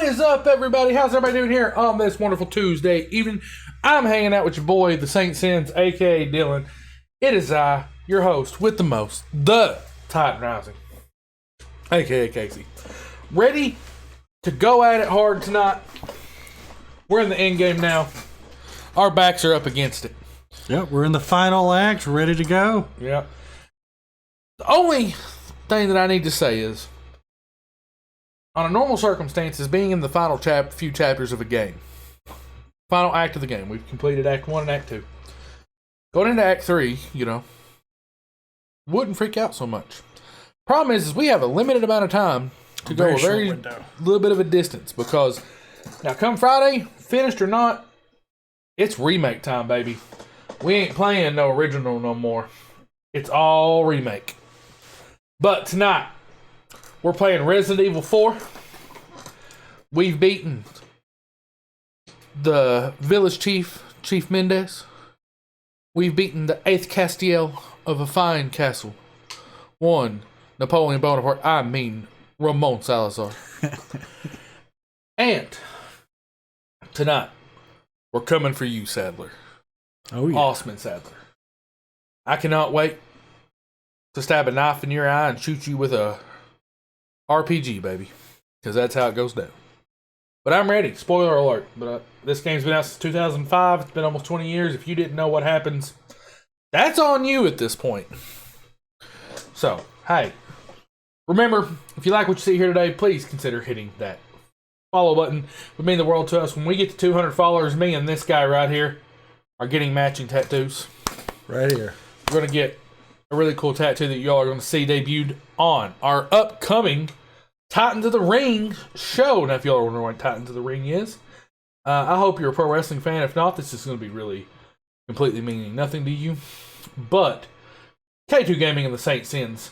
is up, everybody? How's everybody doing here on this wonderful Tuesday evening? I'm hanging out with your boy, the Saint Sins, aka Dylan. It is I, your host with the most, the Titan Rising, aka Kasey. Ready to go at it hard tonight. We're in the end game now. Our backs are up against it. Yep, we're in the final act, ready to go. Yep. The only thing that I need to say is, on a normal circumstances, being in the final few chapters of a game, final act of the game, we've completed Act 1 and Act 2. Going into Act 3, wouldn't freak out so much. Problem is we have a limited amount of time to go a very little bit of a distance, because now come Friday, finished or not, it's remake time, baby. We ain't playing no original no more. It's all remake. But tonight, we're playing Resident Evil 4. We've beaten the village chief, Chief Mendez. We've beaten the 8th Castiel of a fine castle. One, Napoleon Bonaparte. I mean, Ramon Salazar. And tonight, we're coming for you, Sadler. Oh, yeah. Osman Sadler. I cannot wait to stab a knife in your eye and shoot you with a RPG, baby. Because that's how it goes down. But I'm ready. Spoiler alert. But this game's been out since 2005. It's been almost 20 years. If you didn't know what happens, that's on you at this point. So, hey. Remember, if you like what you see here today, please consider hitting that follow button. It would mean the world to us. When we get to 200 followers, me and this guy right here are getting matching tattoos. Right here. We're going to get a really cool tattoo that y'all are going to see debuted on our upcoming Titans of the Ring show. Now, if y'all are wondering what Titans of the Ring is, I hope you're a pro wrestling fan. If not, this is going to be really completely meaning nothing to you. But K2 Gaming and the Saint Sins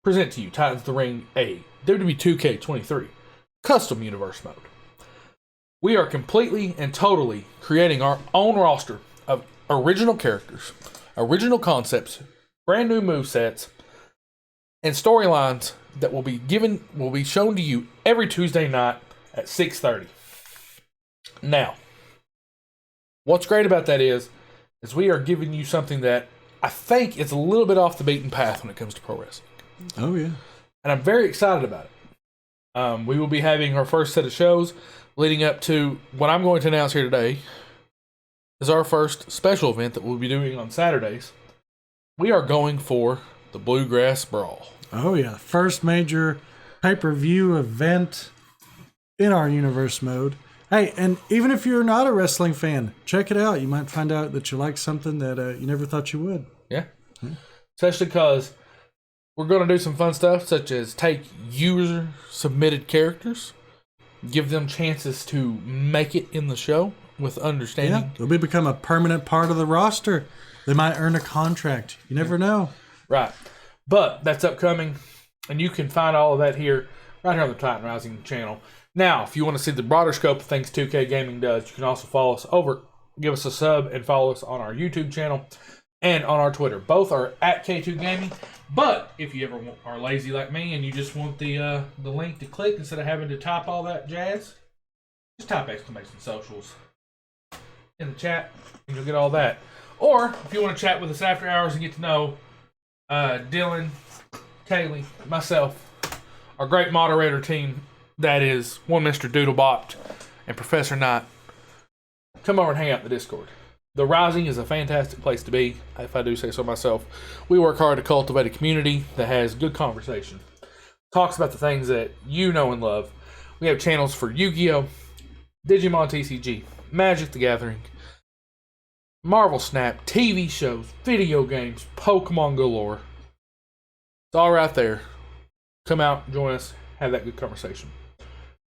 present to you Titans of the Ring, a WWE 2K23 custom universe mode. We are completely and totally creating our own roster of original characters, original concepts, brand new movesets, and storylines that will be shown to you every Tuesday night at 6:30. Now, what's great about that is we are giving you something that I think is a little bit off the beaten path when it comes to pro wrestling. Oh, yeah. And I'm very excited about it. We will be having our first set of shows leading up to what I'm going to announce here today is our first special event that we'll be doing on Saturdays. We are going for the Bluegrass Brawl. Oh, yeah. First major pay-per-view event in our universe mode. Hey, and even if you're not a wrestling fan, check it out. You might find out that you like something that you never thought you would. Yeah. Especially because we're going to do some fun stuff, such as take user-submitted characters, give them chances to make it in the show with understanding. Yeah, they'll become a permanent part of the roster. They might earn a contract. You never know. Right. But that's upcoming, and you can find all of that right here on the Titan Rising channel. Now, if you want to see the broader scope of things 2K Gaming does, you can also follow us give us a sub, and follow us on our YouTube channel and on our Twitter. Both are at K2 Gaming. But if you ever are lazy like me and you just want the link to click instead of having to type all that jazz, just type !socials in the chat and you'll get all that. Or if you want to chat with us after hours and get to know Dylan, Kaylee, myself, our great moderator team, that is one Mr. Doodlebot and Professor Knight, come over and hang out in the Discord. The Rising is a fantastic place to be, if I do say so myself. We work hard to cultivate a community that has good conversation, talks about the things that you know and love. We have channels for Yu-Gi-Oh!, Digimon TCG, Magic the Gathering, Marvel Snap, TV shows, video games, Pokemon galore. It's all right there. Come out, join us, have that good conversation.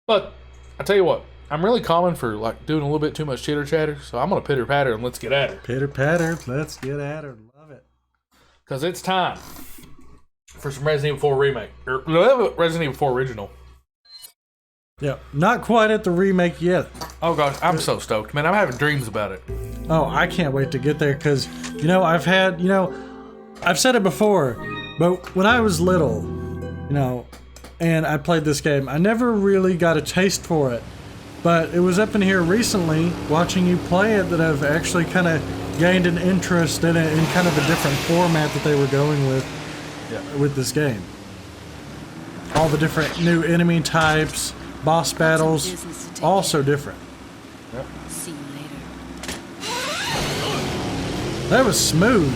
But I tell you what, I'm really calling for doing a little bit too much chitter chatter, so I'm gonna pitter patter and let's get at her. Pitter patter, let's get at her. Love it. Cause it's time for some Resident Evil 4 remake or Resident Evil 4 original. Yeah, not quite at the remake yet. Oh gosh, I'm so stoked, man! I'm having dreams about it. Oh, I can't wait to get there because I've said it before, but when I was little, and I played this game. I never really got a taste for it, but it was up in here recently, watching you play it, that I've actually kind of gained an interest in it in kind of a different format that they were going with this game. All the different new enemy types, boss battles, all so different. Yep. See you later. That was smooth.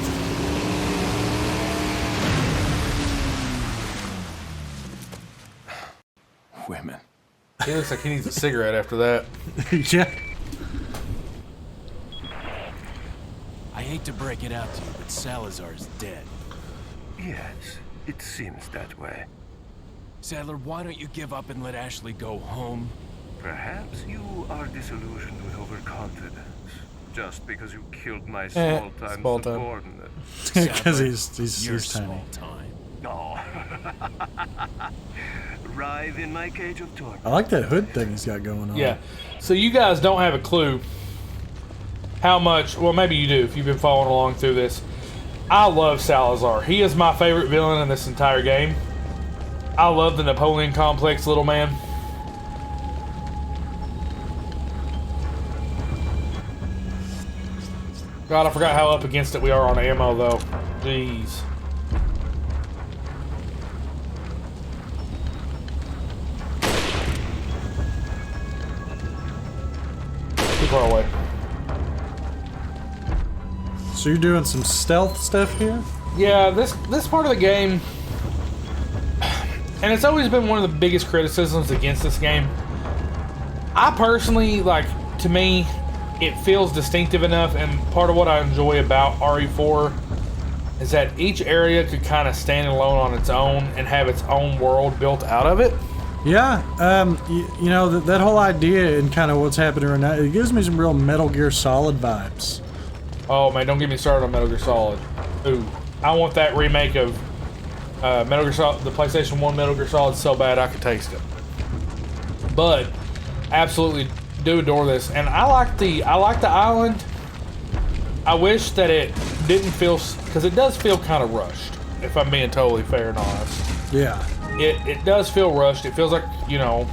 Women. He looks like he needs a cigarette after that. Yeah. I hate to break it out to you, but Salazar's dead. Yes, it seems that way. Sadler, why don't you give up and let Ashley go home? Perhaps you are disillusioned with overconfidence. Just because you killed my small-time small time. subordinate. Because Sadler, he's you're tiny. small time. No. Writhe in my cage of torment. I like that hood thing he's got going on. Yeah. So you guys don't have a clue how much, well, maybe you do if you've been following along through this. I love Salazar. He is my favorite villain in this entire game. I love the Napoleon complex little man. God, I forgot how up against it we are on ammo, though. Jeez. Too far away. So you're doing some stealth stuff here? Yeah, this part of the game, and it's always been one of the biggest criticisms against this game. I personally, like, to me, it feels distinctive enough, and part of what I enjoy about RE4 is that each area could kind of stand alone on its own and have its own world built out of it. Yeah, you know, that whole idea and kind of what's happening right now, it gives me some real Metal Gear Solid vibes. Oh man, don't get me started on Metal Gear Solid. Ooh, I want that remake of Metal Gear Solid, the PlayStation 1 Metal Gear Solid, so bad I could taste it. But absolutely do adore this, and I like the island. I wish that it didn't feel, because it does feel kind of rushed, if I'm being totally fair and honest. Yeah. It does feel rushed. It feels like, you know,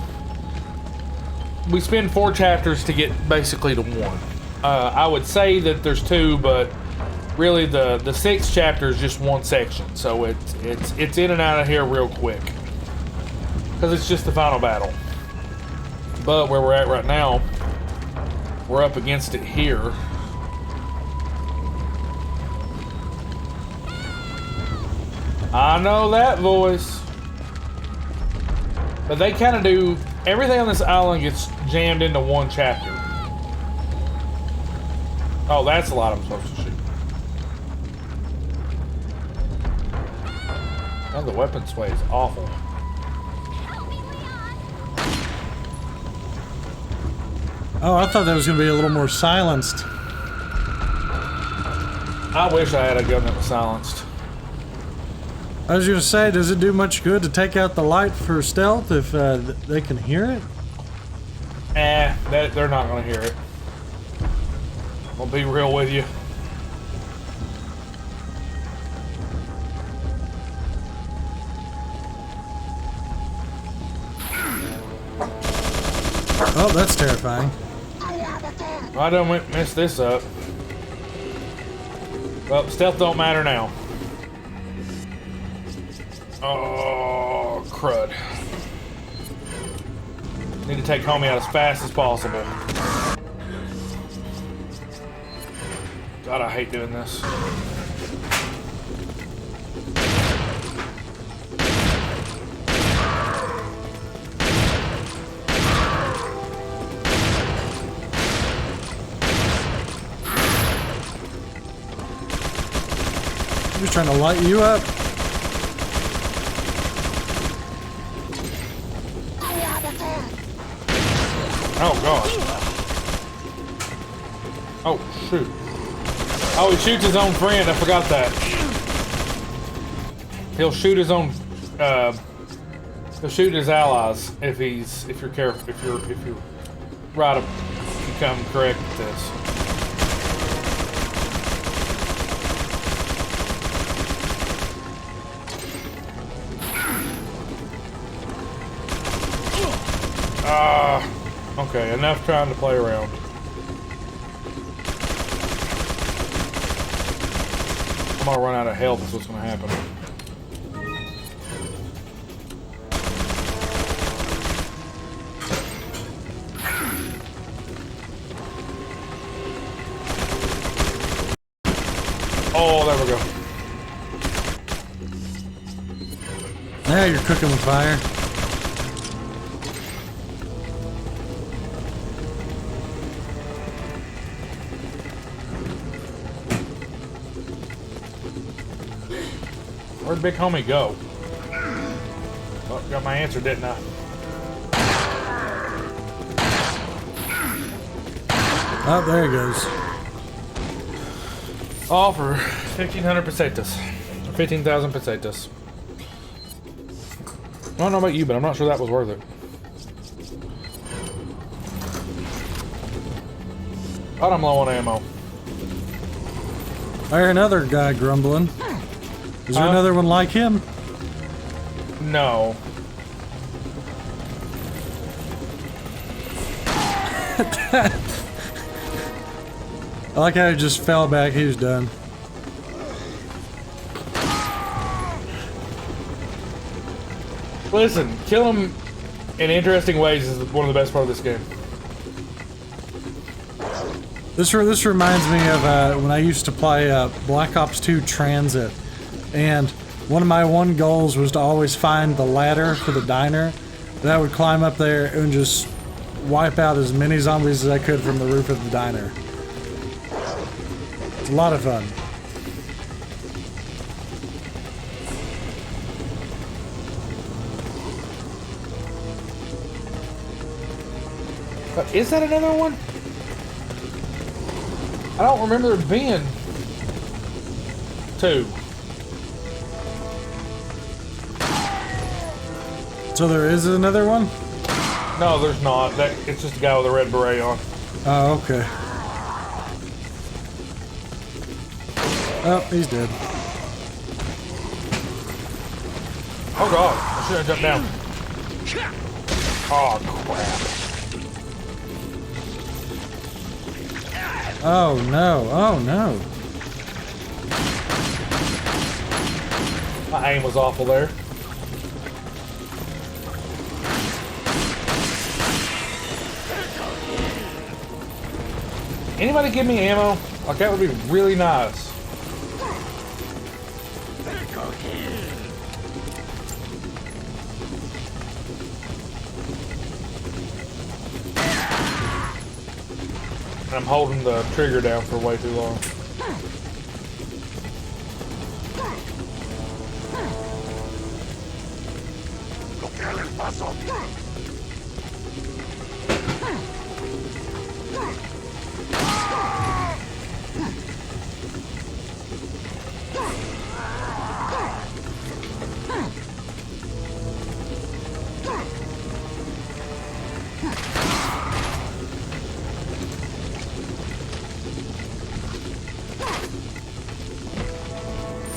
we spend 4 chapters to get basically to 1. I would say that there's 2, but really the 6th chapter is just 1 section, so it's in and out of here real quick, because it's just the final battle. But where we're at right now, we're up against it here. I know that voice. But they kind of do, everything on this island gets jammed into 1 chapter. Oh, that's a lot I'm supposed to shoot. And the weapon sway is awful. Oh, I thought that was going to be a little more silenced. I wish I had a gun that was silenced. I was going to say, does it do much good to take out the light for stealth if they can hear it? They're not going to hear it. I'll be real with you. Oh, that's terrifying. I done messed this up. Well, stealth don't matter now. Oh, crud. Need to take homie out as fast as possible. God, I hate doing this. I'm just trying to light you up. Oh, God. Oh, shoot. Oh, he shoots his own friend. I forgot that. He'll shoot his own, he'll shoot his allies if you're careful, if you come correct with this. Okay, enough trying to play around. I'm gonna run out of health is what's gonna happen. Oh, there we go. Now you're cooking with fire. Where'd Big Homie go? Well, got my answer, didn't I? Oh, there he goes. All for 1,500 pesetas. Or 15,000 pesetas. I don't know about you, but I'm not sure that was worth it. But I'm low on ammo. I hear another guy grumbling. Is there another one like him? No. I like how he just fell back. He was done. Listen, kill him in interesting ways is one of the best part of this game. This reminds me of when I used to play Black Ops 2 Transit, and one of my goals was to always find the ladder for the diner. That I would climb up there and just wipe out as many zombies as I could from the roof of the diner. It's a lot of fun. Is that another one? I don't remember there being two. So there is another one? No, there's not. It's just a guy with a red beret on. Oh, okay. Oh, he's dead. Oh god, I should have jumped down. Oh crap. Oh no, oh no. My aim was awful there. Anybody give me ammo? Like that would be really nice. And I'm holding the trigger down for way too long.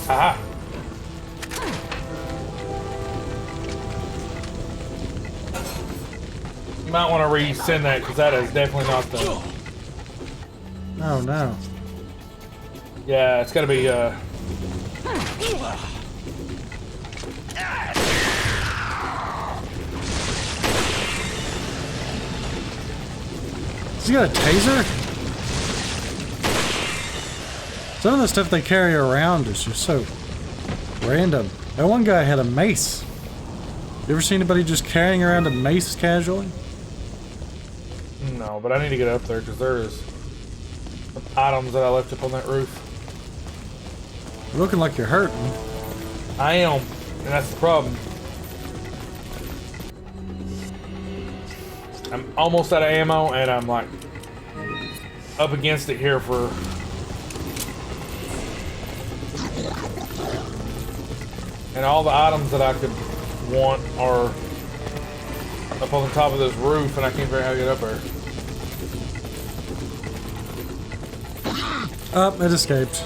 Aha! You might want to resend that because that is definitely not the. Oh no. Yeah, it's got to be. Has he got a taser? Some of the stuff they carry around is just so random. That one guy had a mace. You ever seen anybody just carrying around a mace casually? No, but I need to get up there because there is some items that I left up on that roof. You're looking like you're hurting. I am, and that's the problem. I'm almost out of ammo, and I'm like up against it here for. And all the items that I could want are up on the top of this roof, and I can't figure out how to get up there. Oh, it escaped.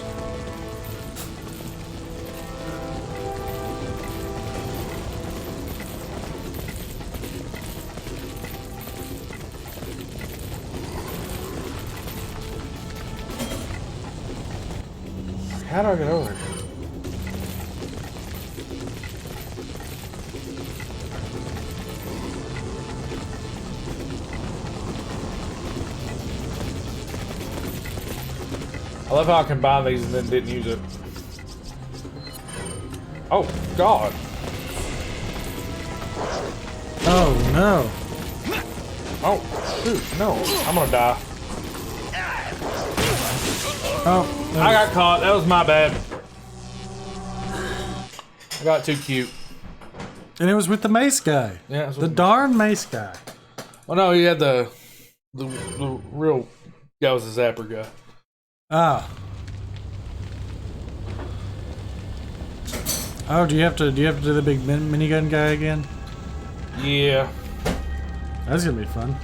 How do I get over there? I love how I combined these and then didn't use it. Oh, God. Oh no. Oh, shoot, no. I'm gonna die. Oh, I got caught. That was my bad. I got too cute. and it was with the mace guy. Yeah, that's The what- darn mace guy. Oh no, he had the real guy was the zapper guy. Ah. Oh, do you have to do the big minigun guy again? Yeah. That's gonna be fun.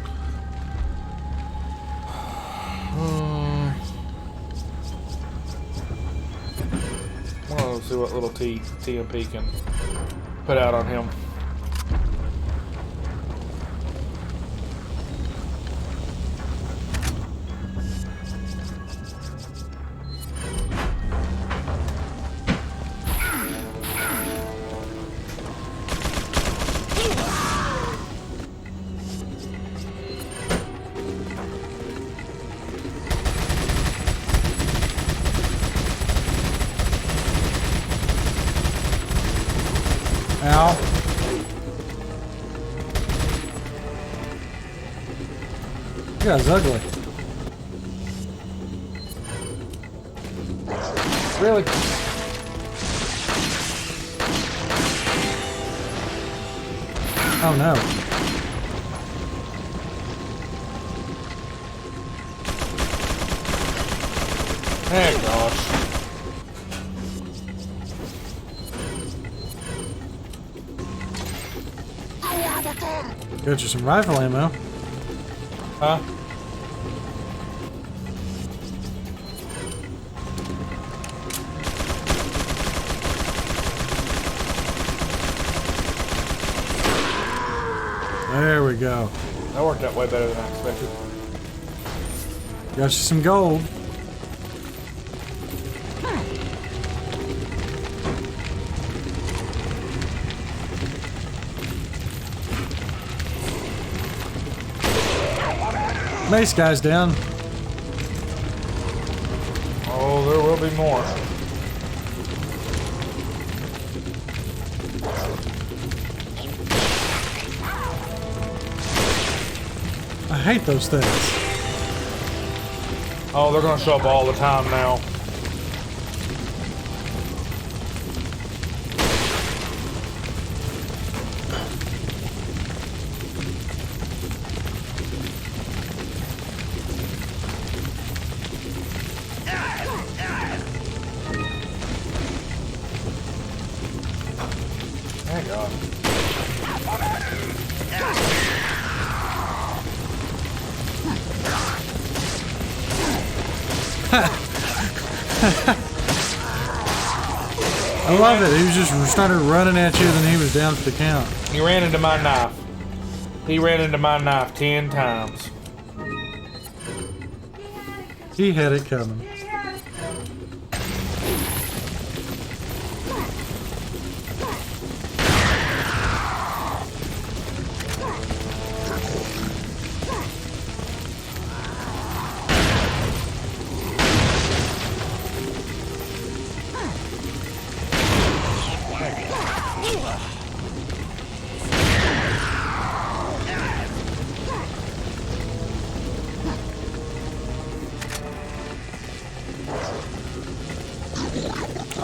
Well, let's see what little TMP can put out on him. Ow. You guys ugly. Really? Oh no. Hey, gosh. Got you some rifle ammo. Huh? There we go. That worked out way better than I expected. Got you some gold. Mace guy's down. Oh, there will be more. I hate those things. Oh, they're gonna show up all the time now. Thank God. I love it. He was just started running at you, then he was down for the count. He ran into my knife. He ran into my knife 10 times. He had it coming.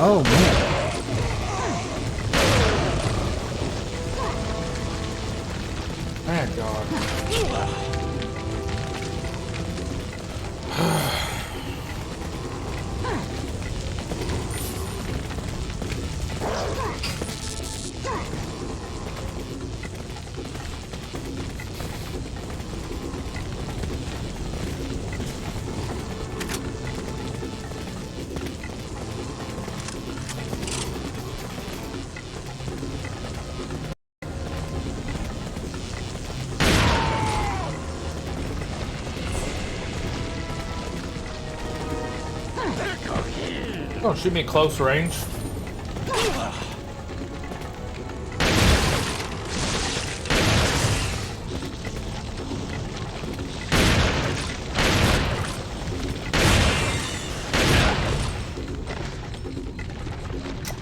Oh man. Thank God. Oh, shoot me at close range.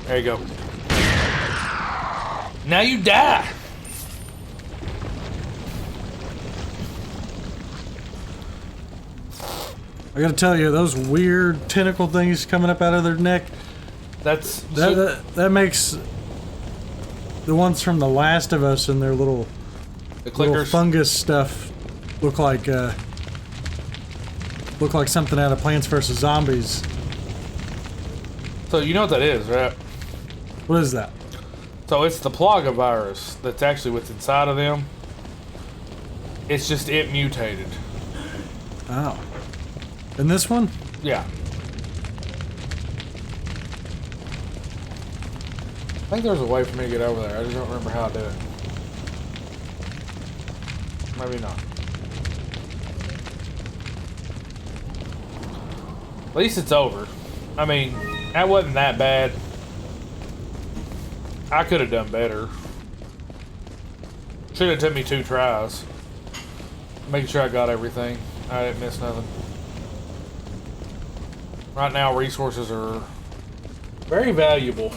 There you go. Now you die. I gotta tell you, those weird tentacle things coming up out of their neck, that makes the ones from The Last of Us and their little fungus stuff look like something out of Plants vs. Zombies. So you know what that is, right? What is that? So it's the Plaga virus that's actually what's inside of them. It's just it mutated. Oh. And this one? Yeah. I think there's a way for me to get over there. I just don't remember how to do it. Maybe not. At least it's over. I mean, that wasn't that bad. I could have done better. Should have took me 2 tries. Making sure I got everything. I didn't miss nothing. Right now, resources are very valuable.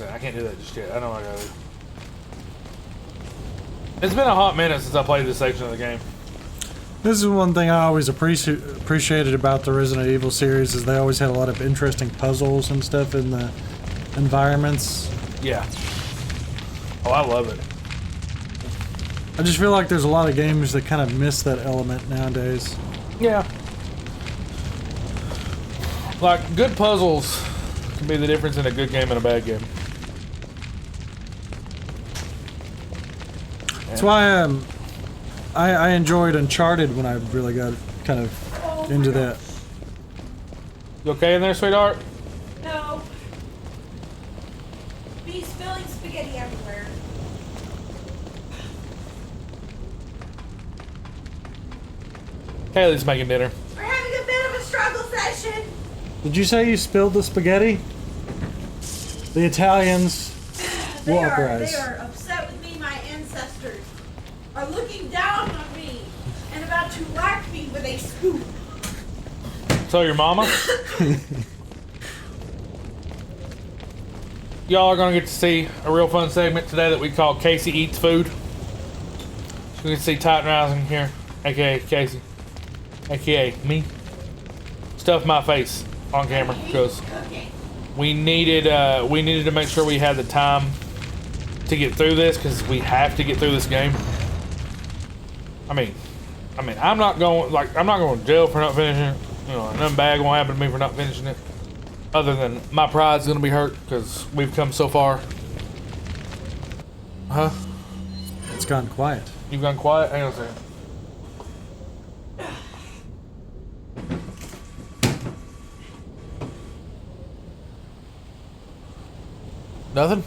I can't do that just yet. I know I gotta. It's been a hot minute since I played this section of the game. This is one thing I always appreciated about the Resident Evil series is they always had a lot of interesting puzzles and stuff in the environments. Yeah. Oh, I love it. I just feel like there's a lot of games that kind of miss that element nowadays. Yeah. Like, good puzzles can be the difference in a good game and a bad game. That's why I enjoyed Uncharted when I really got kind of into that. You okay in there, sweetheart? No. Be spilling spaghetti everywhere. Haley's making dinner. We're having a bit of a struggle session. Did you say you spilled the spaghetti? The Italians will uprise. They are upset with me. My ancestors are looking down on me and about to whack me with a scoop. So your mama? Y'all are gonna get to see a real fun segment today that we call Kasey Eats Food. So you can see Titan Rising here, aka Kasey, aka me. Stuff my face on camera because we needed to make sure we had the time to get through this because we have to get through this game. I mean, I'm not going to jail for not finishing it. You know, nothing bad won't happen to me for not finishing it. Other than my pride's gonna be hurt because we've come so far. Huh? It's gone quiet. You've gone quiet? Hang on a second. Nothing?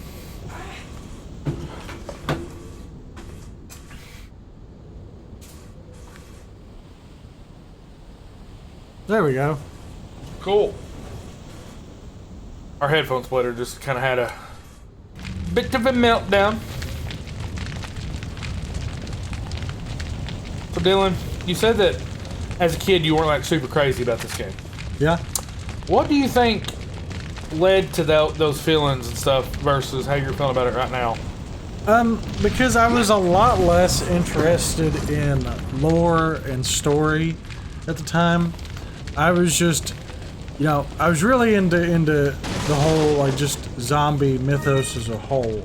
There we go. Cool. Our headphone splitter just kind of had a bit of a meltdown. So Dylan, you said that as a kid you weren't like super crazy about this game. Yeah. What do you think led to those feelings and stuff versus how you're feeling about it right now? Because I was a lot less interested in lore and story at the time. I was just, you know, I was really into the whole, like, just zombie mythos as a whole.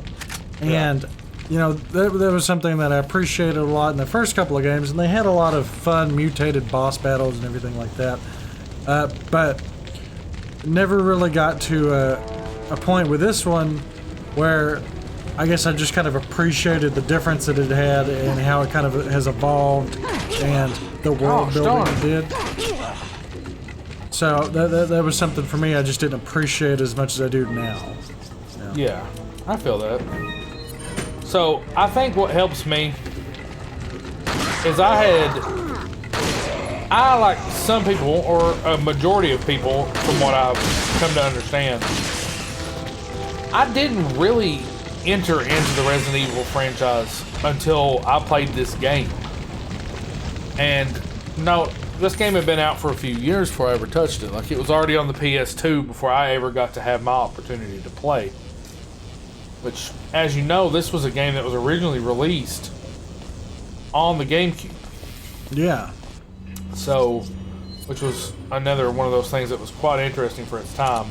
And, you know, that was something that I appreciated a lot in the first couple of games, and they had a lot of fun, mutated boss battles and everything like that. But never really got to a point with this one where I guess I just kind of appreciated the difference that it had and how it kind of has evolved and the world building it did. So that was something for me I just didn't appreciate as much as I do now. Yeah, I feel that. So I think what helps me is I like some people, or a majority of people, from what I've come to understand, I didn't really enter into the Resident Evil franchise until I played this game. And no, this game had been out for a few years before I ever touched it. Like, it was already on the PS2 before I ever got to have my opportunity to play. Which, as you know, this was a game that was originally released on the GameCube. Yeah. So, which was another one of those things that was quite interesting for its time.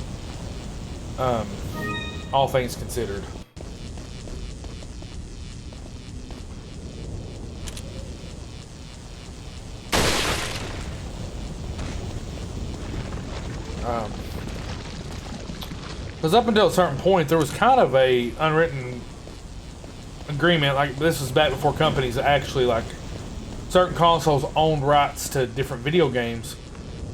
All things considered. Because up until a certain point, there was kind of a unwritten agreement. Like, this was back before companies actually, like, certain consoles owned rights to different video games.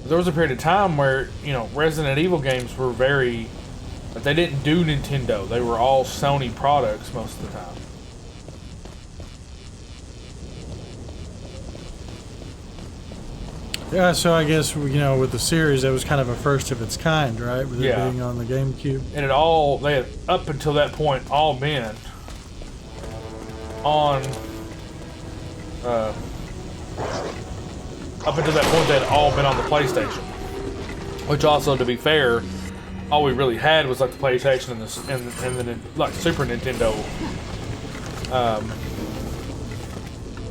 There was a period of time where, you know, Resident Evil games were very, but they didn't do Nintendo. They were all Sony products most of the time. Yeah, so I guess, you know, with the series, that was kind of a first of its kind, right? With it Yeah. being on the GameCube. And they had, up until that point, all been on, up until that point, they had all been on the PlayStation. Which also, to be fair, all we really had was like the PlayStation and the like Super Nintendo,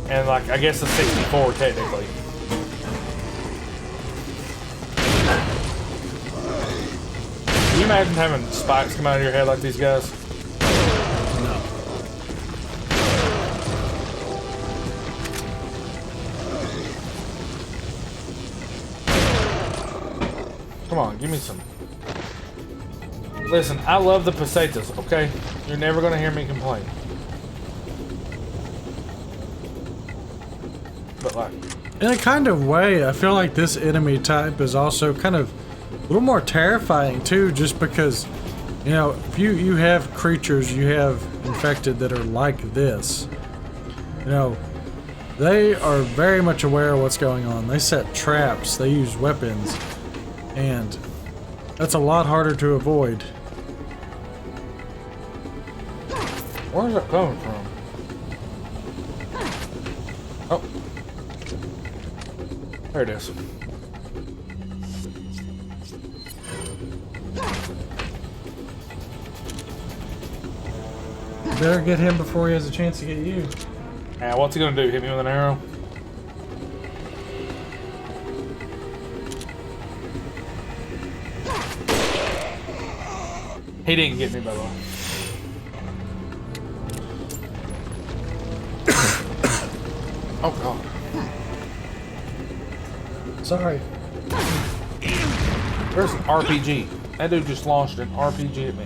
and like I guess the 64 technically. Can you imagine having spikes come out of your head like these guys? No. Come on, give me some. Listen, I love the pesetas, okay? You're never gonna hear me complain. But like, In a kind of way, I feel like this enemy type is also kind of a little more terrifying too, just because, you know, if you have creatures you have infected that are like this, you know, they are very much aware of what's going on. They set traps, they use weapons, and that's a lot harder to avoid. where's that coming from? Oh. There it is. You better get him before he has a chance to get you. Now, what's he gonna do? Hit me with an arrow? He didn't get me, by the way. Oh god. Sorry. There's an RPG. That dude just launched an RPG at me.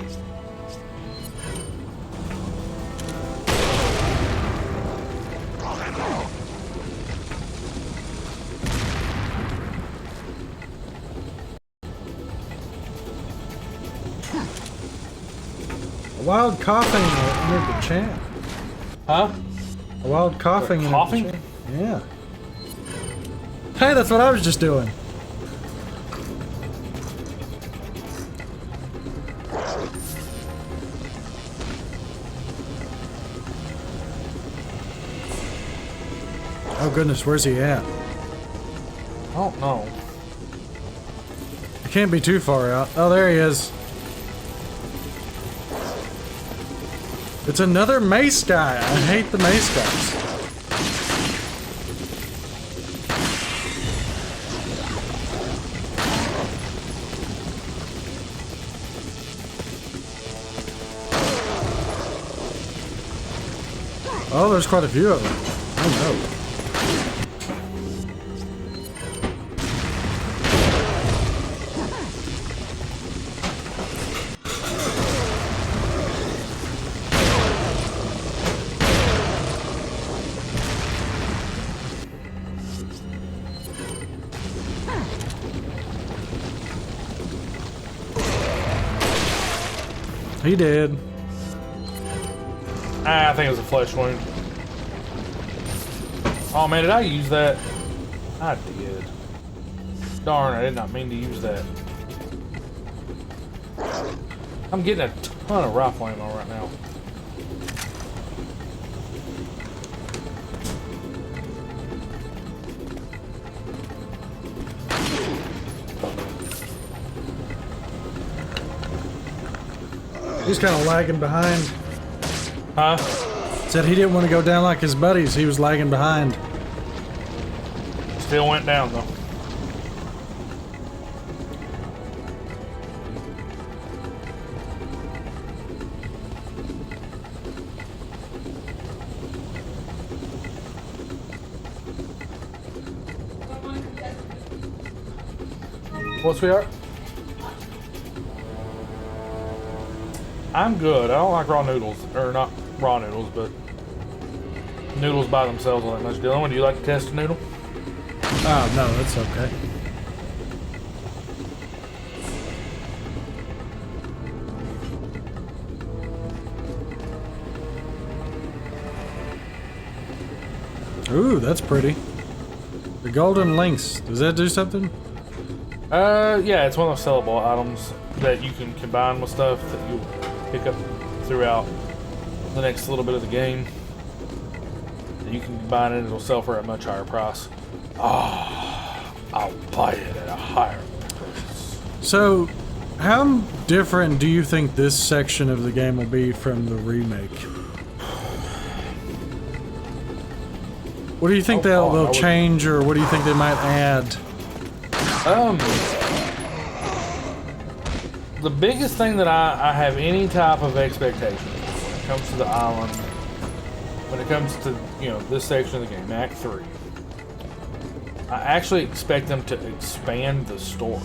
A wild coughing entered the chat. Huh? A wild coughing entered Coughing? the chat. Yeah. Hey, that's what I was just doing. Oh goodness, where's he at? I don't know. He can't be too far out. Oh, there he is. It's another mace guy. I hate the mace guys. Oh, there's quite a few of them. Oh no. He did. I think it was a flesh wound. Oh man, did I use that? I did. Darn, I did not mean to use that. I'm getting a ton of rifle ammo right now. He's kind of lagging behind. Huh? Said he didn't want to go down like his buddies. He was lagging behind. Still went down though. What, sweetheart? I'm good. I don't like raw noodles. Or not raw noodles, but noodles by themselves are that much. Dylan, do you like to test a noodle? Oh, no, that's okay. Ooh, that's pretty. The golden links. Does that do something? Yeah, it's one of those sellable items that you can combine with stuff that you pick up throughout the next little bit of the game. You can combine it, it'll sell for a much higher price. Oh, I'll buy it at a higher price. So, how different do you think this section of the game will be from the remake? What do you think they'll change, or what do you think they might add? The biggest thing that I have any type of expectation when it comes to the island, when it comes to, you know, this section of the game, Act 3, I actually expect them to expand the story.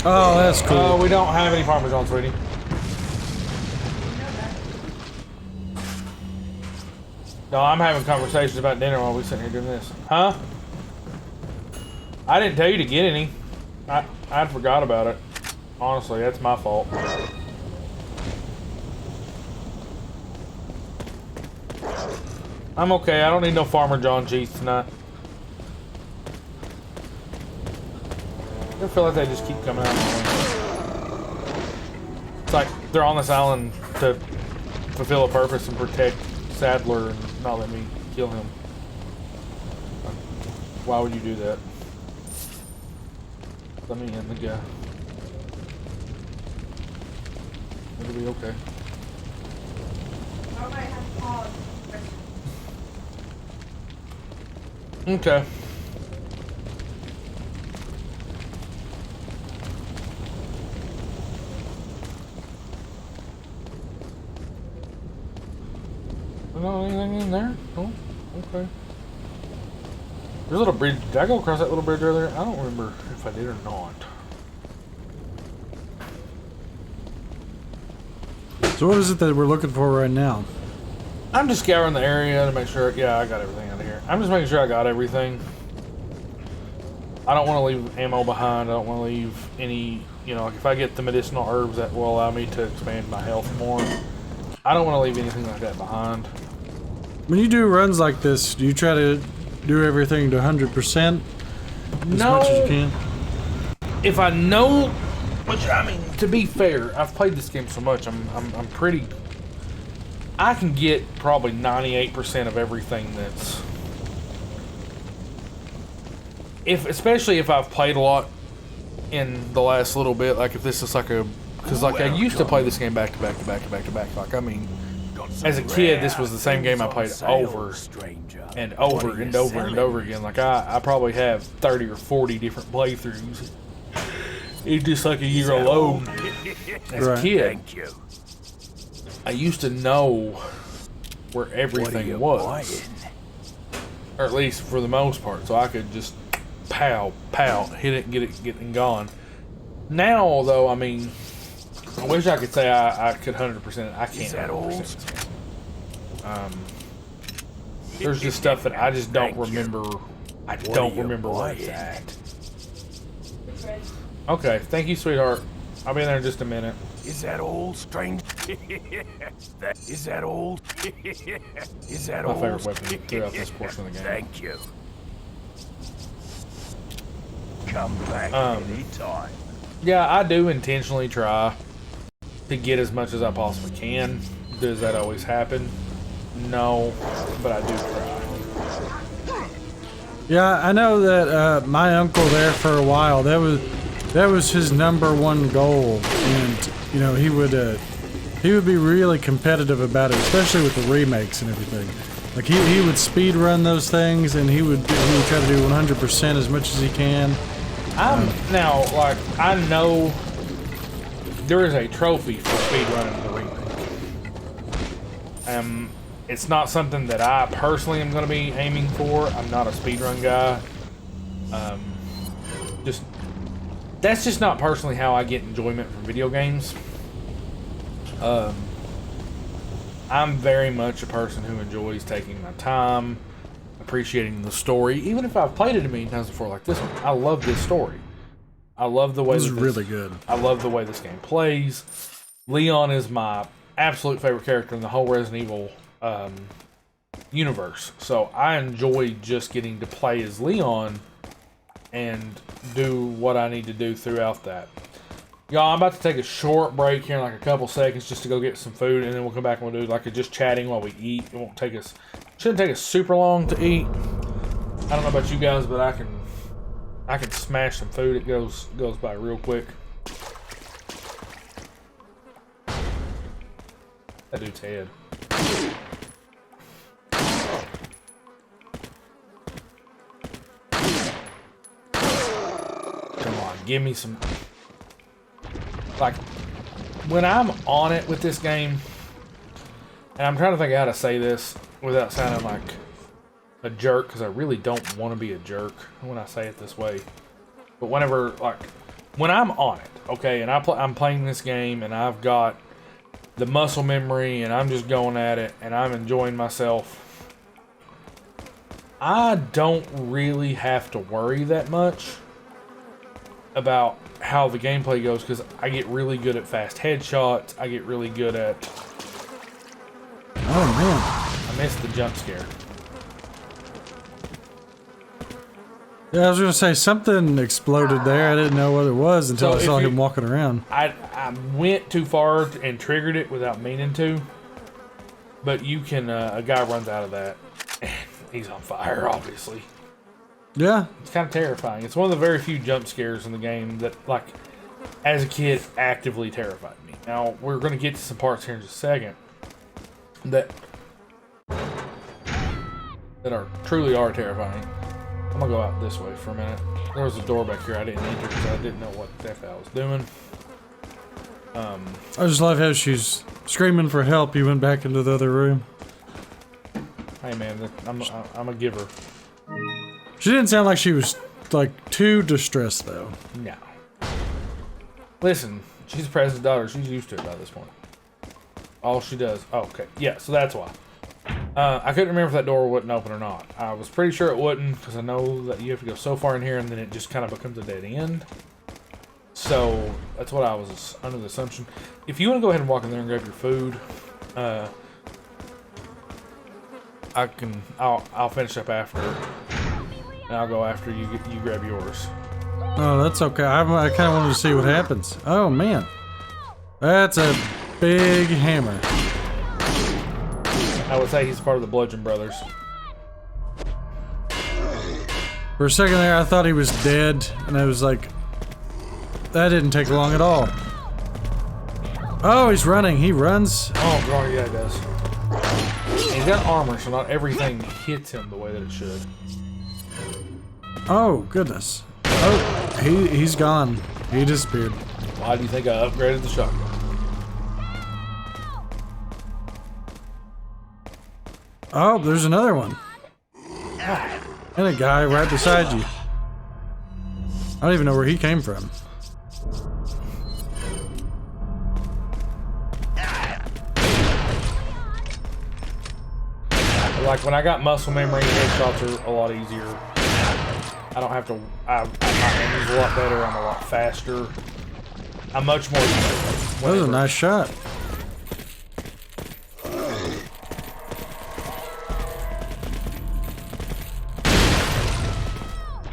Oh, that's cool. We don't have any Parmesan, sweetie. No, I'm having conversations about dinner while we're sitting here doing this. Huh? I didn't tell you to get any. I forgot about it. Honestly, that's my fault. I'm okay. I don't need no Farmer John cheese tonight. I feel like they just keep coming out. It's like they're on this island to fulfill a purpose and protect Sadler and not let me kill him. Why would you do that? Let me in the guy. It'll be okay. I might have to pause. Okay. No, anything in there? Oh, okay. There's a little bridge. Did I go across that little bridge earlier? I don't remember if I did or not. So what is it that we're looking for right now? I'm just scouring the area to make sure. Yeah, I got everything out of here. I'm just making sure I got everything. I don't want to leave ammo behind. I don't want to leave any, you know, like if I get the medicinal herbs that will allow me to expand my health more. I don't want to leave anything like that behind. When you do runs like this, do you try to do everything to 100% as much as you can? If I know, which I mean, to be fair, I've played this game so much, I'm pretty. I can get probably 98% of everything that's. Especially if I've played a lot in the last little bit, like if this is like a, because like I used to play this game back to back to back to back to back. Like I mean, as a kid, this was the same game I played over and over and over and over again. Like I probably have 30 or 40 different playthroughs. It's just like a year alone. As a kid, I used to know where everything was, or at least for the most part, so I could just pow, hit it, get and gone. Now, though, I mean, I wish I could say I could 100%. I can't 100%. There's just stuff that I just don't remember. I don't remember where it's at. Okay, thank you, sweetheart. I'll be in there in just a minute. Is that old, strange? Is that old? Is that My old? favorite weapon throughout this portion of the game. Thank you. Come back anytime. Yeah, I do intentionally try to get as much as I possibly can. Does that always happen? No, but I do try. Yeah, I know that my uncle there for a while, that was his #1 goal, and you know he would be really competitive about it, especially with the remakes and everything. Like he would speed run those things, and he would try to do 100% as much as he can. Now, like, I know there is a trophy for speedrunning the remake. It's not something that I personally am going to be aiming for. I'm not a speedrun guy. That's just not personally how I get enjoyment from video games. I'm very much a person who enjoys taking my time, appreciating the story, even if I've played it a million times before, like this one. I love this story. I love the way This is really good. I love the way this game plays. Leon is my absolute favorite character in the whole Resident Evil universe. So I enjoy just getting to play as Leon and do what I need to do throughout that. Y'all, I'm about to take a short break here in like a couple seconds just to go get some food, and then we'll come back and we'll do like a just chatting while we eat. It won't take us, shouldn't take us super long to eat. I don't know about you guys, but I can smash some food. It goes by real quick. That dude's head. Come on, give me some. Like, when I'm on it with this game, and I'm trying to think of how to say this without sounding like a jerk, because I really don't want to be a jerk when I say it this way. But whenever, like, when I'm on it, okay, and I'm playing this game, and I've got the muscle memory, and I'm just going at it, and I'm enjoying myself, I don't really have to worry that much about how the gameplay goes, because I get really good at fast headshots. I get really good at... Oh man, I missed the jump scare. yeah, I was gonna say something exploded there. I didn't know what it was until So I saw if you- him walking around. I went too far and triggered it without meaning to, but you can, a guy runs out of that, and he's on fire, obviously. Yeah, It's kind of terrifying. It's one of the very few jump scares in the game that, like, as a kid, actively terrified me. Now, we're going to get to some parts here in just a second that truly are terrifying. I'm going to go out this way for a minute. There was a door back here I didn't enter because I didn't know what the heck I was doing. I just love how she's screaming for help. You went back into the other room. Hey, man, I'm a giver. She didn't sound like she was like too distressed though. No. Listen, she's the president's daughter. She's used to it by this point. All she does. Oh, okay. Yeah, so that's why. I couldn't remember if that door wouldn't open or not. I was pretty sure it wouldn't, because I know that you have to go so far in here and then it just kind of becomes a dead end. So that's what I was under the assumption. If you want to go ahead and walk in there and grab your food, I'll finish up after, and I'll go after you grab yours. Oh, that's okay. I kind of wanted to see what happens. Oh man, that's a big hammer. I would say he's part of the Bludgeon Brothers. For a second there, I thought he was dead, and I was like, that didn't take long at all. Oh, he's running. He runs. Oh, God, yeah, he does. He's got armor, so not everything hits him the way that it should. Oh goodness. Oh, he's gone. He disappeared. Why do you think I upgraded the shotgun? Oh, there's another one. And a guy right beside you. I don't even know where he came from. Like, when I got muscle memory, headshots are a lot easier. I don't have to. My aim's a lot better. I'm a lot faster. I'm much more. That was a nice shot.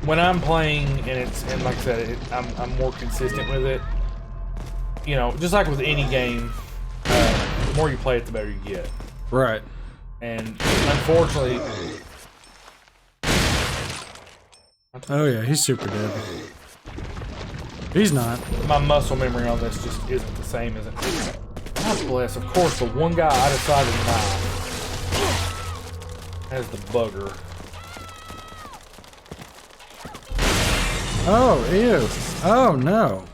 When I'm playing and like I said, I'm more consistent with it. You know, just like with any game, the more you play it, the better you get. Right. And unfortunately, Oh yeah, he's super dead. He's not. my muscle memory on this just isn't the same as it. God bless. Of course, the one guy I decided to as the bugger. Oh, ew. Oh no.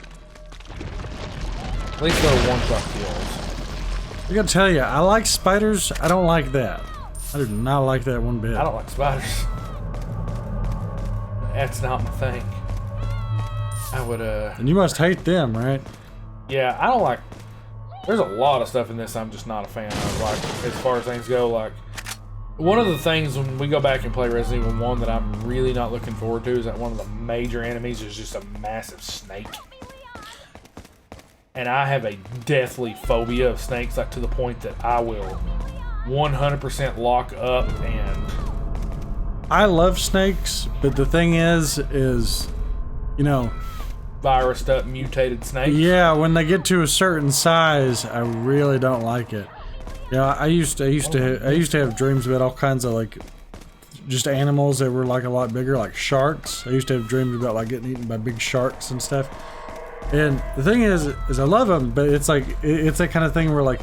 At least they're one-shot kills. I gotta tell you, I like spiders. I don't like that. I do not like that one bit. I don't like spiders. That's not my thing. I would, And you must hate them, right? yeah, I don't like... There's a lot of stuff in this I'm just not a fan of, like, as far as things go, like... One of the things when we go back and play Resident Evil 1 that I'm really not looking forward to is that one of the major enemies is just a massive snake. And I have a deathly phobia of snakes, like to the point that I will 100% lock up and... I love snakes, but the thing is, you know... virused up, mutated snakes. Yeah, when they get to a certain size, I really don't like it. Yeah, I used to have dreams about all kinds of like just animals that were like a lot bigger, like sharks. I used to have dreams about like getting eaten by big sharks and stuff. And the thing is I love them, but it's like it's that kind of thing where like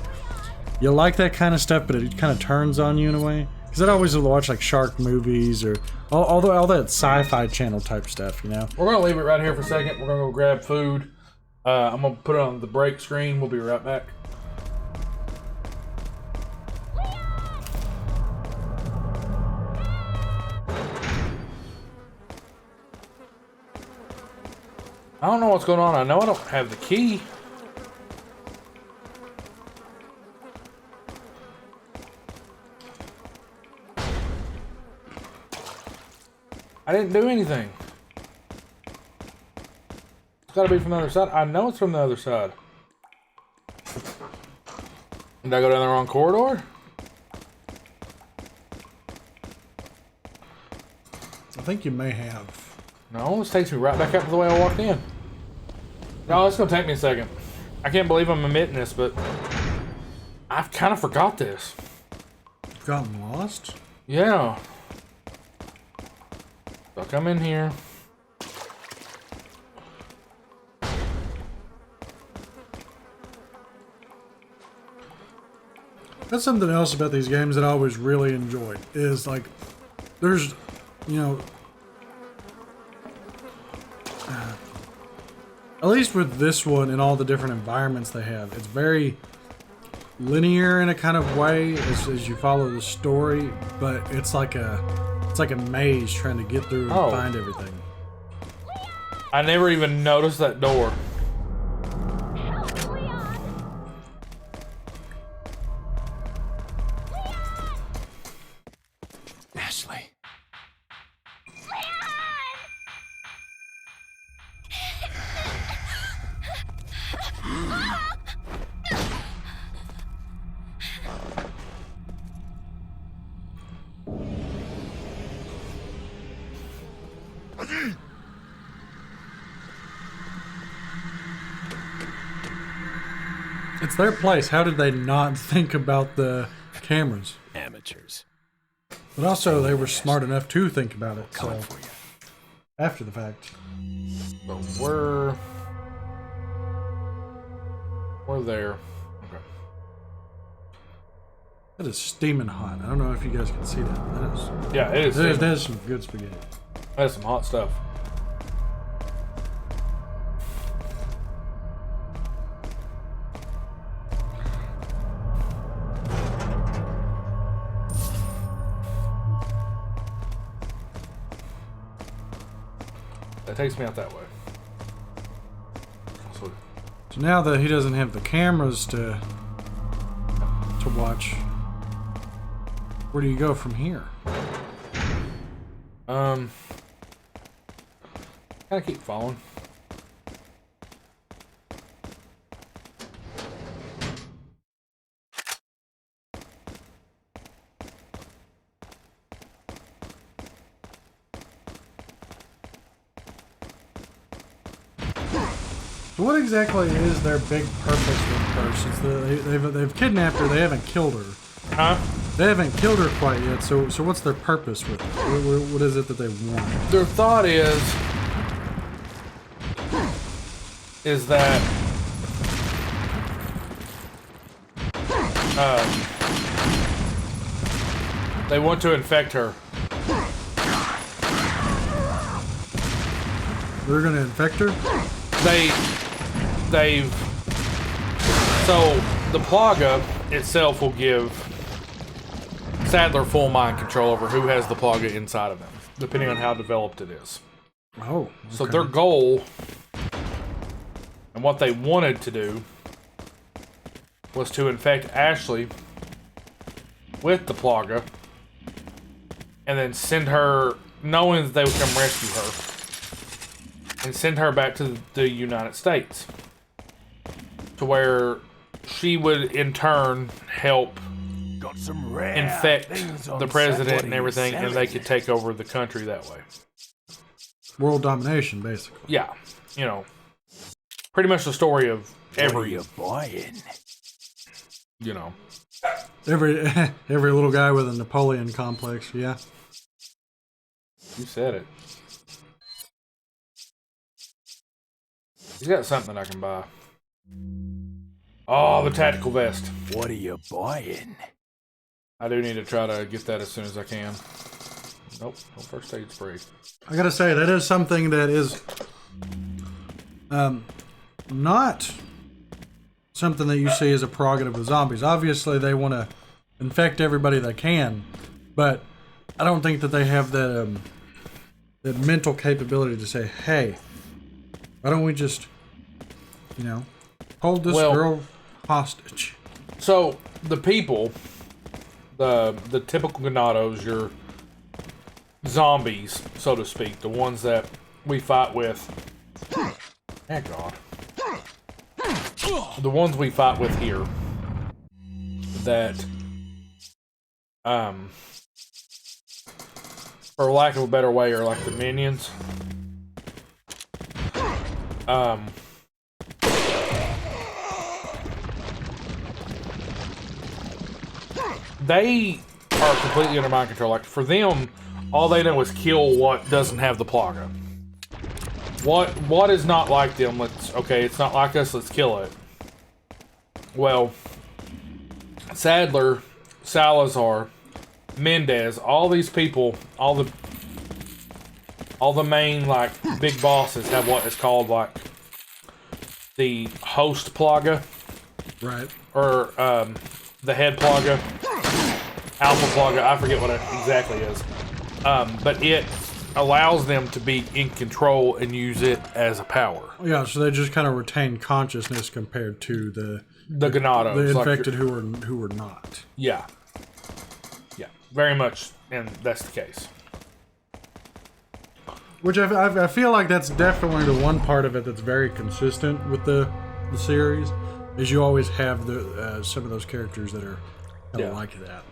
you like that kind of stuff, but it kind of turns on you in a way. Because I'd always watch like shark movies or all that sci-fi channel type stuff, you know. We're gonna leave it right here for a second. We're gonna go grab food. I'm gonna put it on the break screen. We'll be right back. I don't know what's going on. I know I don't have the key. I didn't do anything. It's gotta be from the other side. I know it's from the other side. Did I go down the wrong corridor? I think you may have. No, this takes me right back up to the way I walked in. No, it's gonna take me a second. I can't believe I'm admitting this, but I've kind of forgot this. You've gotten lost? Yeah. So I come in here. That's something else about these games that I always really enjoyed. Is like, there's, you know, at least with this one and all the different environments they have, it's very linear in a kind of way as you follow the story, but it's like a maze trying to get through and find everything. I never even noticed that door. Ashley. It's their place. How did they not think about the cameras? Amateurs. But also, they were smart enough to think about it. Coming So for you. after the fact, But we're there. Okay. that is steaming hot. I don't know if you guys can see that. That is, Yeah, it is. that is some good spaghetti. That's some hot stuff. That takes me out that way. So, So now that he doesn't have the cameras to watch, where do you go from here? Kind of keep following. So what exactly is their big purpose with her? Since they've kidnapped her, they haven't killed her. Huh? They haven't killed her quite yet. So what's their purpose with her? What is it that they want? Their thought is that they want to infect her. They're gonna infect her? They've so the Plaga itself will give Sadler full mind control over who has the Plaga inside of them, depending on how developed it is. Oh. Okay. So their goal and what they wanted to do was to infect Ashley with the Plaga and then send her, knowing that they would come rescue her, and send her back to the United States, to where she would in turn help Got some rare infect things on the president what and are you everything, and they selling? could take over the country that way. World domination, basically. Yeah, you know, pretty much the story of What are every, you buying? you know. Every little guy with a Napoleon complex, yeah. You said it. He's got something I can buy. Oh, the tactical vest. What are you buying? I do need to try to get that as soon as I can. Nope, no first aid spray. I gotta say, that is something that is not something that you see as a prerogative of zombies. Obviously, they want to infect everybody they can, but I don't think that they have that that mental capability to say, hey, why don't we just, hold this girl hostage? So, the people, the typical Ganados, your zombies, so to speak, the ones that we fight with. Oh, God. The ones we fight with here that, for lack of a better way, are like the minions. They are completely under mind control. Like, for them, all they know is kill what doesn't have the Plaga. What is not like them? It's not like us, let's kill it. Well, Sadler, Salazar, Mendez, all these people, all the main, like, big bosses have what is called, like, the host Plaga. Right. Or, the head Plaga. Alpha Plaga, I forget what it exactly is. But it allows them to be in control and use it as a power. Yeah, so they just kind of retain consciousness compared to the Ganados. the like infected who were not. Yeah. Yeah, very much, and that's the case. Which I feel like that's definitely the one part of it that's very consistent with the series, is you always have the some of those characters that are kind of like that.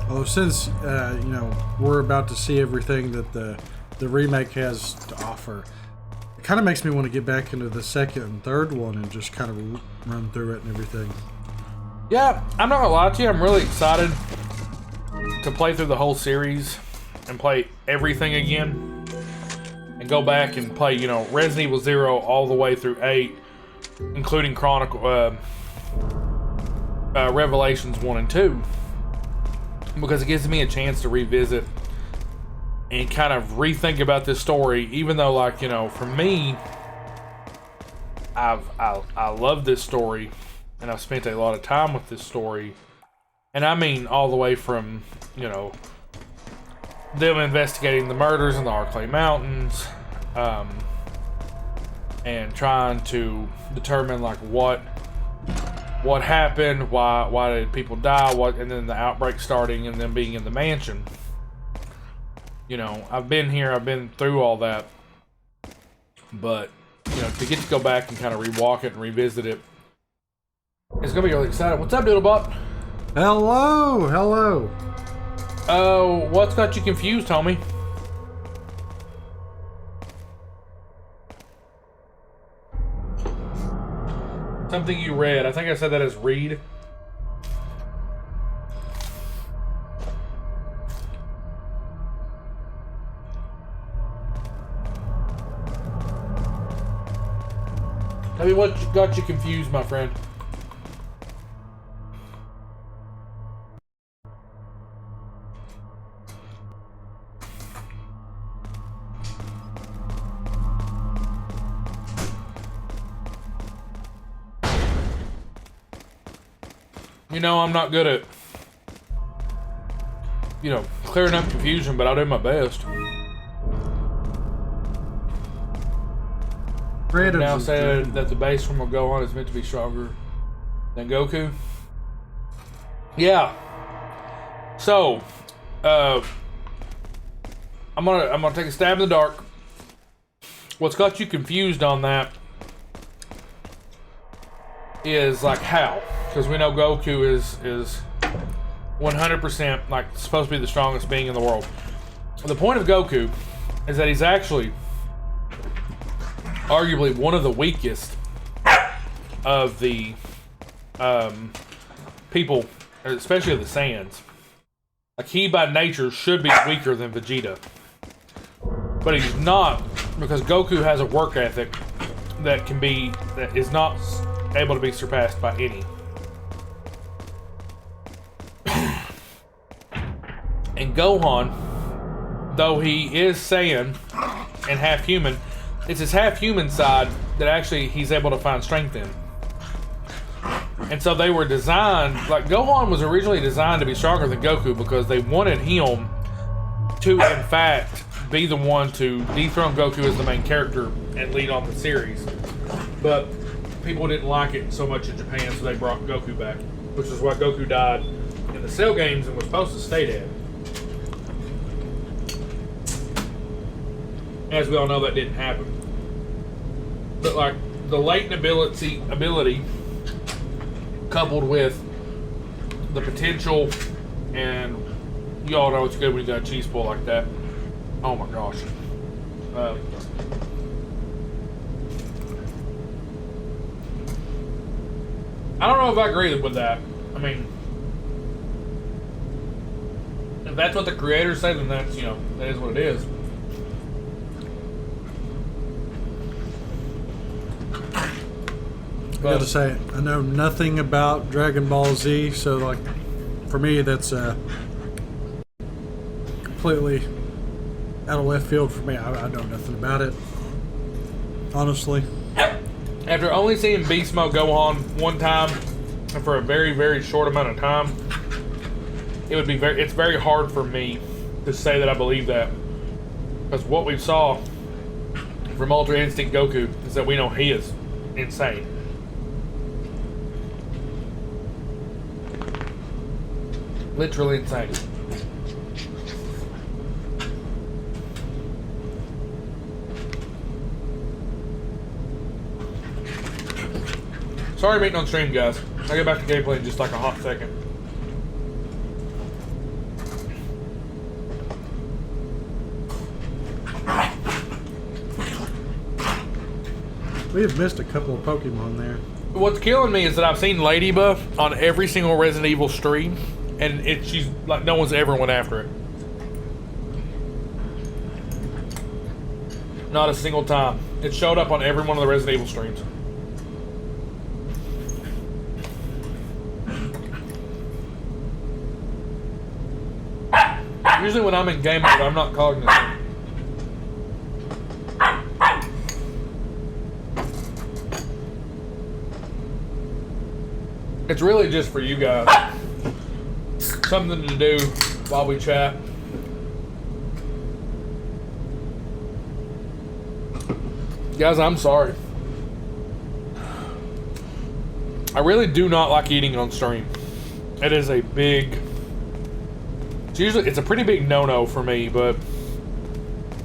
Although since we're about to see everything that the remake has to offer, it kind of makes me want to get back into the second and third one and just kind of run through it and everything. Yeah, I'm not gonna lie to you, I'm really excited to play through the whole series and play everything again. And go back and play, Resident Evil 0 all the way through 8, including Revelations 1 and 2. Because it gives me a chance to revisit and kind of rethink about this story, even though, like, for me, I love this story, and I've spent a lot of time with this story, and I mean all the way from, them investigating the murders in the Arklay Mountains, and trying to determine like what happened, why did people die, and then the outbreak starting, and then being in the mansion. You know, I've been here, I've been through all that, but you know, to get to go back and kind of rewalk it and revisit it, it's gonna be really exciting. What's up, Doodlebot? Hello, hello. Oh, what's got you confused, homie? Something you read. I think I said that as read. Tell me what got you confused, my friend. You know, I'm not good at, you know, clearing up confusion, but I'll do my best. Now said that the base form of Gohan is meant to be stronger than Goku. Yeah. So, I'm gonna take a stab in the dark. What's got you confused on that is like how. Because we know Goku is 100% like supposed to be the strongest being in the world. The point of Goku is that he's actually arguably one of the weakest of the people, especially of the Saiyans. Like he by nature should be weaker than Vegeta. But he's not, because Goku has a work ethic that is not able to be surpassed by any. And Gohan, though he is Saiyan and half human, it's his half human side that actually he's able to find strength in. And so they were designed, like Gohan was originally designed to be stronger than Goku because they wanted him to, in fact, be the one to dethrone Goku as the main character and lead on the series. But people didn't like it so much in Japan, so they brought Goku back, which is why Goku died in the Cell games and was supposed to stay dead. As we all know, that didn't happen. But like the latent ability coupled with the potential, and you all know it's good when you got a cheese pull like that. Oh my gosh. I don't know if I agree with that. I mean, if that's what the creators say, then that's, you know, that is what it is. I gotta say, I know nothing about Dragon Ball Z, so like, for me, that's completely out of left field for me. I know nothing about it, honestly. After only seeing Beast Mode Gohan one time, and for a very, very short amount of time, it's very hard for me to say that I believe that. Because what we saw from Ultra Instinct Goku is that we know he is insane. Literally insane. Sorry being on stream, guys. I'll get back to gameplay in just like a hot second. We have missed a couple of Pokemon there. What's killing me is that I've seen Ladybug on every single Resident Evil stream, and she's like no one's ever went after it. Not a single time. It showed up on every one of the Resident Evil streams. Usually when I'm in game mode, I'm not cognizant. It's really just for you guys. Something to do while we chat. Guys, I'm sorry. I really do not like eating on stream. It is a big... It's a pretty big no-no for me, but...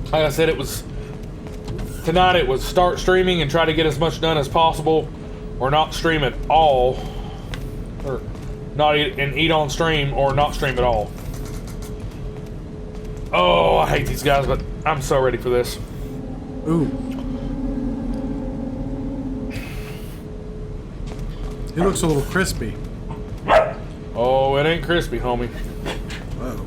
Like I said, tonight it was start streaming and try to get as much done as possible, or not stream at all, or not eat on stream, or not stream at all. Oh, I hate these guys, but I'm so ready for this. Ooh. He looks a little crispy. Oh, it ain't crispy, homie. Whoa.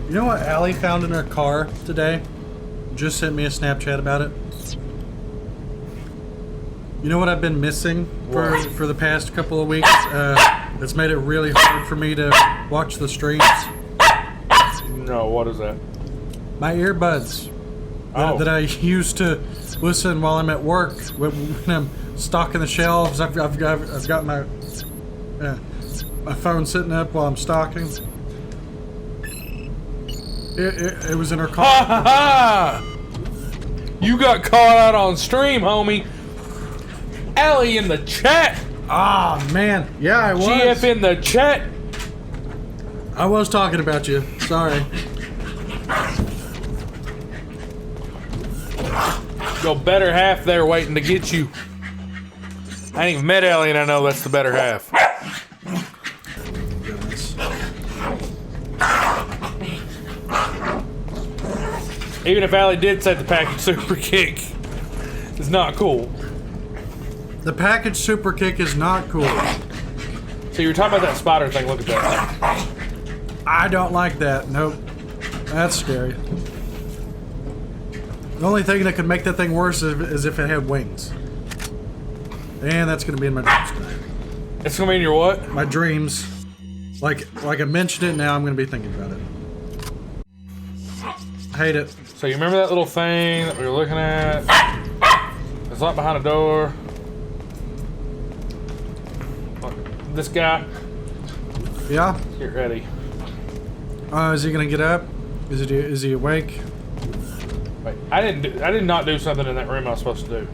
You know what Allie found in her car today? Just sent me a Snapchat about it. You know what I've been missing for the past couple of weeks? It's made it really hard for me to watch the streams. No, what is that? My earbuds that I use to listen while I'm at work. When I'm stocking the shelves, I've got my phone sitting up while I'm stocking. It was in her car. Ha ha ha! You got caught out on stream, homie. Allie in the chat. Ah, man. Yeah, I was. GF in the chat. I was talking about you. Sorry. Your better half there waiting to get you. I ain't even met Allie and I know that's the better half. Goodness. Even if Allie did set the package super kick, it's not cool. The package super kick is not cool. So you were talking about that spider thing, look at that. I don't like that. Nope. That's scary. The only thing that could make that thing worse is if it had wings. And that's going to be in my dreams tonight. It's gonna be in your what? My dreams. Like I mentioned it, now I'm going to be thinking about it. I hate it. So you remember that little thing that we were looking at? It's right behind a door. This guy. Yeah? Get ready. Is he going to get up? Is he awake? Wait, I did not do something in that room I was supposed to do.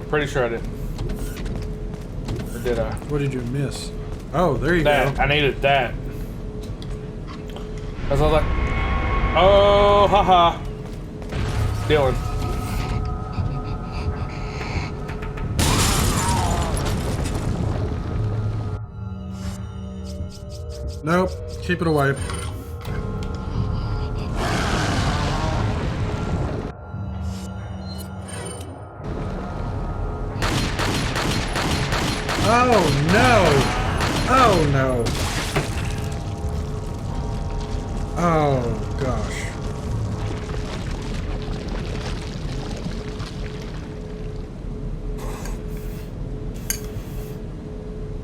I'm pretty sure I didn't. Or did I? What did you miss? Oh, there you That. go. I needed that. I was like, oh, haha. Dylan. Nope. Keep it away. Oh no! Oh no! Oh gosh.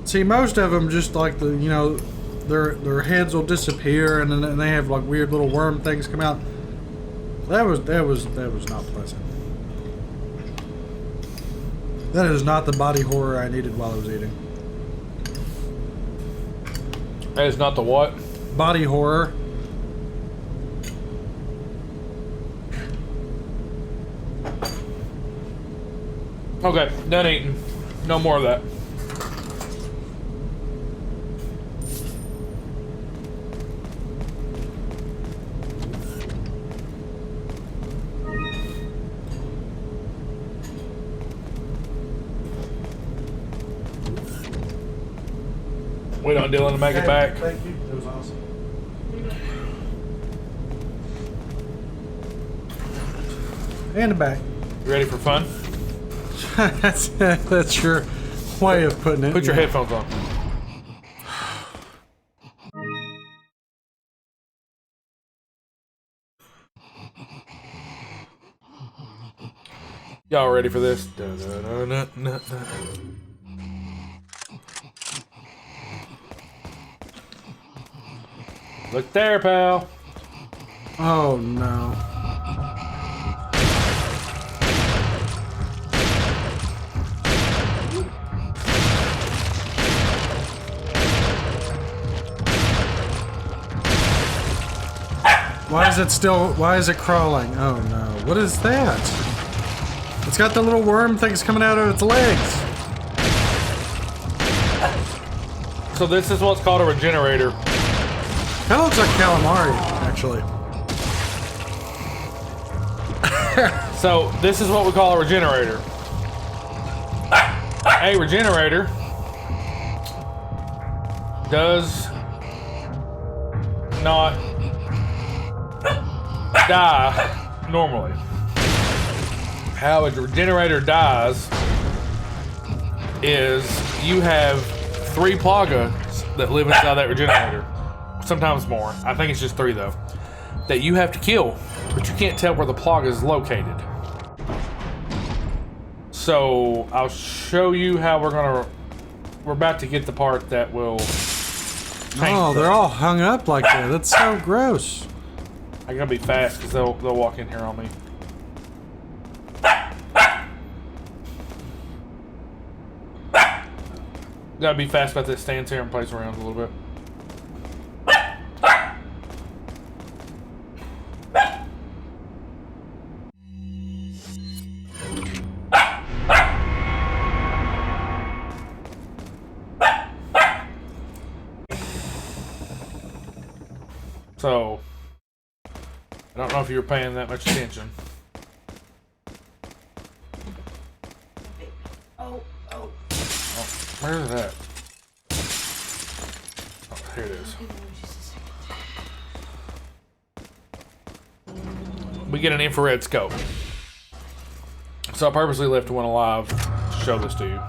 See, most of them just like their heads will disappear and then they have like weird little worm things come out. That was not pleasant. That is not the body horror I needed while I was eating. That is not the what? Body horror. Okay, done eating. No more of that. Wait on Dylan to make it back. Thank you. It was awesome. And back. You ready for fun? That's your way of putting it. Put your Yeah. headphones on. Y'all ready for this? Look there, pal. Oh no. Why is it still? Why is it crawling? Oh no! What is that? It's got the little worm things coming out of its legs. So this is what's called a regenerator. That looks like calamari, actually. So this is what we call a regenerator. A regenerator does not die normally. How a regenerator dies is you have 3 plagas that live inside that regenerator. Sometimes more. I think it's just 3 though. That you have to kill, but you can't tell where the plaga is located. So I'll show you how we're about to get the part that will Oh, they're all hung up like that. That's so gross. I gotta be fast because they'll walk in here on me. Gotta be fast about this. Stands here and plays around a little bit. So, I don't know if you were paying that much attention. Oh. Where is that? Oh, here it is. We get an infrared scope. So I purposely left one alive to show this to you.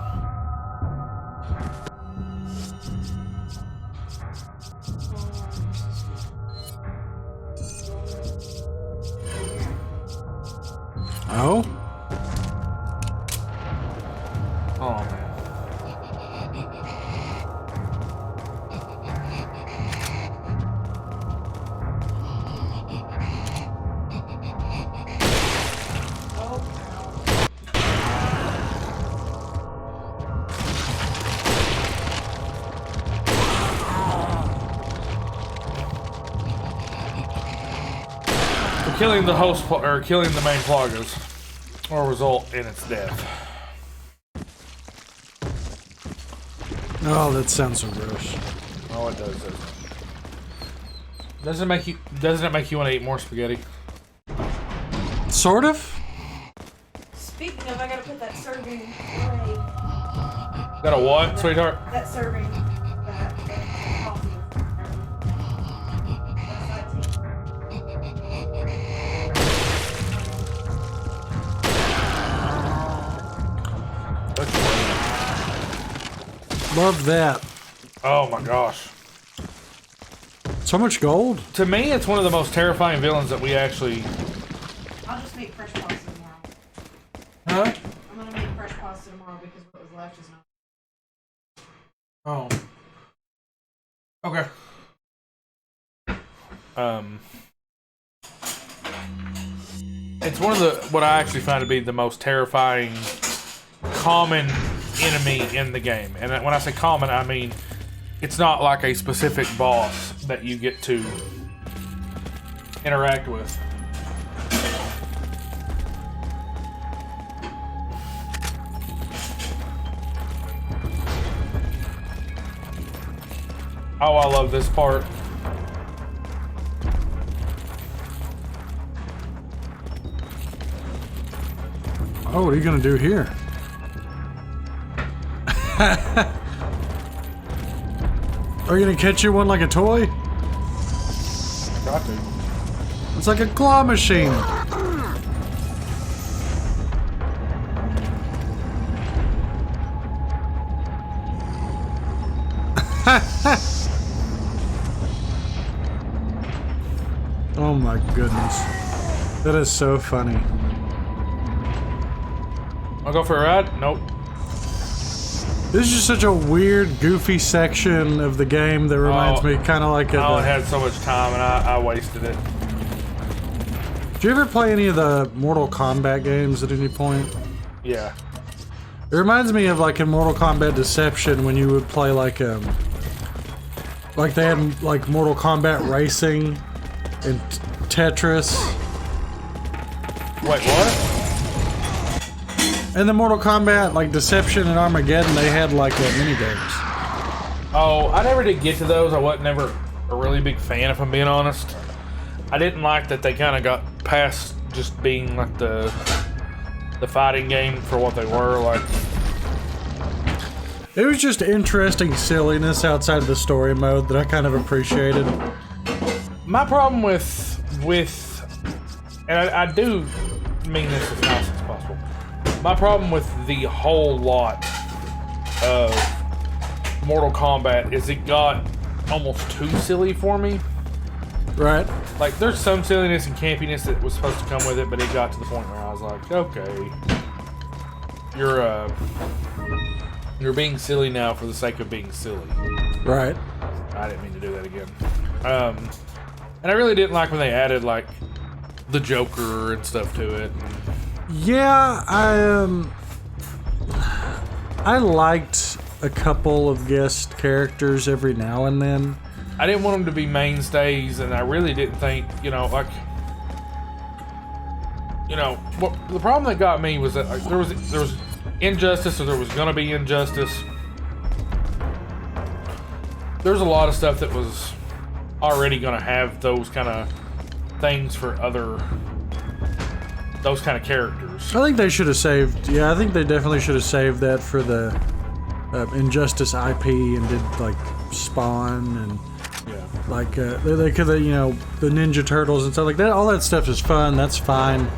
Oh? Oh man. Killing the host or killing the main plagas will result in its death. Oh, that sounds so gross. Oh, it does. Doesn't it make you want to eat more spaghetti? Sort of. Speaking of, I gotta put that serving away. Got a what, sweetheart? That serving. That coffee. Love that. Oh my gosh. So much gold. To me, it's one of the most terrifying villains that we actually... I'll just make fresh pasta tomorrow. Huh? I'm gonna make fresh pasta tomorrow because what was left is not. Oh. Okay. It's one of the, what I actually find to be the most terrifying common enemy in the game. And when I say common, I mean it's not like a specific boss that you get to interact with. Oh, I love this part. Oh, what are you gonna do here? Are you gonna catch you one like a toy? Got to. It's like a claw machine. Oh my goodness. That is so funny. I'll go for a ride? Nope. This is just such a weird, goofy section of the game that reminds me kind of like I only had so much time and I wasted it. Did you ever play any of the Mortal Kombat games at any point? Yeah. It reminds me of like in Mortal Kombat Deception when you would play like they had like Mortal Kombat Racing and Tetris. Wait, what? And the Mortal Kombat, like Deception and Armageddon, they had like mini games. Oh, I never did get to those. I wasn't never a really big fan, if I'm being honest. I didn't like that they kind of got past just being like the fighting game for what they were. Like, It was just interesting silliness outside of the story mode that I kind of appreciated. my problem with and I do mean this as nice as possible. My problem with the whole lot of Mortal Kombat is it got almost too silly for me. Right. Like, there's some silliness and campiness that was supposed to come with it, but it got to the point where I was like, okay, you're being silly now for the sake of being silly. Right. I didn't mean to do that again. And I really didn't like when they added like the Joker and stuff to it. Yeah, I liked a couple of guest characters every now and then. I didn't want them to be mainstays, and I really didn't think, what the problem that got me was that like, there was injustice, or there was gonna be injustice. There's a lot of stuff that was already gonna have those kind of things for those kind of characters. I think they should have saved. Yeah, I think they definitely should have saved that for the Injustice IP and did like Spawn and like they could have, the Ninja Turtles and stuff like that. All that stuff is fun. That's fine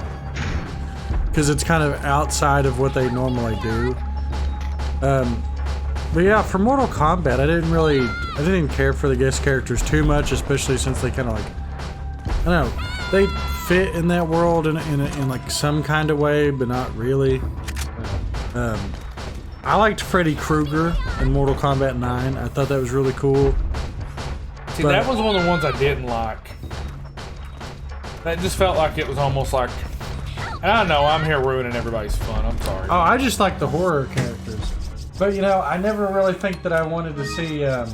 because it's kind of outside of what they normally do. But yeah, for Mortal Kombat, I didn't care for the guest characters too much, especially since they kind of like, I don't know, they fit in that world in like some kind of way, but not really. I liked Freddy Krueger in Mortal Kombat 9. I thought that was really cool. See, that was one of the ones I didn't like. That just felt like it was almost like, and I know I'm here ruining everybody's fun. I'm sorry. Oh, I just like the horror characters. But I never really think that I wanted to see. I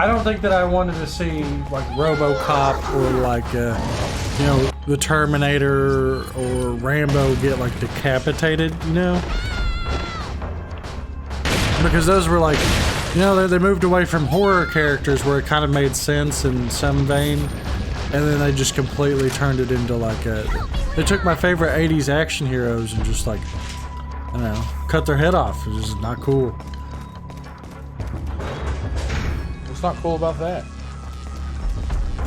don't think that I wanted to see like RoboCop or like the Terminator or Rambo get like decapitated. Because those were like, they moved away from horror characters where it kind of made sense in some vein, and then they just completely turned it into like they took my favorite 80s action heroes and just like, I don't know, cut their head off. It was just not cool. What's not cool about that?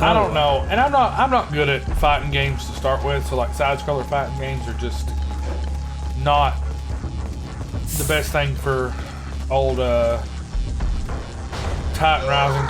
I don't know, and I'm not good at fighting games to start with. So like side-scroller fighting games are just not the best thing for old Titan Rising.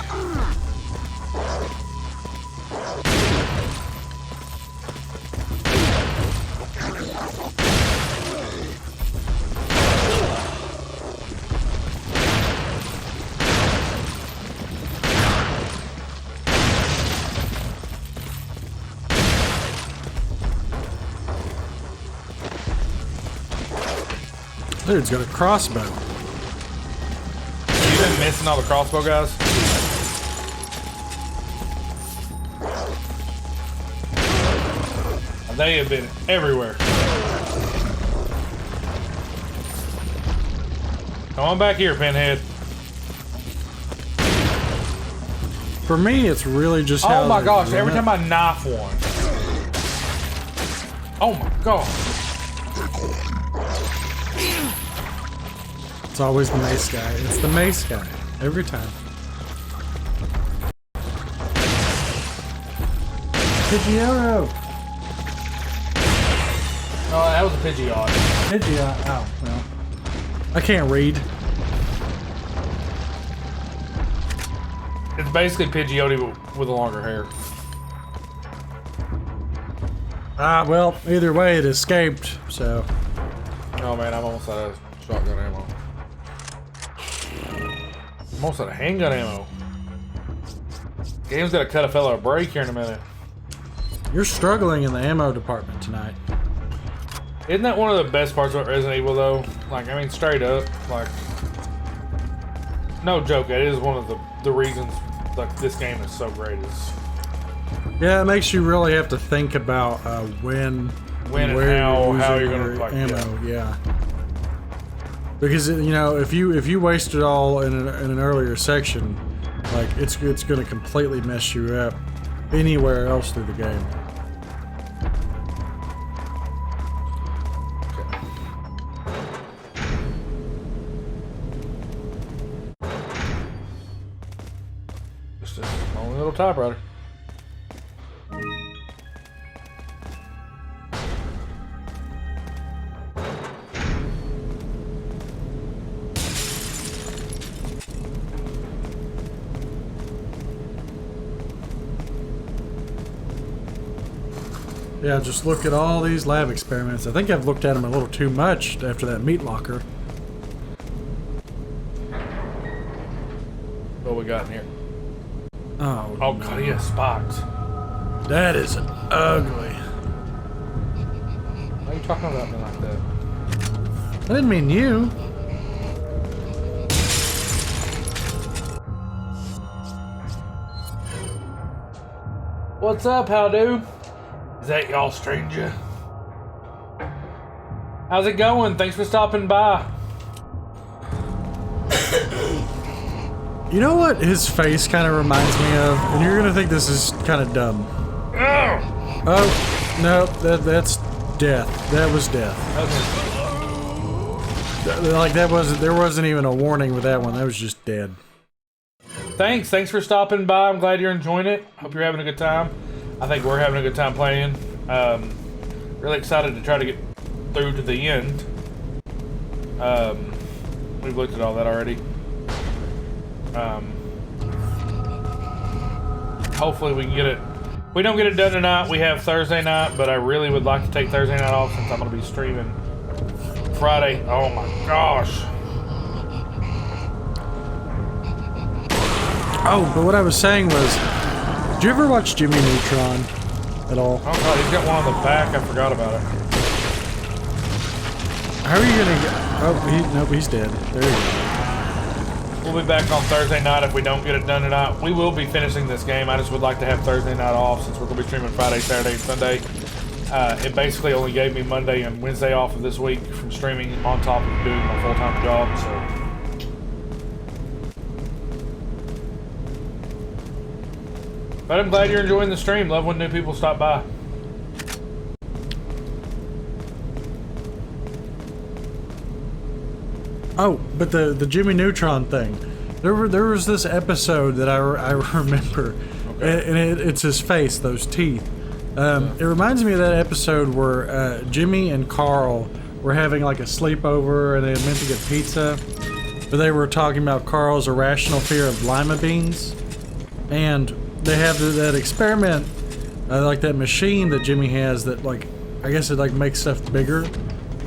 Dude's got a crossbow. You been missing all the crossbow guys? They have been everywhere. Come on back here, Pinhead. For me, it's really just how. Oh my gosh, every time I knife one. Oh my god. It's always the mace guy. It's the mace guy. Every time. Pidgeotto! Oh, that was a Pidgeot. Pidgeot. Oh, well. I can't read. It's basically Pidgeotto but with a longer hair. Well, either way, it escaped, so. Oh man, I'm almost out of shotgun ammo. I'm almost out of handgun ammo. Game's gotta cut a fella a break here in a minute. You're struggling in the ammo department tonight. Isn't that one of the best parts about Resident Evil though? Like, I mean, straight up, like, no joke, that is one of the reasons like this game is so great is Yeah, it makes you really have to think about when When and where how using you're gonna, your like, ammo. Yeah. Because you know, if you waste it all in an earlier section, like it's going to completely mess you up anywhere else through the game. Just a only little typewriter. Yeah, just look at all these lab experiments. I think I've looked at them a little too much after that meat locker. What we got in here? Oh, Oh god, he has spots. that is ugly. Why are you talking about me like that? I didn't mean you. What's up, how do? Is that y'all, stranger? How's it going? Thanks for stopping by. You know what his face kind of reminds me of? And you're gonna think this is kind of dumb. Oh, no, that's death. That was death. Like that wasn't. There wasn't even a warning with that one. That was just dead. Thanks for stopping by. I'm glad you're enjoying it. Hope you're having a good time. I think we're having a good time playing. Really excited to try to get through to the end. We've looked at all that already. Hopefully we can get it. If we don't get it done tonight, we have Thursday night, but I really would like to take Thursday night off since I'm going to be streaming Friday. Oh my gosh. Oh, but what I was saying was, did you ever watch Jimmy Neutron at all? Oh god, he's got one on the back. I forgot about it. How are you gonna get? Oh, nope, he's dead. There you go. We'll be back on Thursday night if we don't get it done tonight. We will be finishing this game. I just would like to have Thursday night off since we're going to be streaming Friday, Saturday, and Sunday. It basically only gave me Monday and Wednesday off of this week from streaming on top of doing my full-time job, so... But I'm glad you're enjoying the stream. Love when new people stop by. Oh, but the Jimmy Neutron thing. There was this episode that I remember, and it's his face, those teeth. It reminds me of that episode where Jimmy and Carl were having like a sleepover, and they had meant to get pizza, but they were talking about Carl's irrational fear of lima beans, and they have that experiment, like that machine that Jimmy has that, like, I guess it like makes stuff bigger.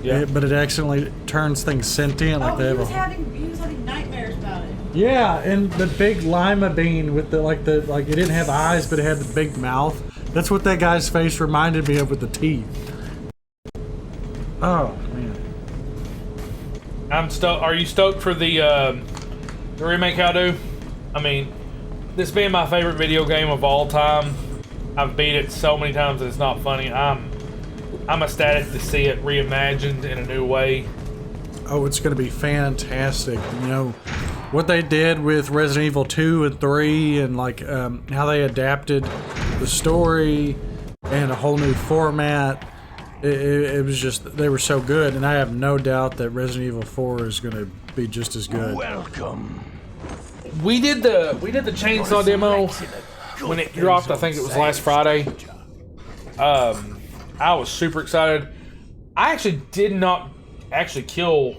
Yeah. But it accidentally turns things sentient. Like they he have was having nightmares about it. Yeah, and the big lima bean with the it didn't have eyes, but it had the big mouth. That's what that guy's face reminded me of with the teeth. Oh man. I'm stoked. Are you stoked for the remake? How do? I mean, this being my favorite video game of all time, I've beat it so many times that it's not funny. I'm ecstatic to see it reimagined in a new way. Oh, it's going to be fantastic. You know, what they did with Resident Evil 2 and 3 and like how they adapted the story and a whole new format. It was just, they were so good, and I have no doubt that Resident Evil 4 is going to be just as good. Welcome. We did the chainsaw demo when it dropped. I think it was last Friday. I was super excited. I actually did not kill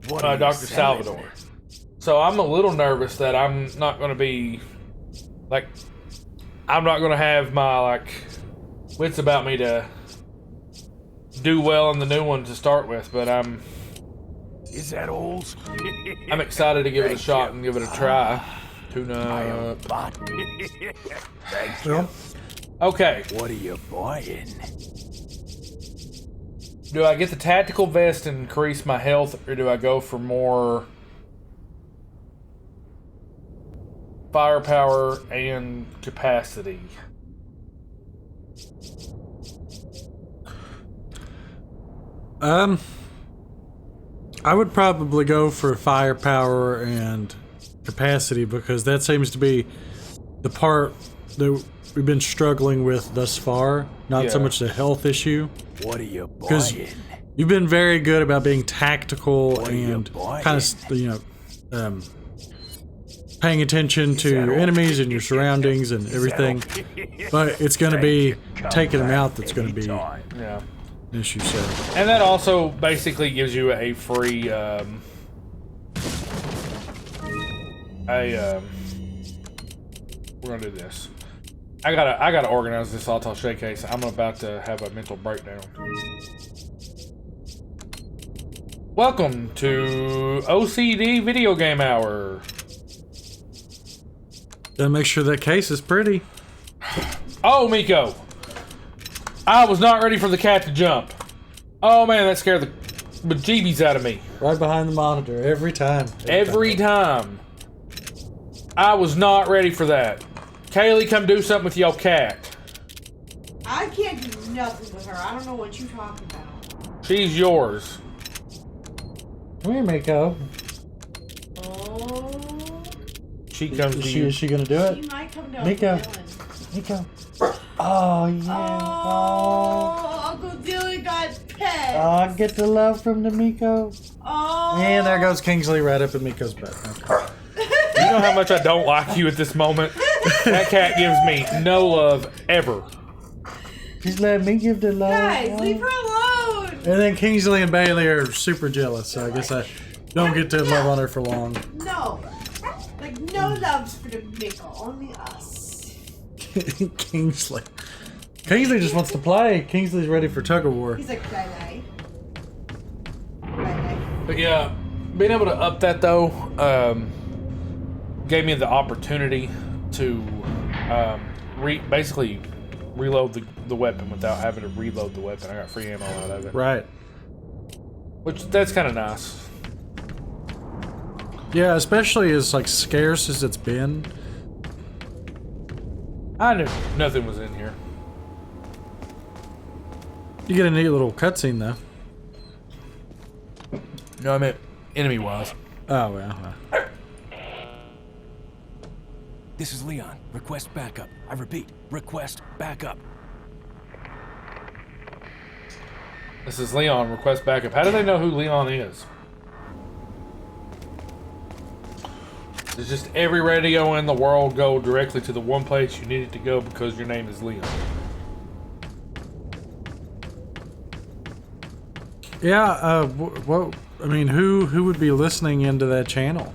Dr. Salvador. So I'm a little nervous that I'm not going to be, like, I'm not going to have my, like, wits about me to do well in the new one to start with, but Is that all? I'm excited to give it a shot and give it a try. Tune up. Thank you. Well, Okay. What are you buying? Do I get the tactical vest and increase my health, or do I go for more firepower and capacity? I would probably go for firepower and capacity because that seems to be the part that we've been struggling with thus far. Not so Yeah. much the health issue. What are you Because buying? you've been very good about being tactical What are you and buying? kind of, paying attention to your enemies and your surroundings and everything. But it's going to be taking them out that's going to be an Yeah. issue. So And that also basically gives you a free, we're gonna do this. I gotta organize this Auto Showcase. I'm about to have a mental breakdown. Welcome to OCD Video Game Hour. gotta make sure that case is pretty. Oh, Miko. I was not ready for the cat to jump. Oh man, that scared the bejeebies out of me. Right behind the monitor every time. Every time. I was not ready for that. Kaylee, come do something with your cat. I can't do nothing with her. I don't know what you're talking about. She's yours. Come here, Miko. Oh. She comes to Is you. she gonna do She it? might come down. Miko. Dylan. Miko. Oh yeah. Oh, Uncle Dylan got pet. Oh, get the love from the Miko. Oh. And there goes Kingsley right up in Miko's butt. Okay. You know how much I don't like you at this moment? That cat gives me no love ever. She's letting me give the love. Guys, leave her alone. And then Kingsley and Bailey are super jealous, so I guess I don't get to love on her for long. No. Like, no loves for the Mickle. Only us. Kingsley. Kingsley just wants to play. Kingsley's ready for tug of war. He's like, bye-bye. Bye-bye. But yeah, being able to up that though, gave me the opportunity to basically reload the weapon without having to reload the weapon. I got free ammo out of it. Right. Which, that's kind of nice. Yeah, especially as like scarce as it's been. I knew nothing was in here. You get a neat little cutscene though. No, I meant enemy-wise. Oh well. This is Leon. Request backup. I repeat, request backup. This is Leon. Request backup. How do they know who Leon is? Does just every radio in the world go directly to the one place you need it to go because your name is Leon? Yeah. What? I mean, who would be listening into that channel?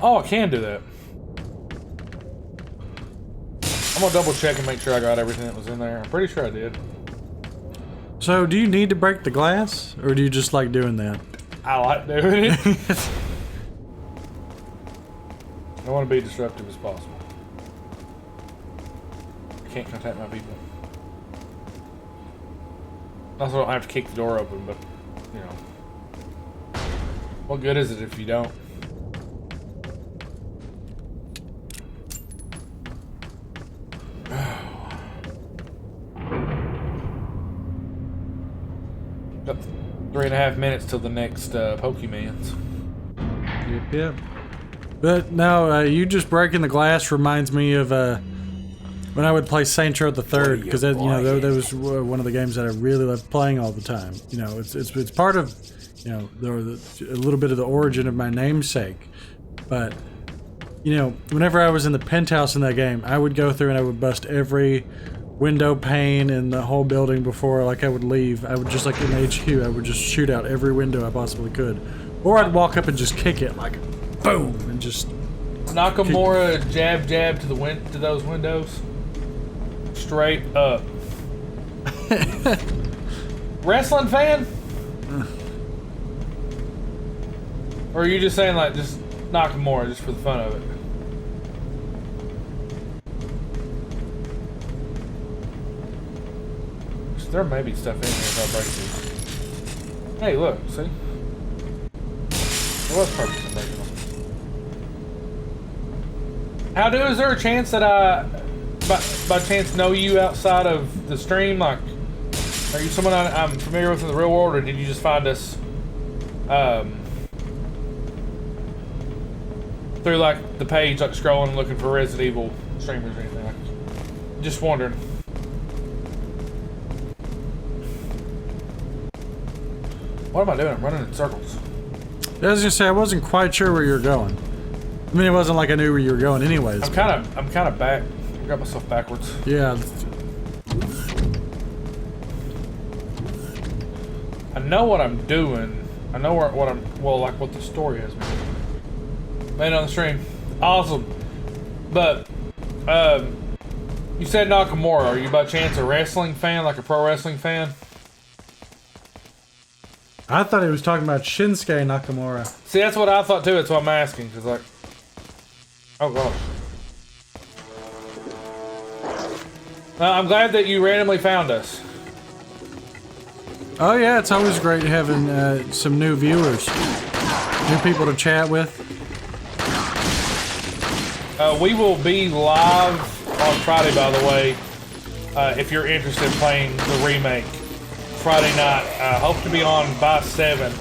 Oh, I can do that. I'm gonna double check and make sure I got everything that was in there. I'm pretty sure I did. So, do you need to break the glass, or do you just like doing that? I like doing it. I want to be disruptive as possible. I can't contact my people. Also, don't have to kick the door open, but, you know. What good is it if you don't? Got 3.5 minutes till the next Pokemans. Yep. But no, you just breaking the glass reminds me of when I would play Saints Row the Third, because that was one of the games that I really loved playing all the time. You know, it's part of, you know, a little bit of the origin of my namesake. But you know, whenever I was in the penthouse in that game, I would go through and I would bust every window pane in the whole building before I would leave. I would just, like in HQ, I would just shoot out every window I possibly could, or I'd walk up and just kick it like boom and just Nakamura jab to to those windows. Straight up. Wrestling fan? Or are you just saying like just Nakamura just for the fun of it? There may be stuff in here if I break these. Hey, look, see? There was purpose in breaking them. How do? Is there a chance that by chance know you outside of the stream? Like, are you someone I'm familiar with in the real world, or did you just find us through like the page, like scrolling and looking for Resident Evil streamers or anything? Like, just wondering. What am I doing? I'm running in circles. I was gonna say I wasn't quite sure where you were going. I mean, it wasn't like I knew where you were going, anyways. I'm kind of back. I got myself backwards. Yeah. I know what I'm doing. I know what I'm. Well, like what the story has been. Made on the stream. Awesome. But, you said Nakamura. Are you by chance a wrestling fan, like a pro wrestling fan? I thought he was talking about Shinsuke Nakamura. See, that's what I thought too. That's why I'm asking. Cause like, oh gosh. I'm glad that you randomly found us. Oh yeah, it's always great having some new viewers, new people to chat with. We will be live on Friday, by the way. If you're interested in playing the remake, Friday night. Hope to be on by 7.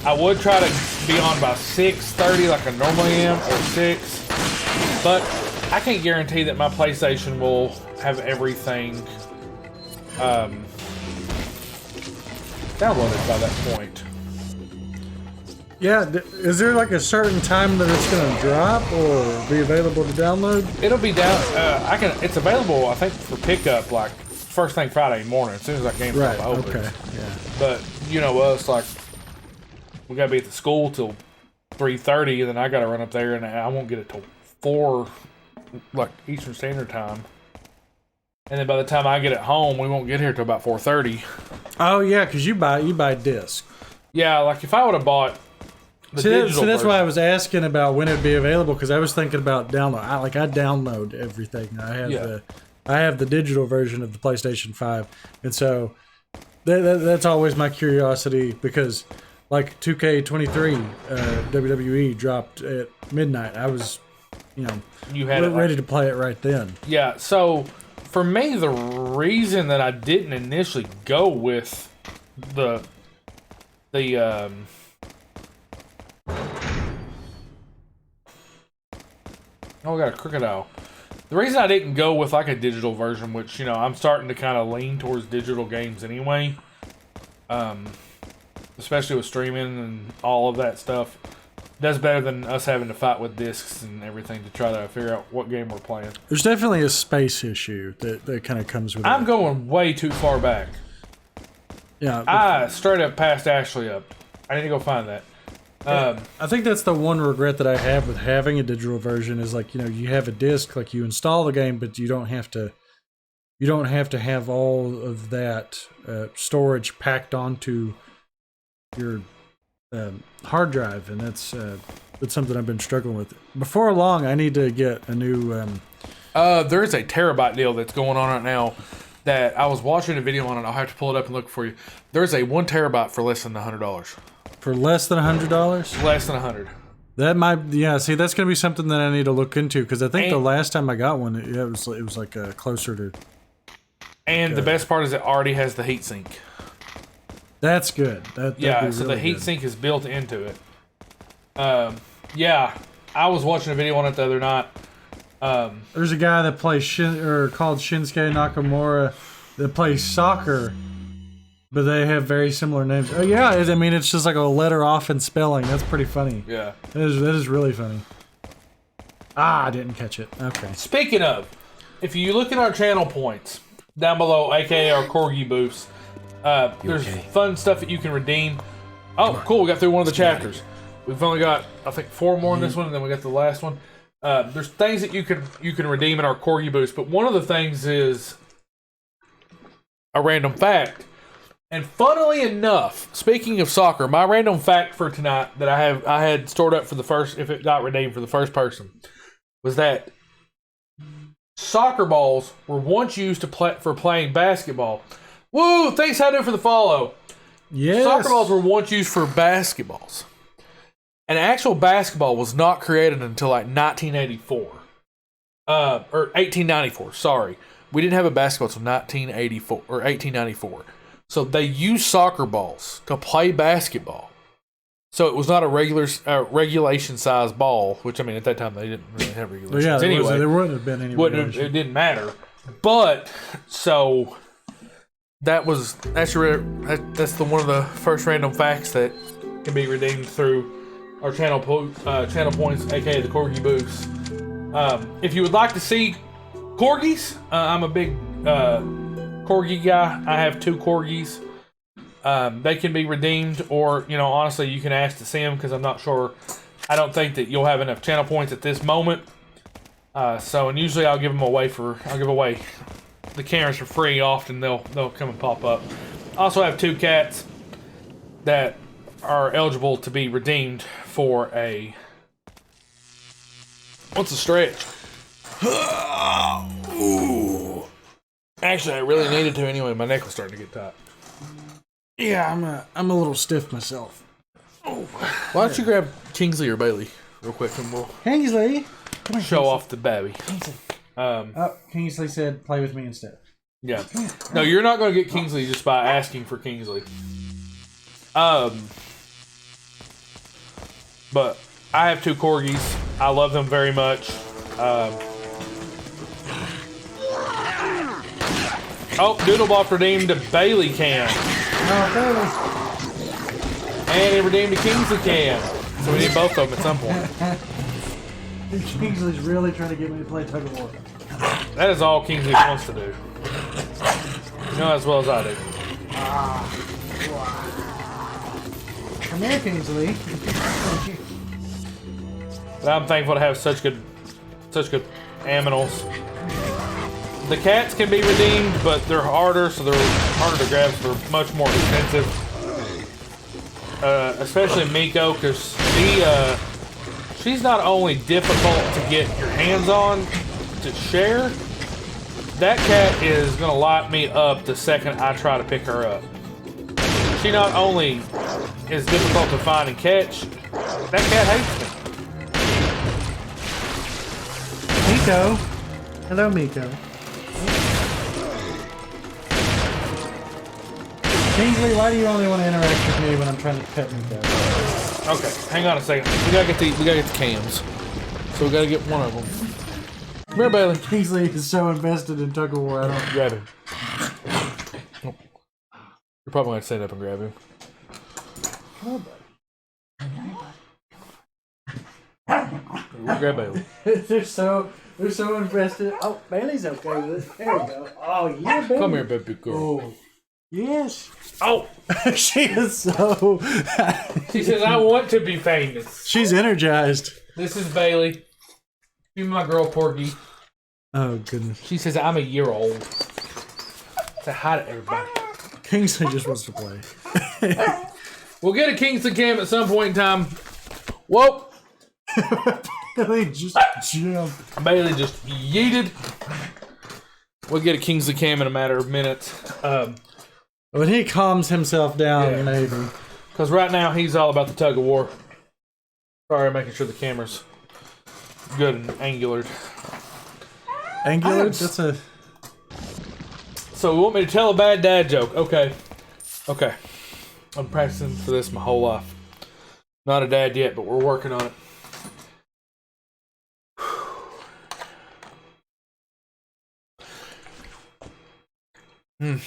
I would try to be on by 6:30, like I normally am, or 6. But I can't guarantee that my PlayStation will have everything downloaded by that point. Yeah, is there like a certain time that it's going to drop or be available to download? It'll be down. It's available, I think, for pickup like first thing Friday morning as soon as that game opens. Okay. Yeah. But you know us, like we gotta be at the school till 3:30, and then I gotta run up there, and I won't get it till 4, like Eastern Standard Time. And then by the time I get it home, we won't get here till about 4:30. Oh yeah, because you buy disc. Yeah, like if I would have bought the digital that's version, why I was asking about when it'd be available, because I was thinking about download. I download everything. I have the digital version of the PlayStation 5, and so that's always my curiosity, because like 2K23 WWE dropped at midnight. I was, you had it ready to play it right then. Yeah, so for me, the reason that I didn't initially go with the oh, we got a crocodile. The reason I didn't go with like a digital version, which, I'm starting to kind of lean towards digital games anyway, especially with streaming and all of that stuff, does better than us having to fight with discs and everything to try to figure out what game we're playing. There's definitely a space issue that kind of comes with it. I'm going way too far back. Yeah. I straight up passed Ashley up. I need to go find that. I think that's the one regret that I have with having a digital version is like, you have a disc, like you install the game, but you don't have to have all of that storage packed onto your hard drive, and that's something I've been struggling with. Before long, I need to get a new. There's a terabyte deal that's going on right now that I was watching a video on, and I'll have to pull it up and look for you. There's a 1 terabyte for less than $100. For less than $100? Less than 100. That might, yeah. See, that's going to be something that I need to look into, because I think the last time I got one, it was like closer to. And the best part is it already has the heatsink. That's good. So the heatsink is built into it. Yeah, I was watching a video on it the other night. There's a guy that plays called Shinsuke Nakamura that plays soccer, but they have very similar names. Oh yeah, it's just like a letter off in spelling. That's pretty funny. Yeah, that is really funny. I didn't catch it. Okay. Speaking of, if you look at our channel points down below, aka our corgi booths, there's fun stuff that you can redeem. Oh, cool! We got through one of the chapters. We've only got, I think, 4 more in this one, and then we got the last one. There's things that you can redeem in our corgi booths, but one of the things is a random fact. And funnily enough, speaking of soccer, my random fact for tonight that I had stored up for the first, if it got redeemed for the first person, was that soccer balls were once used for playing basketball. Woo! Thanks, how do for the follow. Yes. Soccer balls were once used for basketballs. An actual basketball was not created until like 1984. or 1894. Sorry, we didn't have a basketball until 1984 or 1894. So they used soccer balls to play basketball. So it was not a regulation size ball, which I mean at that time they didn't really have regulations. Yeah, anyway, there wouldn't have been any. It didn't matter. But so that's the one of the first random facts that can be redeemed through our channel points, aka the Corgi booths. If you would like to see corgis, I'm a big corgi guy. I have 2 corgis. They can be redeemed, or honestly, you can ask to see them because I'm not sure. I don't think that you'll have enough channel points at this moment. And usually I'll give away the cameras for free. Often they'll come and pop up. I also have 2 cats that are eligible to be redeemed for a. What's a stretch? Ooh. Actually, I really needed to anyway. My neck was starting to get tight. Yeah, I'm a little stiff myself. Oh. Why don't you grab Kingsley or Bailey real quick and we'll Kingsley, come on, show off the baby. Kingsley said, "Play with me instead." Yeah. No, you're not going to get Kingsley just by asking for Kingsley. But I have 2 corgis. I love them very much. Doodlebop redeemed a Bailey can. Oh, And it redeemed a Kingsley can. So we need both of them at some point. Kingsley's really trying to get me to play tug of war. That is all Kingsley wants to do. You know as well as I do. Come here, Kingsley. But I'm thankful to have such good aminals. The cats can be redeemed, but they're harder, so they're harder to grab. So they're much more expensive. Especially Miko, because she's not only difficult to get your hands on to share. That cat is gonna light me up the second I try to pick her up. She not only is difficult to find and catch, that cat hates me. Miko. Hello, Miko. Kingsley, why do you only want to interact with me when I'm trying to pet Miko? Okay, hang on a second. We gotta get the cams. So we gotta get one of them. Come here, Bailey. Kingsley is so invested in tug of war, I don't Grab him. Nope. You're probably gonna stand up and grab him. We'll grab Bailey. They're so invested. Oh, Bailey's okay with it. There we go. Oh yeah, Bailey. Come here, baby girl. Oh, yes. Oh! She is so. She says, I want to be famous. She's energized. This is Bailey. She's my girl, Porgy. Oh goodness. She says, I'm a year old. Say hi to everybody. Kingsley just wants to play. We'll get a Kingsley cam at some point in time. Whoa! Bailey just jumped. Bailey just yeeted. We'll get a Kingsley cam in a matter of minutes. When he calms himself down, Yeah. maybe. Because right now he's all about the tug of war. Sorry, making sure the camera's good and angular. Angular? That's a. So you want me to tell a bad dad joke? Okay. Okay. I'm practicing for this my whole life. Not a dad yet, but we're working on it. I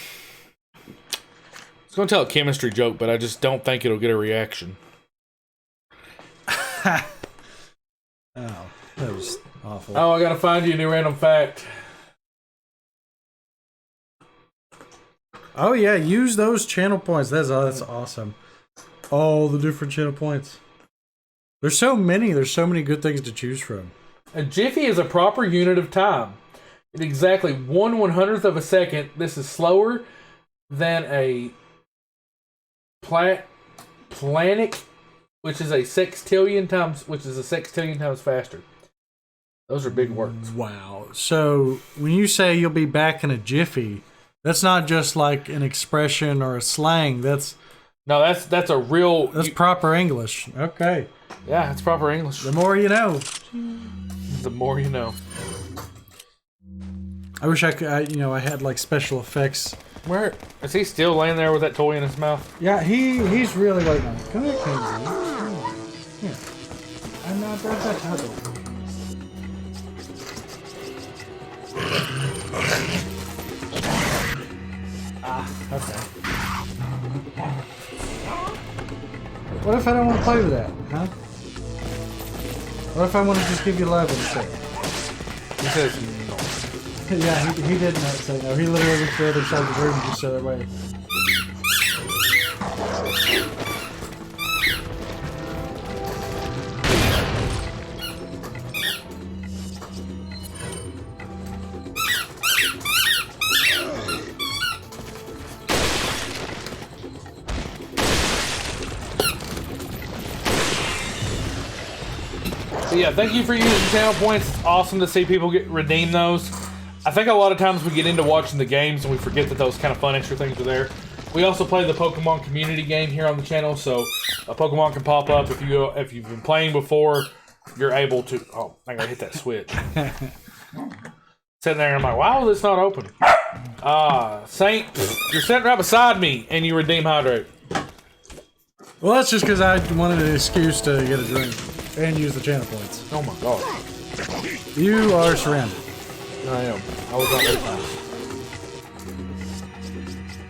was going to tell a chemistry joke, but I just don't think it'll get a reaction. Oh, that was awful. Oh, I gotta find you a new random fact. Oh yeah, use those channel points. That's awesome. All the different channel points. There's so many. There's so many good things to choose from. A jiffy is a proper unit of time. At exactly 1/100th of a second, this is slower than a planic, which is a sextillion times faster. Those are big words. Wow. So when you say you'll be back in a jiffy, that's not just like an expression or a slang. That's a real. That's proper English. Okay. Yeah, it's proper English. The more you know. The more you know. I wish I could, I had like special effects. Where is he still laying there with that toy in his mouth? Yeah, he's really waiting on it. Come here, Kasey. Here. I'm not brought that puzzle. Okay. What if I don't want to play with that, huh? What if I want to just give you love instead? He says no. Yeah, he did not say no. He literally went to the other side of the room just the other way. But yeah, thank you for using channel points. It's awesome to see people redeem those. I think a lot of times we get into watching the games and we forget that those kind of fun extra things are there. We also play the Pokemon community game here on the channel, so a Pokemon can pop up if you've been playing before. You're able to. Oh, I gotta hit that switch. Sitting there, and I'm like, why was this not open? Saint, you're sitting right beside me, and you redeem hydrate. Well, that's just because I wanted an excuse to get a drink and use the channel points. Oh my god. You are surrounded. I am. I was not ready for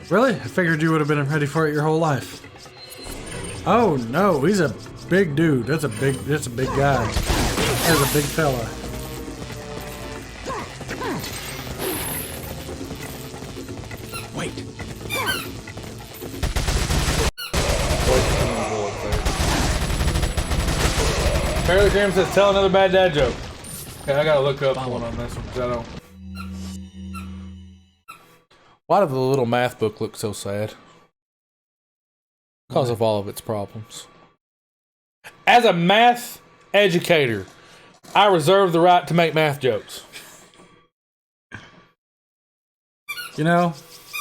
this. Really? I figured you would have been ready for it your whole life. Oh no, he's a big dude. That's a big guy. That's a big fella. Wait. Fairly Graham says, tell another bad dad joke. Okay, I gotta look up one on this one because I don't. Why did the little math book look so sad? Because of all of its problems. As a math educator, I reserve the right to make math jokes. You know,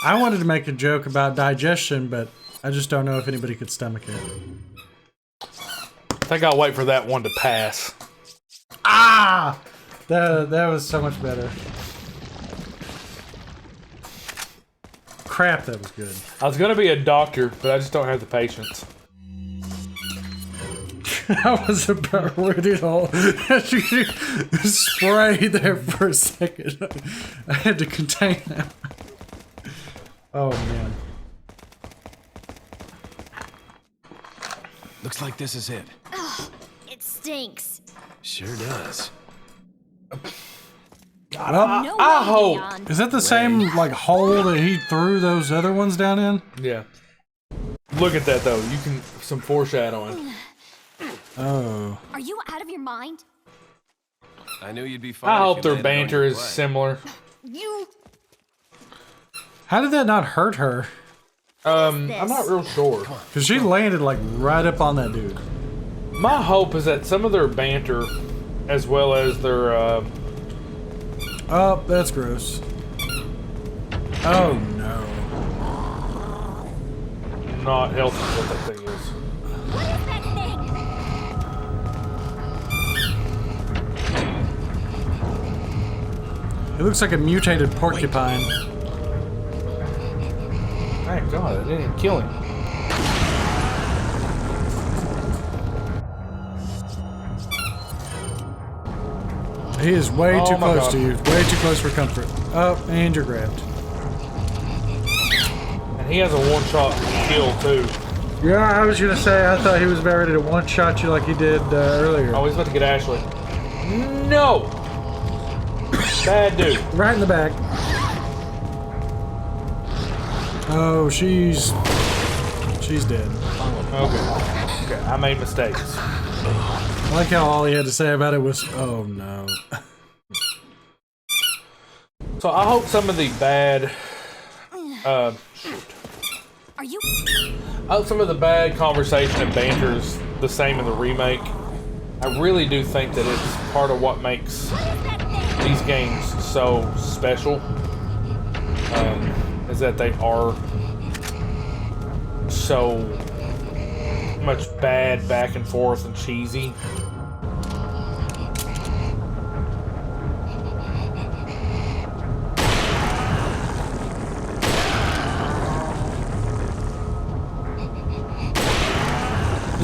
I wanted to make a joke about digestion, but I just don't know if anybody could stomach it. I think I'll wait for that one to pass. Ah! That was so much better. Crap, that was good. I was gonna be a doctor, but I just don't have the patience. I was about ready to spray there for a second. I had to contain that. Oh man. Looks like this is it. It stinks. Sure does. Well, No I way, hope. Leon. is that the same like hole that he threw those other ones down in? Yeah. Look at that though. You can some foreshadowing. Oh. Are you out of your mind? I knew you'd be fine. I if hope you their landed on banter your is butt. similar. You. How did that not hurt her? I'm this? not real sure. Because she landed like right up on that dude. My hope is that some of their banter, as well as their Oh, that's gross. Oh no. not healthy what that thing is. What is that thing? It looks like a mutated porcupine. Thank God, I didn't even kill him. He is way Oh too my close God. to you. Way too close for comfort. Oh, and you're grabbed. And he has a one-shot kill too. Yeah, I was gonna say, I thought he was about ready to one-shot you like he did earlier. Oh, he's about to get Ashley. No! Bad dude. Right in the back. Oh, she's dead. Okay. Okay, I made mistakes. I like how all he had to say about it was, oh no. So I hope some of the bad, shoot. Are you? I hope some of the bad conversation and banter is the same in the remake. I really do think that it's part of what makes these games so special. Is that they are so much bad back and forth and cheesy.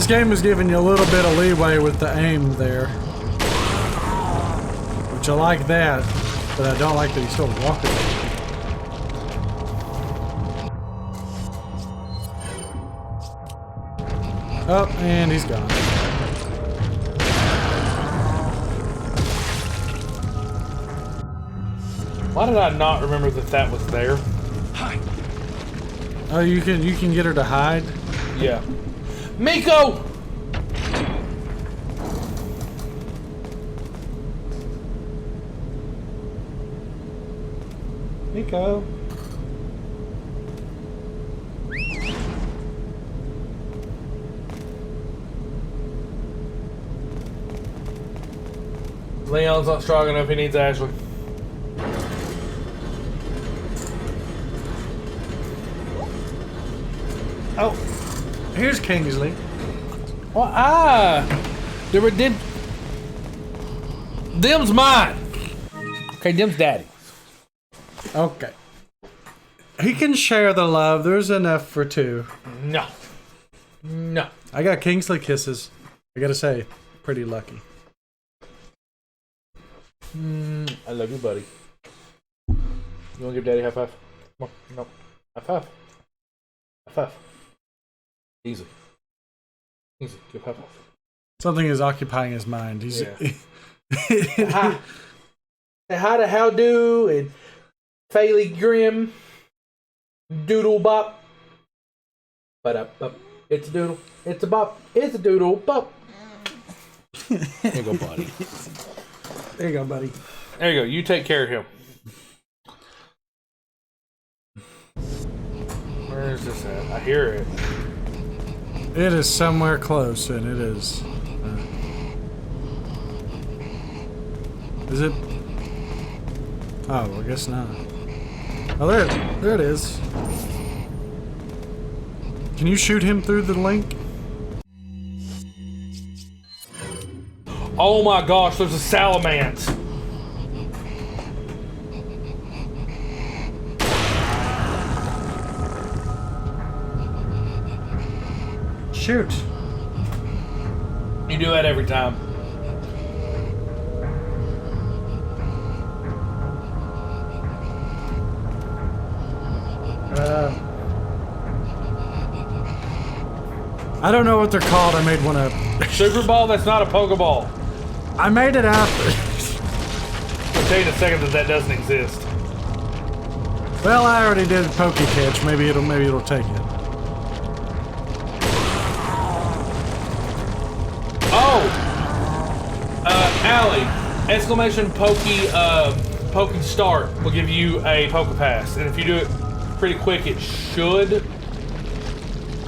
game is giving you a little bit of leeway with the aim there. Which I like that, but I don't like that he's still walking. Oh, and he's gone. Why did I not remember that that was there? Oh, you can get her to hide? Yeah. Miko! Miko. Leon's not strong enough, he needs Ashley. Oh, here's Kingsley. Well, there were them's mine. Okay, them's daddy. Okay. He can share the love. There's enough for two. No. No. I got Kingsley kisses. I gotta say, pretty lucky. I love you, buddy. You want to give daddy a high five? Come on. No. High five. High five. Easy. Easy. Give high five. Something is occupying his mind. He's Hi. Say hi to Howdo and Fairly Grim. Doodle bop. Ba-da-bop. It's a doodle. It's a bop. It's a doodle bop. There you go, buddy. There you go, buddy. There you go. You take care of him. Where is this at? I hear it. It is somewhere close, and it is. Is it? Oh, I guess not. Oh, there it is. Can you shoot him through the link? Oh my gosh, there's a salamance. Shoot. You do that every time. I don't know what they're called. I made one up. Super Ball, that's not a Pokeball. I made it up. I'll tell you in a second that doesn't exist. Well, I already did a Poke Catch. Maybe it'll take it. Oh! Allie, exclamation Poke Start will give you a Poke Pass. And if you do it pretty quick, it should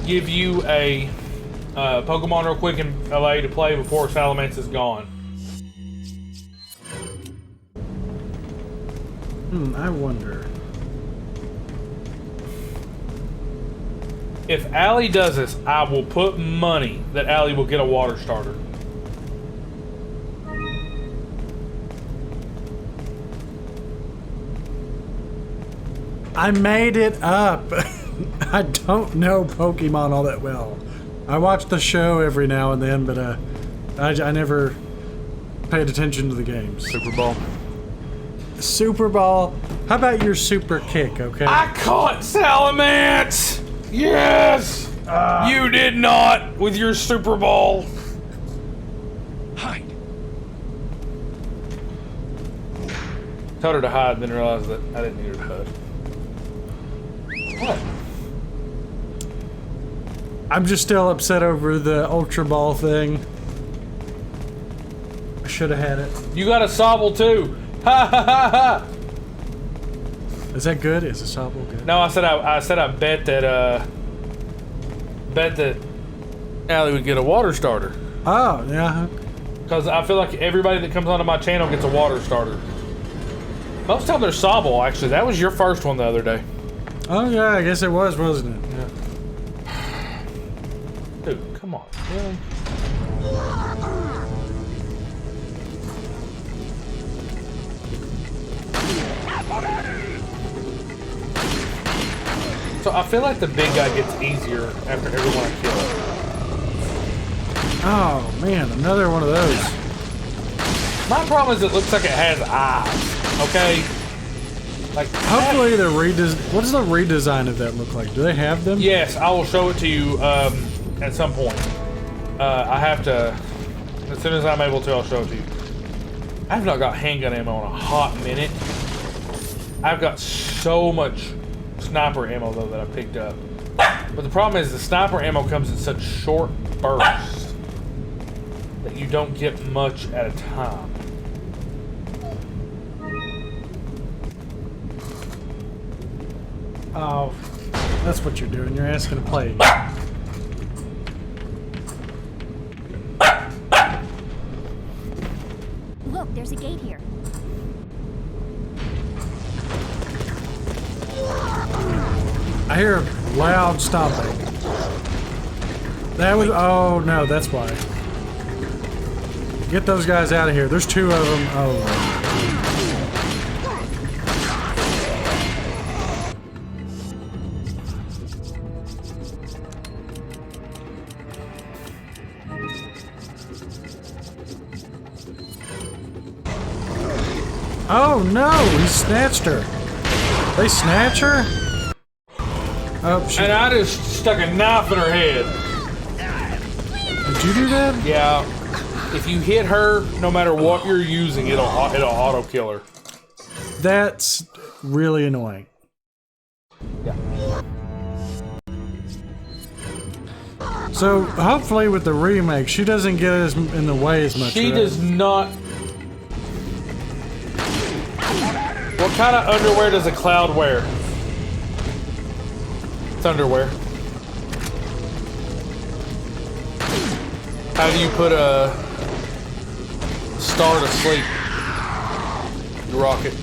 give you a Pokemon real quick and allow you to play before Salamence is gone. I wonder. If Allie does this, I will put money that Allie will get a water starter. I made it up. I don't know Pokemon all that well. I watch the show every now and then, but I never paid attention to the games. Super Ball. Super Ball. How about your Super Kick, okay? I caught Salamence! Yes! You did not with your Super Ball. Hide. Told her to hide, then realized that I didn't need her to hide. What? I'm just still upset over the Ultra Ball thing. I should have had it. You got a Sobble too. Ha ha ha ha! Is that good? Is a Sobble good? No, I said I bet that Allie would get a water starter. Oh, yeah. Because I feel like everybody that comes onto my channel gets a water starter. Most of the time they're Sobble, actually. That was your first one the other day. Oh, yeah, I guess it was, wasn't it? Yeah. Dude, come on. Really? So I feel like the big guy gets easier after everyone I kill. Oh man, another one of those. My problem is it looks like it has eyes. Okay. Like Hopefully the what does the redesign of that look like? Do they have them? yes, I will show it to you at some point. I have to, as soon as I'm able to, I'll show it to you. I have not got handgun ammo in a hot minute. I've got so much sniper ammo though that I picked up. But the problem is the sniper ammo comes in such short bursts that you don't get much at a time. Oh, that's what you're doing. You're asking to play. Look, there's a gate here. I hear loud stomping. That was. Oh no, that's why. Get those guys out of here. There's two of them. Oh. Oh no, he snatched her. They snatch her? Oh, she... And I just stuck a knife in her head. Did you do that? Yeah. If you hit her, no matter what you're using, it'll auto kill her. That's really annoying. Yeah. So hopefully with the remake, she doesn't get as in the way as much. She right? does not. What kind of underwear does a cloud wear? It's underwear. How do you put a star to sleep? You rock it.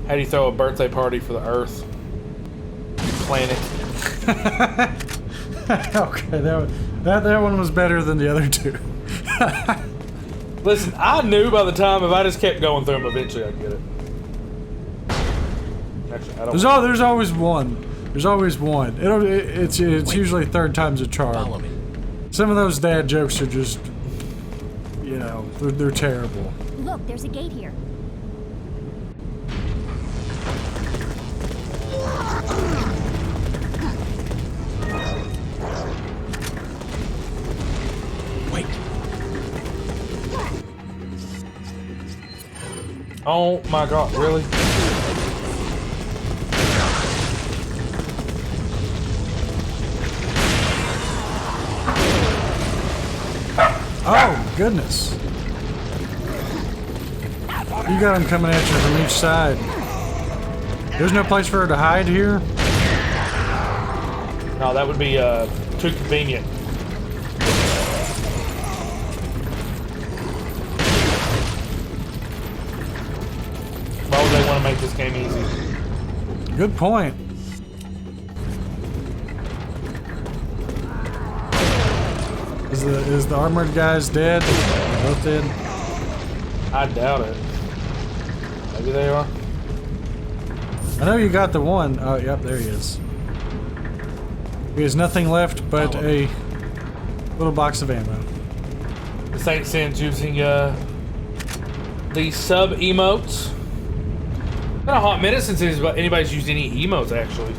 How do you throw a birthday party for the Earth? You planet. Okay, that one was better than the other two. Listen, I knew by the time if I just kept going through them, eventually I'd get it. Actually, I don't. There's always one. There's always one. It's usually third time's a charm. Follow me. Some of those dad jokes are just, you know, they're terrible. Look, there's a gate here. Wait. Oh my God! Really? Oh, goodness. You got them coming at you from each side. There's no place for her to hide here? No, that would be too convenient. Why would they want to make this game easy? Good point. Is the armored guys dead? Both dead? I doubt it. Maybe they are. I know you got the one. Oh, yep, there he is. He has nothing left but a little box of ammo. The Saint Sin's using the sub emotes. Been a hot minute since anybody's used any emotes actually.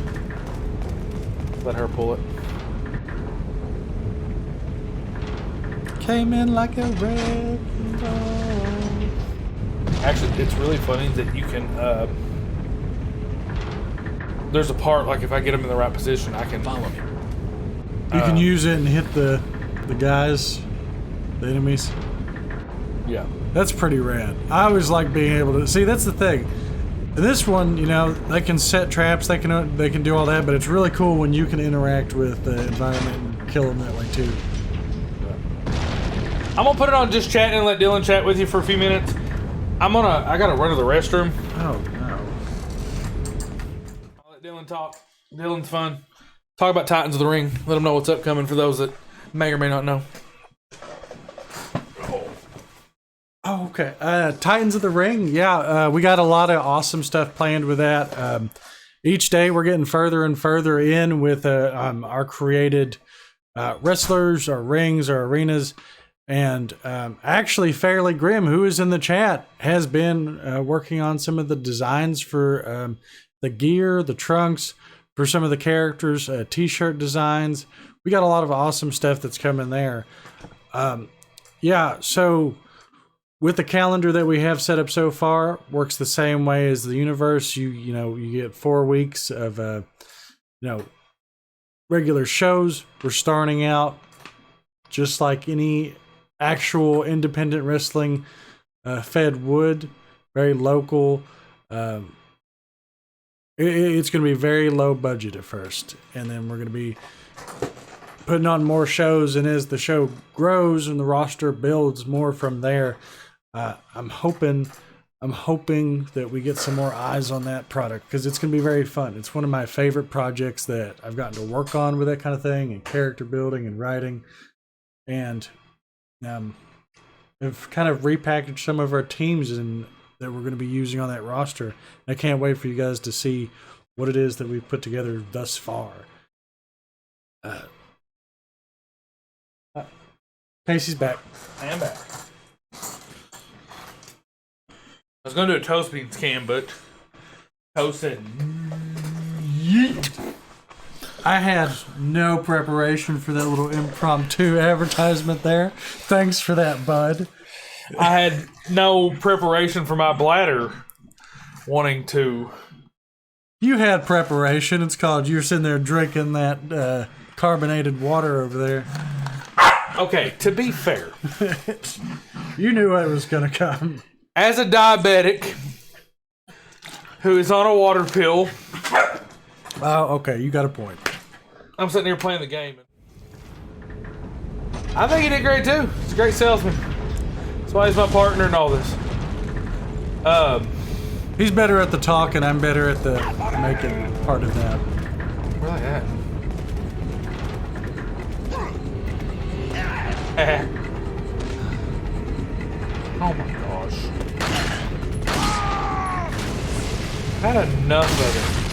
Let her pull it. Came in like a wrecking ball. Actually, it's really funny that you can. There's a part like if I get them in the right position, I can Follow me. You can use it and hit the guys, the enemies. Yeah. That's pretty rad. I always like being able to see. That's the thing. This one, you know, they can set traps. They can do all that, but it's really cool when you can interact with the environment and kill them that way too. I'm gonna put it on just chatting and let Dylan chat with you for a few minutes. I gotta run to the restroom. Oh no. I'll let Dylan talk. Dylan's fun. Talk about Titans of the Ring. Let them know what's upcoming for those that may or may not know. Oh, okay. Titans of the Ring. Yeah, we got a lot of awesome stuff planned with that. Each day we're getting further and further in with our created wrestlers, our rings, our arenas. And actually, Fairly Grim, who is in the chat, has been working on some of the designs for the gear, the trunks, for some of the characters, t-shirt designs. We got a lot of awesome stuff that's coming there. Yeah, so with the calendar that we have set up so far, works the same way as the universe. You get 4 weeks of regular shows. We're starting out just like any actual independent wrestling fed would, very local. It's going to be very low budget at first, and then we're going to be putting on more shows, and as the show grows and the roster builds more from there, I'm hoping that we get some more eyes on that product, because it's going to be very fun. It's one of my favorite projects that I've gotten to work on with that kind of thing, and character building and writing. And I've kind of repackaged some of our teams and that we're going to be using on that roster. I can't wait for you guys to see what it is that we've put together thus far. Kasey's back. I am back. I was going to do a Toast Beans can, but Toast said, yeet. I had no preparation for that little impromptu advertisement there. Thanks for that, bud. I had no preparation for my bladder wanting to. You had preparation. It's called you're sitting there drinking that carbonated water over there. Okay, to be fair, you knew it was going to come. as a diabetic who is on a water pill, Oh, okay. You got a point. I'm sitting here playing the game. I think he did great too. He's a great salesman. That's why he's my partner in all this. He's better at the talk, and I'm better at the making part of that. Where are they at? Oh my gosh. I've had enough of it.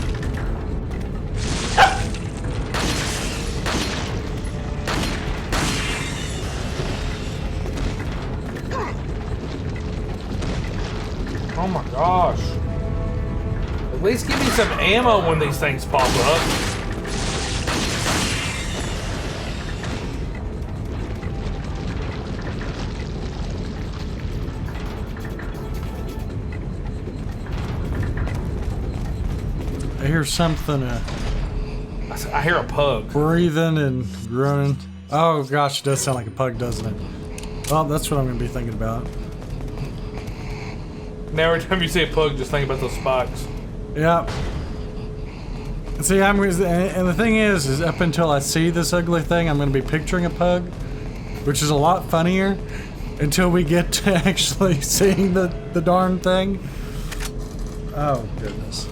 Oh my gosh. At least give me some ammo when these things pop up. I hear something I hear a pug. breathing and groaning. Oh gosh, it does sound like a pug, doesn't it? Well, that's what I'm going to be thinking about. Now every time you see a pug, just think about those spikes. Yeah. See, and the thing is up until I see this ugly thing, I'm going to be picturing a pug, which is a lot funnier until we get to actually seeing the darn thing. Oh, goodness.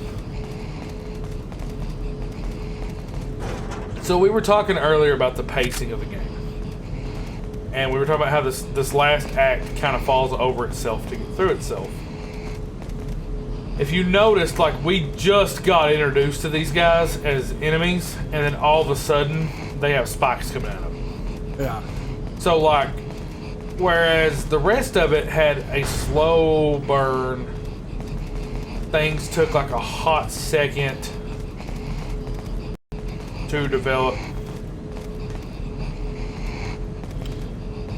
So we were talking earlier about the pacing of the game. And we were talking about how this last act kind of falls over itself to get through itself. If you noticed, like, we just got introduced to these guys as enemies, and then all of a sudden, they have spikes coming out of them. Yeah. So, like, whereas the rest of it had a slow burn, things took like a hot second to develop.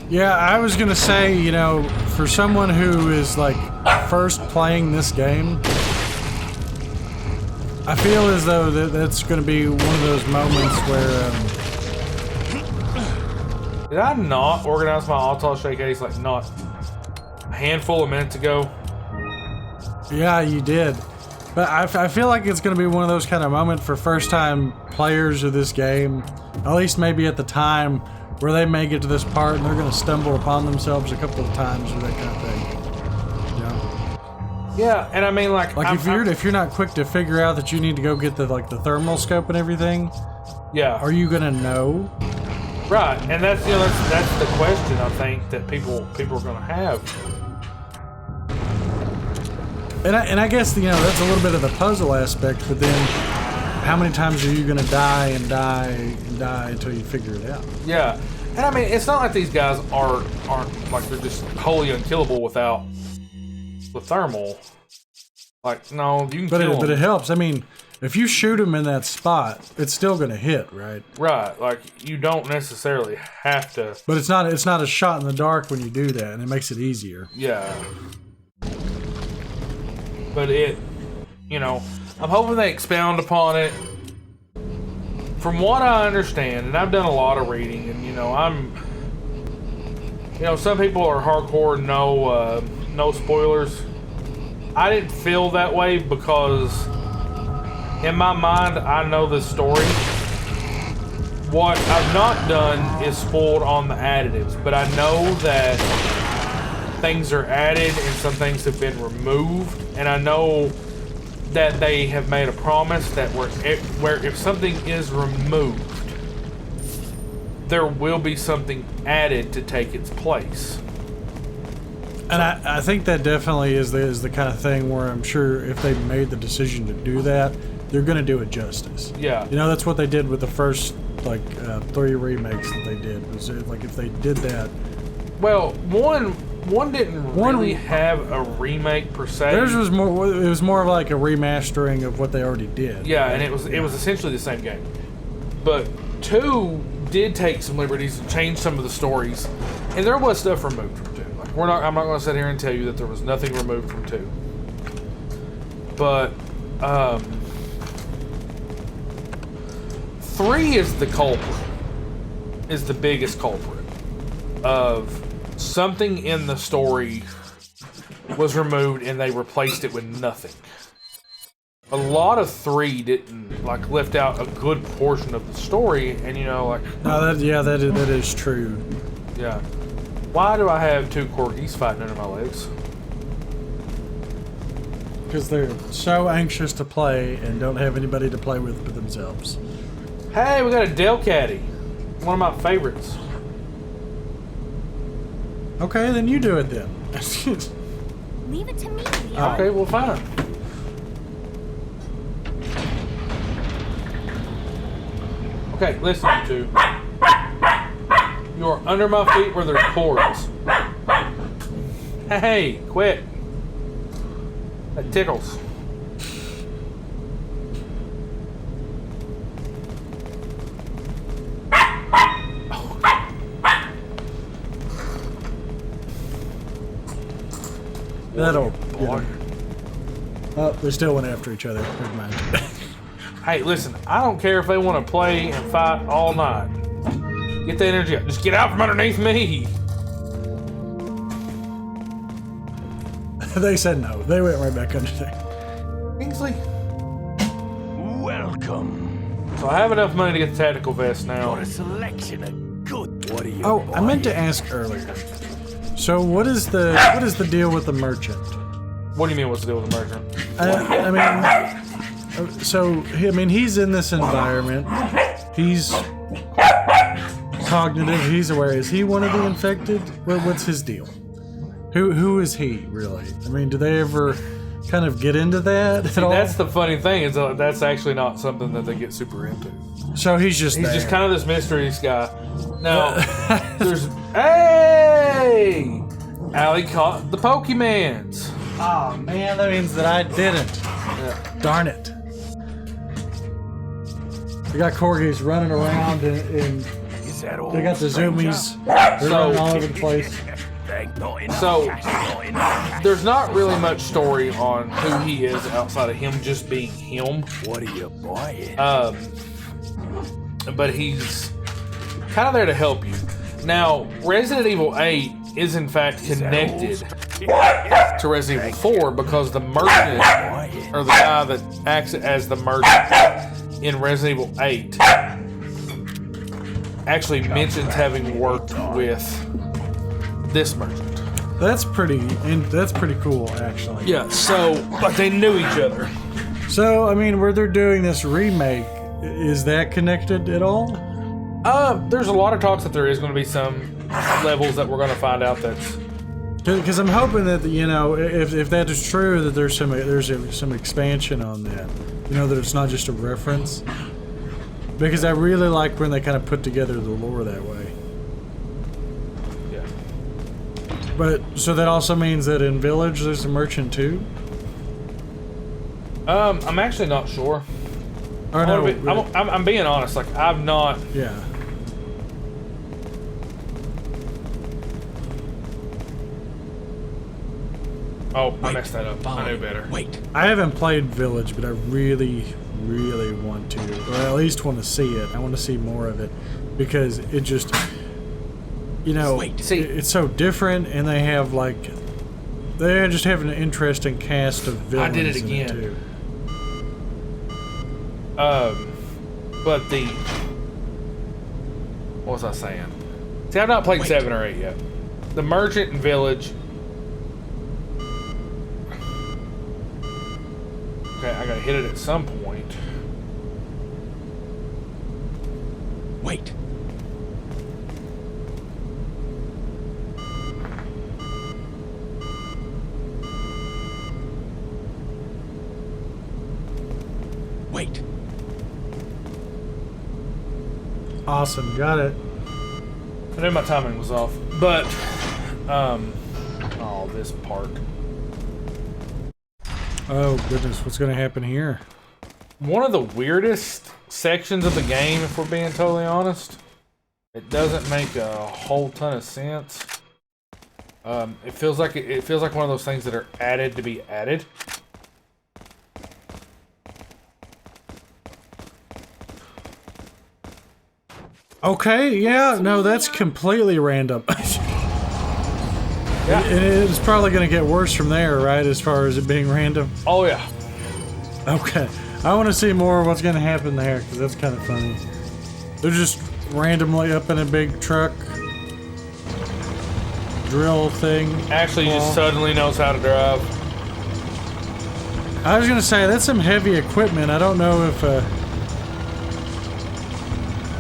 Yeah, I was going to say, you know, for someone who is, like, first playing this game, I feel as though that's going to be one of those moments where... Did I not organize my All-Tall Shake Ace, like, not a handful of minutes ago? Yeah, you did. But I feel like it's going to be one of those kind of moments for first-time players of this game, at least maybe at the time, where they may get to this part and they're going to stumble upon themselves a couple of times or that kind of thing. You know? Yeah, and I mean, like if you're not quick to figure out that you need to go get the thermal scope and everything, yeah, are you going to know? Right, and that's the question I think that people are going to have. And I guess, that's a little bit of the puzzle aspect, but then how many times are you going to die and die and die until you figure it out? Yeah. And I mean, it's not like these guys aren't like they're just wholly unkillable without the thermal. Like, no, you can kill them. But it helps. I mean, if you shoot them in that spot, it's still going to hit, right? Right. Like, you don't necessarily have to. But it's not a shot in the dark when you do that, and it makes it easier. Yeah. But I'm hoping they expound upon it. From what I understand, and I've done a lot of reading, and some people are hardcore, no spoilers. I didn't feel that way because in my mind, I know the story. What I've not done is spoiled on the additives, but I know that things are added and some things have been removed, and I know that they have made a promise that where if something is removed, there will be something added to take its place. And I think that definitely is the kind of thing where I'm sure if they made the decision to do that, they're going to do it justice. Yeah. That's what they did with the first 3 remakes that they did. Was like if they did that. Well, one didn't really have a remake per se. Theirs was more. It was more of like a remastering of what they already did. Yeah, and it was essentially the same game. But 2 did take some liberties and change some of the stories, and there was stuff removed from 2. Like I'm not going to sit here and tell you that there was nothing removed from 2. But 3 is the culprit. Is the biggest culprit of something in the story was removed and they replaced it with nothing. A lot of 3 didn't left out a good portion of the story, and No, that is true. Yeah. Why do I have 2 corgis fighting under my legs? Because they're so anxious to play and don't have anybody to play with but themselves. Hey, we got a Del Caddy. One of my favorites. Okay, then you do it then. Leave it to me, Leo. Okay, well, fine. Okay, listen, you 2. You're under my feet where there's cords. Hey, quit. That tickles. That'll boy. Oh, they still went after each other. Never mind. Hey, listen, I don't care if they want to play and fight all night. Get the energy up. Just get out from underneath me. They said no. They went right back under there. Kingsley. Welcome. So I have enough money to get the tactical vest now. Got a selection of good. What are you? Oh, I meant to ask earlier. So what is the deal with the merchant? What do you mean what's the deal with the merchant? He's in this environment. He's cognitive. He's aware. Is he one of the infected? What's his deal? Who is he really? I mean, do they ever kind of get into that at all? That's the funny thing is that's actually not something that they get super into. So he's just kind of this mysteries guy. Now, there's hey, Allie caught the Pokemans. Oh man, that means that I didn't. Yeah. Darn it! We got corgis running around and Is that all? they got the stranger? zoomies. They're running all over the place. So, there's not really much story on who he is outside of him just being him. What are you buying? But he's kind of there to help you. Now, Resident Evil 8 is in fact connected to Resident Evil 4 because the merchant, or the guy that acts as the merchant in Resident Evil 8, actually mentions having worked with this merchant. That's pretty cool, actually. Yeah, so like they knew each other. So, I mean, where they're doing this remake, is that connected at all? There's a lot of talks that there is going to be some levels that we're going to find out that's Because I'm hoping that, you know, if that is true, that there's some expansion on that. You know, that it's not just a reference. Because I really like when they kind of put together the lore that way. Yeah. But, so that also means that in Village there's a merchant too? I'm actually not sure. Or no, I'm being honest, like, I've not... yeah. Oh, I messed that up. I knew better. Wait. I haven't played Village, but I really, really want to. Or at least want to see it. I want to see more of it. Because it just... You know, it's so different, and they have, like... They just have an interesting cast of villains. I did it in again. too. But the... What was I saying? See, I've not played 7 or 8 yet. The Merchant and Village... Okay, I gotta hit it at some point. Wait. Wait. Awesome, got it. I knew my timing was off. But, oh, this part. Oh goodness, what's gonna happen here? One of the weirdest sections of the game, if we're being totally honest. It doesn't make a whole ton of sense. It feels like one of those things that are added to be added. Okay, yeah, no, that's completely random. Yeah. And it's probably gonna get worse from there, right? As far as it being random. Oh yeah. Okay, I want to see more of what's gonna happen there because that's kind of funny. They're just randomly up in a big truck, drill thing. Actually, just suddenly knows how to drive. I was gonna say that's some heavy equipment. I don't know if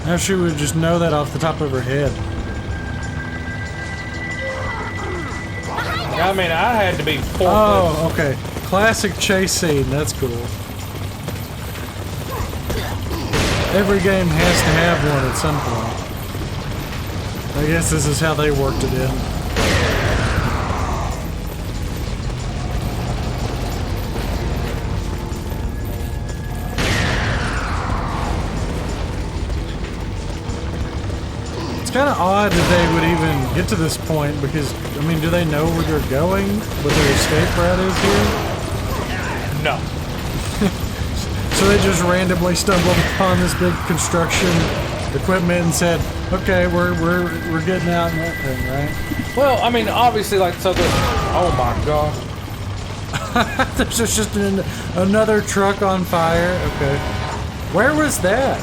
how she would just know that off the top of her head. I mean, I had to be forklift. Oh, okay. Classic chase scene. That's cool. Every game has to have one at some point. I guess this is how they worked it in. It's kind of odd that they would even get to this point because, I mean, do they know where they're going? What their escape route is here? No. So they just randomly stumbled upon this big construction equipment and said, "Okay, we're getting out in that thing, right?" Well, I mean, obviously, like, so the... Oh my god. There's just another truck on fire. Okay. Where was that?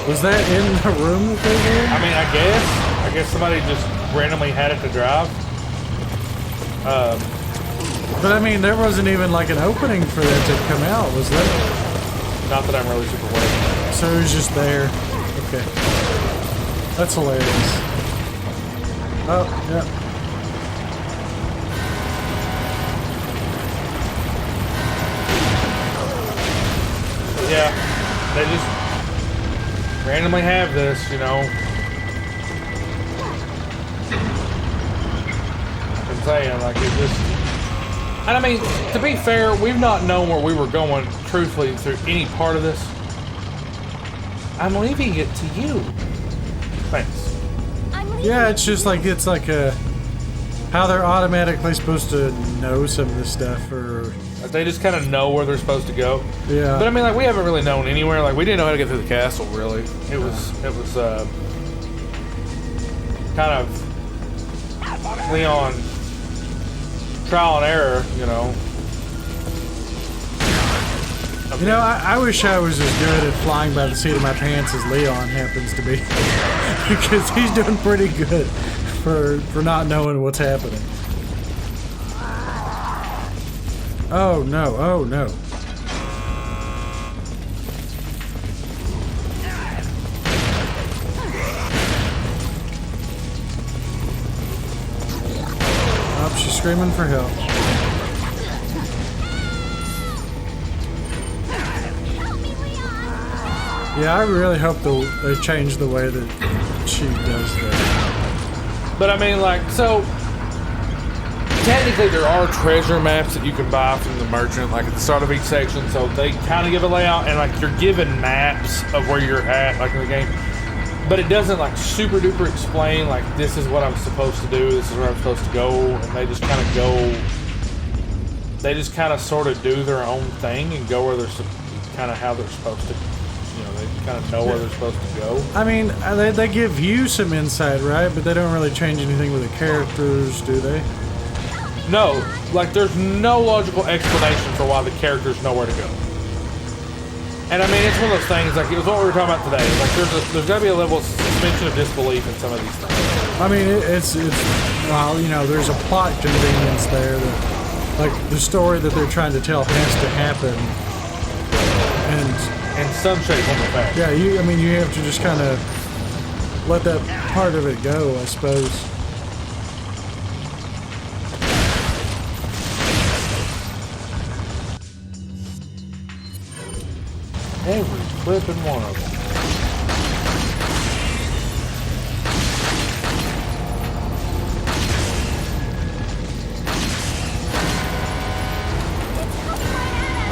Was that in the room that they were in? I mean, I guess somebody just randomly had it to drive. But I mean, there wasn't even like an opening for that to come out, was there? Not that I'm really super aware. So it was just there. Okay. That's hilarious. Oh, yeah. Yeah, they just randomly have this, you know. I'm saying, like, it just... And I mean, to be fair, we've not known where we were going, truthfully, through any part of this. I'm leaving it to you. Thanks. Yeah, it's just like, it's like a... How they're automatically supposed to know some of this stuff, or... They just kind of know where they're supposed to go. Yeah. But I mean, like, we haven't really known anywhere. Like, we didn't know how to get through the castle, really. It was kind of Leon trial and error, you know. You know, I wish I was as good at flying by the seat of my pants as Leon happens to be. Because he's doing pretty good for not knowing what's happening. Oh no, oh no. screaming for help. Yeah, I really hope they change the way that she does that. But I mean, like, so technically there are treasure maps that you can buy from the merchant, like at the start of each section. So they kind of give a layout, and like you're given maps of where you're at, like in the game. But it doesn't like super duper explain like this is what I'm supposed to do, this is where I'm supposed to go, and they just kind of go. They just kind of sort of do their own thing and go where they're kind of how they're supposed to. You know, they kind of know where they're supposed to go. I mean, they give you some insight, right? But they don't really change anything with the characters, do they? No, like there's no logical explanation for why the characters know where to go. And I mean, it's one of those things, like it was what we were talking about today. Like there's got to be a level of suspension of disbelief in some of these things. I mean, it's well, you know, there's a plot convenience there that, like the story that they're trying to tell has to happen, and in some shape, form, or fashion. yeah, I mean, you have to just kind of let that part of it go, I suppose. Every flipping one of them.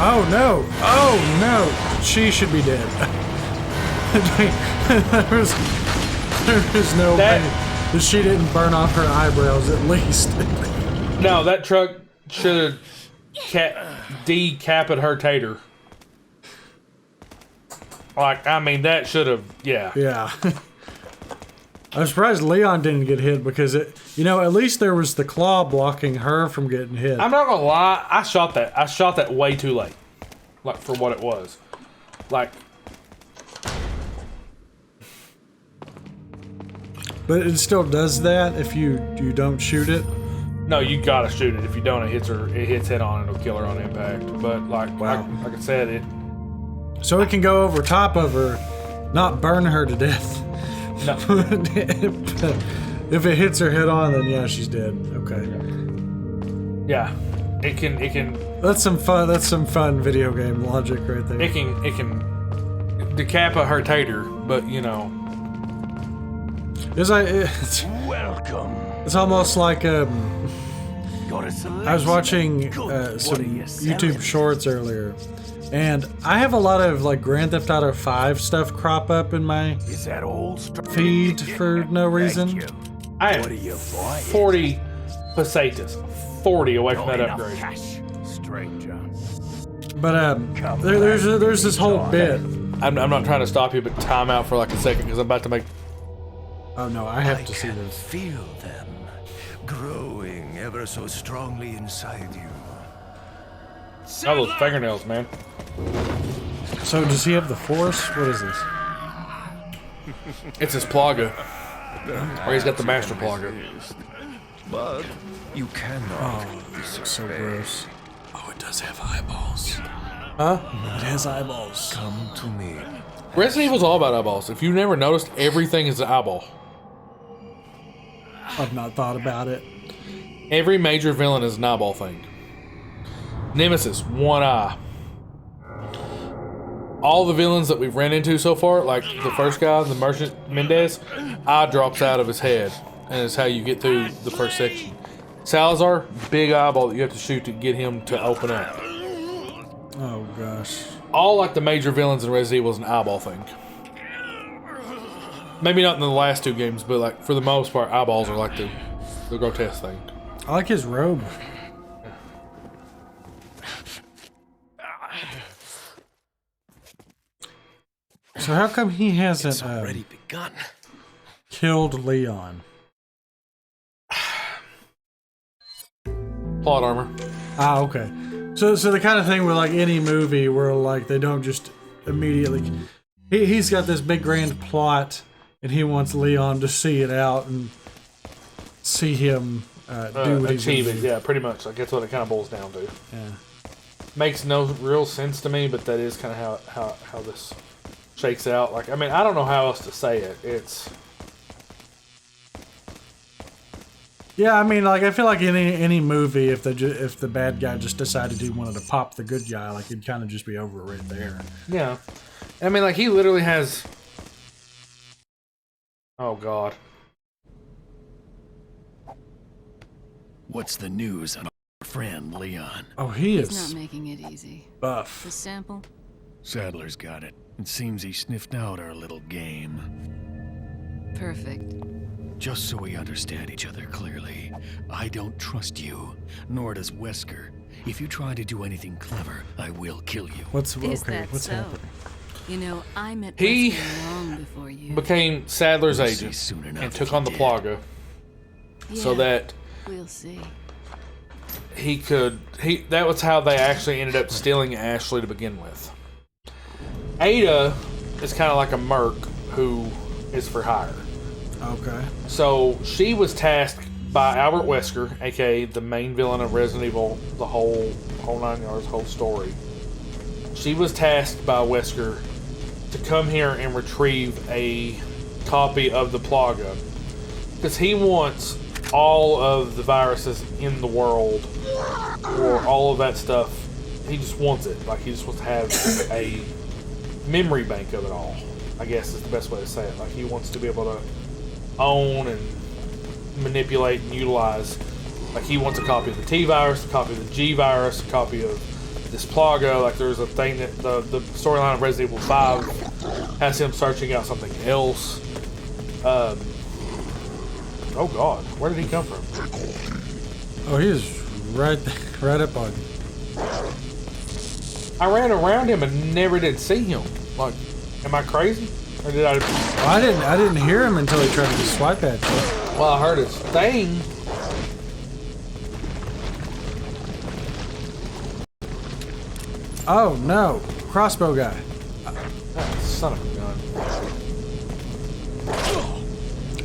Oh no! Oh no! She should be dead. There's no way that she didn't burn off her eyebrows at least. No, that truck should have decapitated her tater. Like, I mean, that should have, yeah. Yeah. I'm surprised Leon didn't get hit because you know, at least there was the claw blocking her from getting hit. I'm not gonna lie, I shot that way too late. Like, for what it was. Like. But it still does that if you don't shoot it? No, you gotta shoot it. If you don't, it hits head on and it'll kill her on impact. But, like, wow. like I said, it. So it can go over top of her, not burn her to death. No. If it hits her head on, then yeah, she's dead. Okay. Yeah. It can. That's some fun video game logic right there. It can decapitate her tater, but you know. It's Welcome. It's almost like I was watching some YouTube shorts earlier, and I have a lot of like Grand Theft Auto 5 stuff crop up in my Is that old feed for no reason. I What are am you buying? 40 pesetas. 40 away from that Enough upgrade. cash, stranger. But there's this whole bit. I'm not trying to stop you, but time out for like a second because I'm about to make. Oh no, I have to see this. Feel them growing ever so strongly inside you. Oh, those fingernails, man. So does he have the Force? What is this? It's his plaga. Or he's got the master plaga. But you cannot. This is so gross. Oh, it does have eyeballs. Huh? It has eyeballs. Come to me. Resident Evil's all about eyeballs. If you never noticed, everything is an eyeball. I've not thought about it. Every major villain is an eyeball thing. Nemesis, one eye. All the villains that we've ran into so far, like the first guy, the Merchant Mendez, eye drops out of his head, and it's how you get through the first section. Salazar, big eyeball that you have to shoot to get him to open up. Oh gosh. All like the major villains in Resident Evil is an eyeball thing. Maybe not in the last two games, but like for the most part, eyeballs are like the grotesque thing. I like his robe. So how come he hasn't begun. killed Leon? Plot armor. Ah, okay. So the kind of thing where like any movie where like they don't just immediately. He's got this big grand plot, and he wants Leon to see it out and see him do what he's Achieve gonna it, do. yeah, pretty much. Like that's what it kind of boils down to. Yeah. Makes no real sense to me, but that is kind of how this shakes out. Like, I mean, I don't know how else to say it. It's Yeah, I mean, like I feel like in any movie, if the bad guy just decided he wanted to pop the good guy, like it'd kind of just be over right there. Yeah. I mean, like, he literally has... Oh, God. What's the news on our friend Leon? Oh, he He's is not making it easy. buff. The sample? Sadler's got it. It seems he sniffed out our little game. Perfect. Just so we understand each other clearly, I don't trust you, nor does Wesker. If you try to do anything clever, I will kill you. What's Is okay? that What's so? happening? You know, I met He Wesker long before you. Became Sadler's We'll see agent soon enough and if took he on the did. Plaga so Yeah, that we'll see. he could... That was how they actually ended up stealing Ashley to begin with. Ada is kind of like a merc who is for hire. Okay. So she was tasked by Albert Wesker, aka the main villain of Resident Evil, the whole 9 yards, whole story. She was tasked by Wesker to come here and retrieve a copy of the Plaga, because he wants all of the viruses in the world, or all of that stuff. He just wants it. Like, he just wants to have a memory bank of it all, I guess is the best way to say it. Like, he wants to be able to own and manipulate and utilize. Like, he wants a copy of the T virus, a copy of the G virus, a copy of this Plaga. Like, there's a thing that the storyline of Resident Evil 5 has him searching out something else. Oh God, where did he come from? Oh, he is right up on you. I ran around him and never did see him. Like, am I crazy? Or did I? Well, I didn't hear him until he tried to swipe at you. Well, I heard his thing. Oh no, crossbow guy. Oh, son of a gun.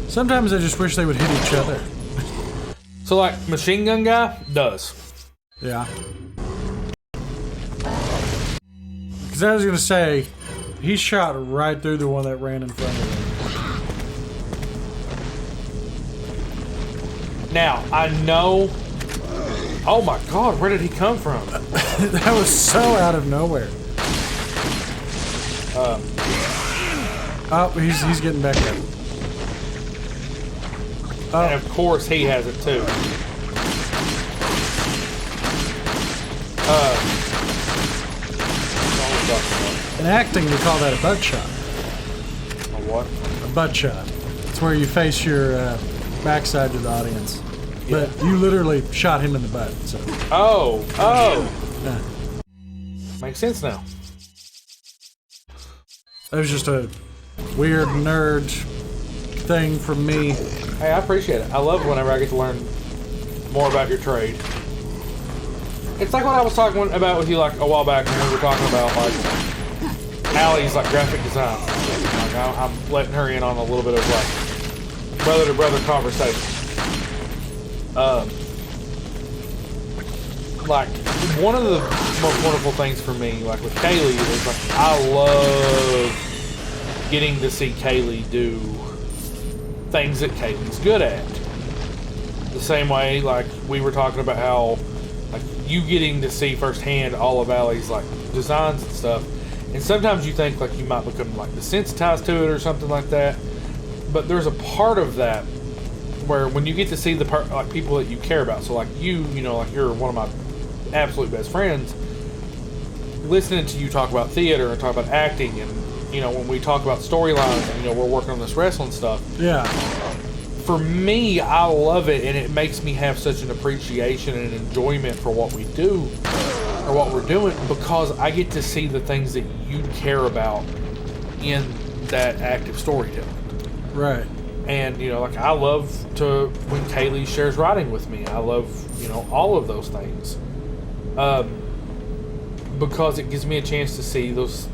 Sometimes I just wish they would hit each other. So, like, machine gun guy does. Yeah. Because I was gonna say, he shot right through the one that ran in front of him. Now, I know... Oh my God, where did he come from? That was so out of nowhere. Oh, he's getting back up. And of course he has it too. In acting, we call that a butt shot. A what? A butt shot. It's where you face your backside to the audience. But you literally shot him in the butt. So. Oh! Yeah. Makes sense now. That was just a weird nerd thing from me. Hey, I appreciate it. I love whenever I get to learn more about your trade. It's like what I was talking about with you like a while back when we were talking about like Allie's like graphic design. Like, I'm letting her in on a little bit of like brother to brother conversation. Like one of the most wonderful things for me, like with Kaylee, is like I love getting to see Kaylee do things that Kaylee's good at. The same way, like we were talking about how, like you getting to see firsthand all of Allie's like designs and stuff, and sometimes you think like you might become like desensitized to it or something like that. But there's a part of that where when you get to see the like people that you care about, so like you know, like you're one of my absolute best friends. Listening to you talk about theater and talk about acting, and you know when we talk about storylines, and you know we're working on this wrestling stuff. Yeah. For me, I love it, and it makes me have such an appreciation and enjoyment for what we do, or what we're doing, because I get to see the things that you care about in that active storytelling. Right. And, you know, like, I love to, when Kaylee shares writing with me, I love, you know, all of those things. Because it gives me a chance to see those,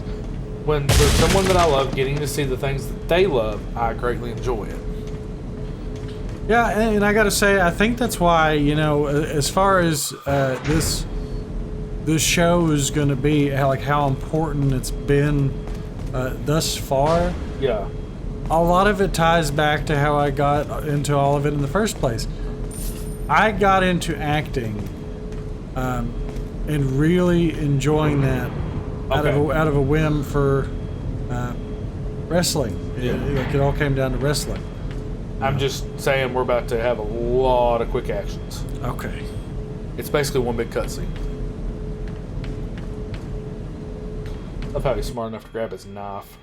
when there's someone that I love, getting to see the things that they love, I greatly enjoy it. Yeah, and I gotta say, I think that's why, you know, as far as this show is gonna be, how important it's been thus far. Yeah. A lot of it ties back to how I got into all of it in the first place. I got into acting, and really enjoying that out of a whim for wrestling. It all came down to wrestling. I'm just saying we're about to have a lot of quick actions. Okay. It's basically one big cutscene. I'll probably be smart enough to grab his knife.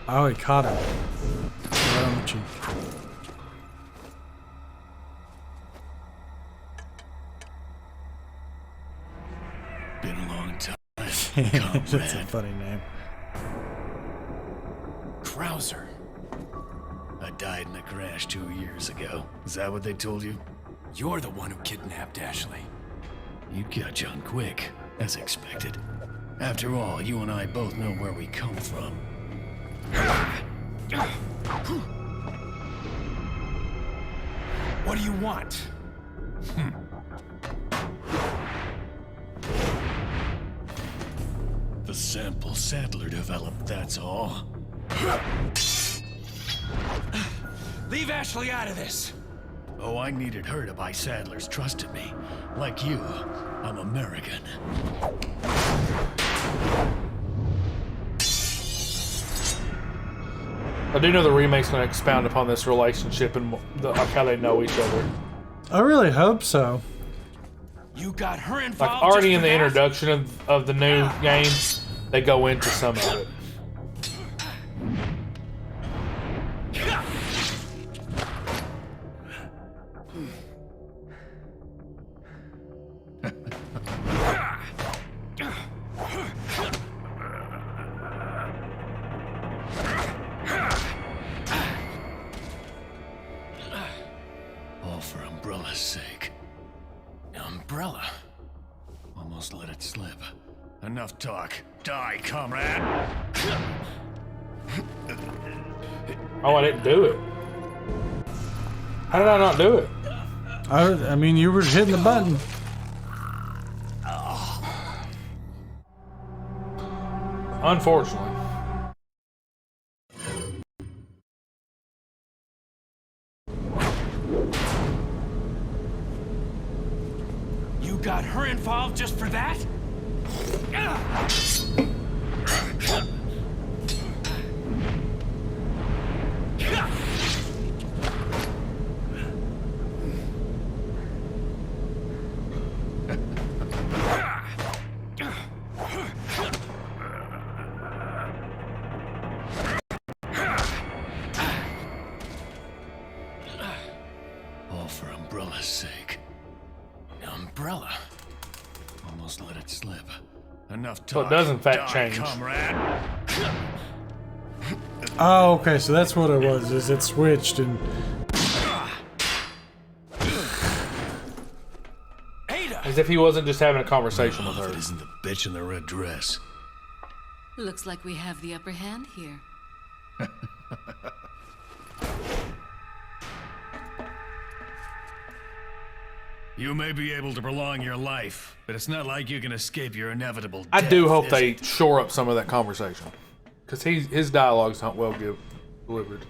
Oh, he caught him. Right on the cheek. Been a long time. That's a funny name. Krauser. I died in a crash 2 years ago. Is that what they told you? You're the one who kidnapped Ashley. You catch on quick, as expected. After all, you and I both know where we come from. What do you want? The sample Sadler developed, that's all. Leave Ashley out of this. Oh, I needed her to buy Sadler's trust in me. Like you, I'm American. I do know the remake's going to expound upon this relationship and like how they know each other. I really hope so. You got her Like involved. already just in for the that? introduction of the new game, they go into some of it. All for Umbrella's sake. Umbrella. Almost let it slip. Enough talk. Die, comrade! Oh, I didn't do it. How did I not do it? I mean, you were hitting the button. Unfortunately. You got her involved just for that? All for Umbrella's sake. Umbrella. Almost let it slip. Enough So talk. it does in fact Die, change. comrade! Oh, okay, so that's what it was, is it switched and... Ada! As if he wasn't just having a conversation with If her. it isn't the bitch in the red dress. Looks like we have the upper hand here. You may be able to prolong your life, but it's not like you can escape your inevitable death. I do hope is they it? shore up some of that conversation. Because his dialogue's not well delivered.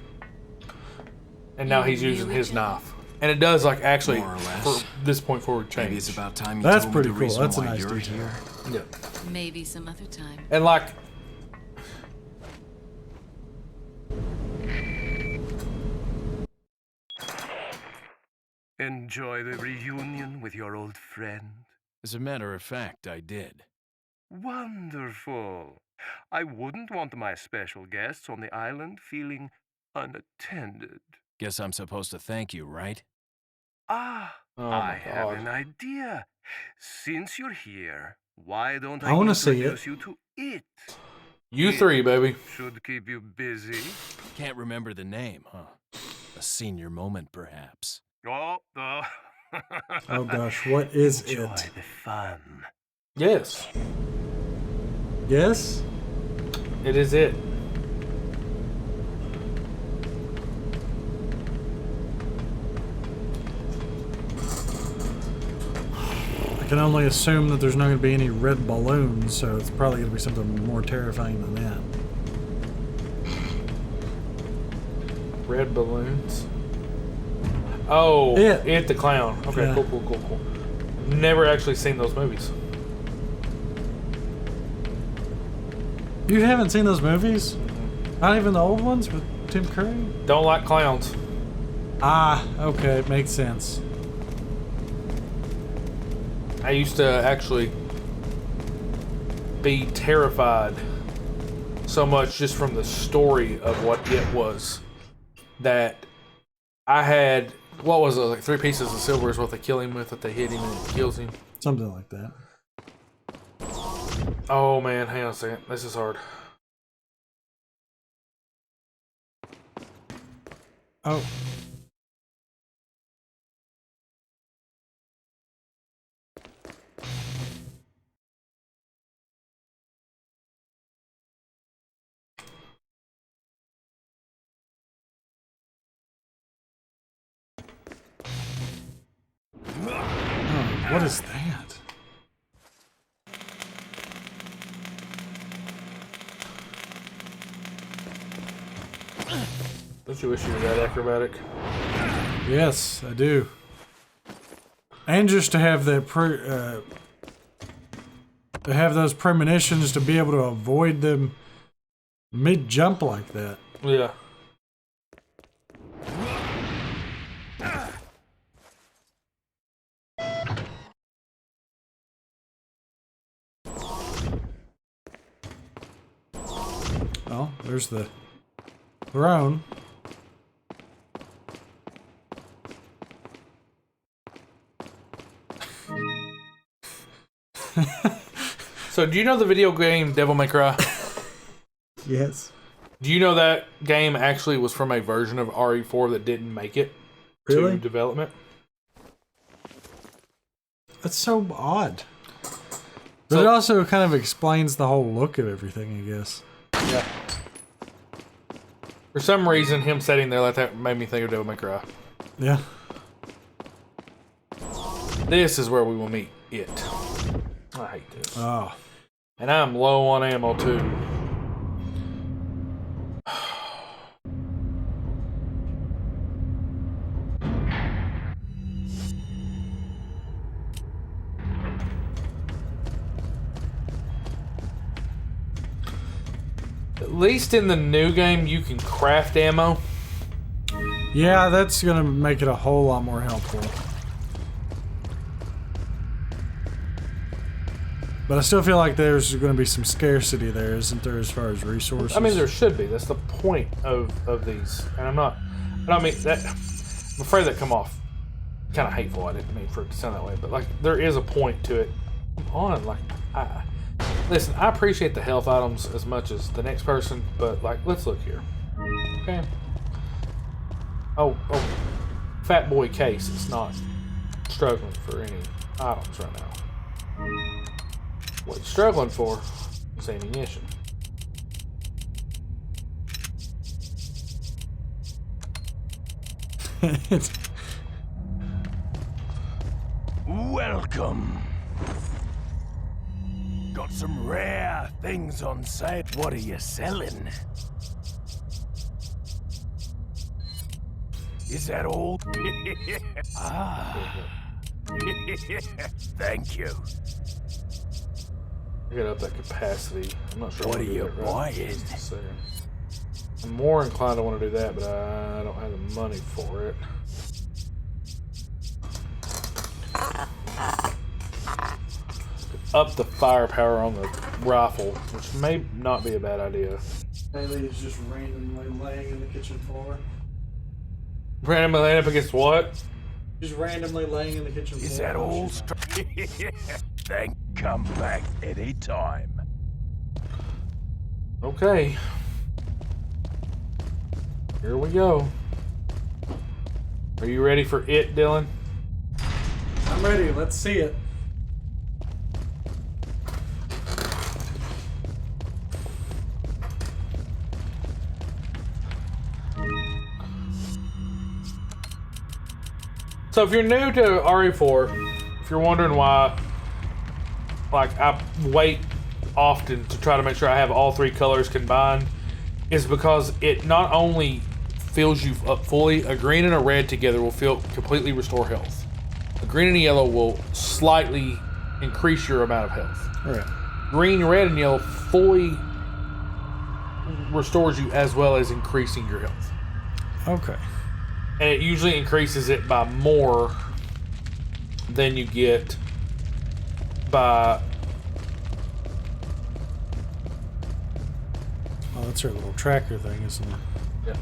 And now he's using Really, his Jim? knife. And it does, like, actually, More or less. for this point forward, change. Maybe it's about time you That's told pretty me the cool. reason That's a why nice you're detail. here. Yeah. Maybe some other time. And, like, Enjoy the reunion with your old friend. As a matter of fact, I did. Wonderful. I wouldn't want my special guests on the island feeling unattended. Guess I'm supposed to thank you, right? Ah, Oh I my have God. an idea. Since you're here, why don't I I wanna see it. introduce you to it? you three, baby. Should keep you busy. Can't remember the name, huh? A senior moment, perhaps. Oh. Oh gosh, what is Enjoy it? the fun. Yes, Yes? it is it. I can only assume that there's not going to be any red balloons, so it's probably going to be something more terrifying than that. Red balloons. Oh, It the Clown. Okay, Yeah. cool. Never actually seen those movies. You haven't seen those movies? Not even the old ones with Tim Curry? Don't like clowns. Ah, okay, makes sense. I used to actually be terrified so much just from the story of what it was that I had, what was it, like 3 pieces of silver is what they kill him with, that they hit him and it kills him. Something like that. Oh man, hang on a second. This is hard. Oh. Oh, what is that? Don't you wish you were that acrobatic? Yes, I do. And just to have that to have those premonitions to be able to avoid them mid-jump like that. Yeah. Oh, there's the throne. So do you know the video game Devil May Cry? Yes. Do you know that game actually was from a version of RE4 that didn't make it Really? to development? That's so odd. But So- it also kind of explains the whole look of everything, I guess. Yeah. For some reason, him sitting there like that made me think of Devil May Cry. Yeah. This is where we will meet it. I hate this. Oh. And I'm low on ammo too. At least in the new game, you can craft ammo. Yeah, that's gonna make it a whole lot more helpful. But I still feel like there's going to be some scarcity there, isn't there, as far as resources? I mean, there should be. That's the point of these. And I don't mean that. I'm afraid that come off kind of hateful. I didn't mean for it to sound that way, but like there is a point to it. Come on, like listen, I appreciate the health items as much as the next person, but like let's look here. Okay. Oh, Fat Boy Case is not struggling for any items right now. What he's struggling for is ammunition. Welcome. Got some rare things on sale. What are you selling? Is that all? Ah. Thank you. I gotta up that capacity. I'm not sure What I are wanna do you that right buying? just a second. I'm more inclined to want to do that, but I don't have the money for it. Up the firepower on the rifle, which may not be a bad idea. Haley is just randomly laying in the kitchen floor. Randomly laying up against what? Just randomly laying in the kitchen floor. Is that all? Then come back anytime. Okay. Here we go. Are you ready for it, Dylan? I'm ready. Let's see it. So if you're new to RE4, if you're wondering why like I wait often to try to make sure I have all 3 colors combined is because it not only fills you up fully, a green and a red together will completely restore health. A green and a yellow will slightly increase your amount of health. Right. Green, red, and yellow fully restores you as well as increasing your health. Okay. And it usually increases it by more than you get by... Oh, that's our little tracker thing, isn't it? Yeah.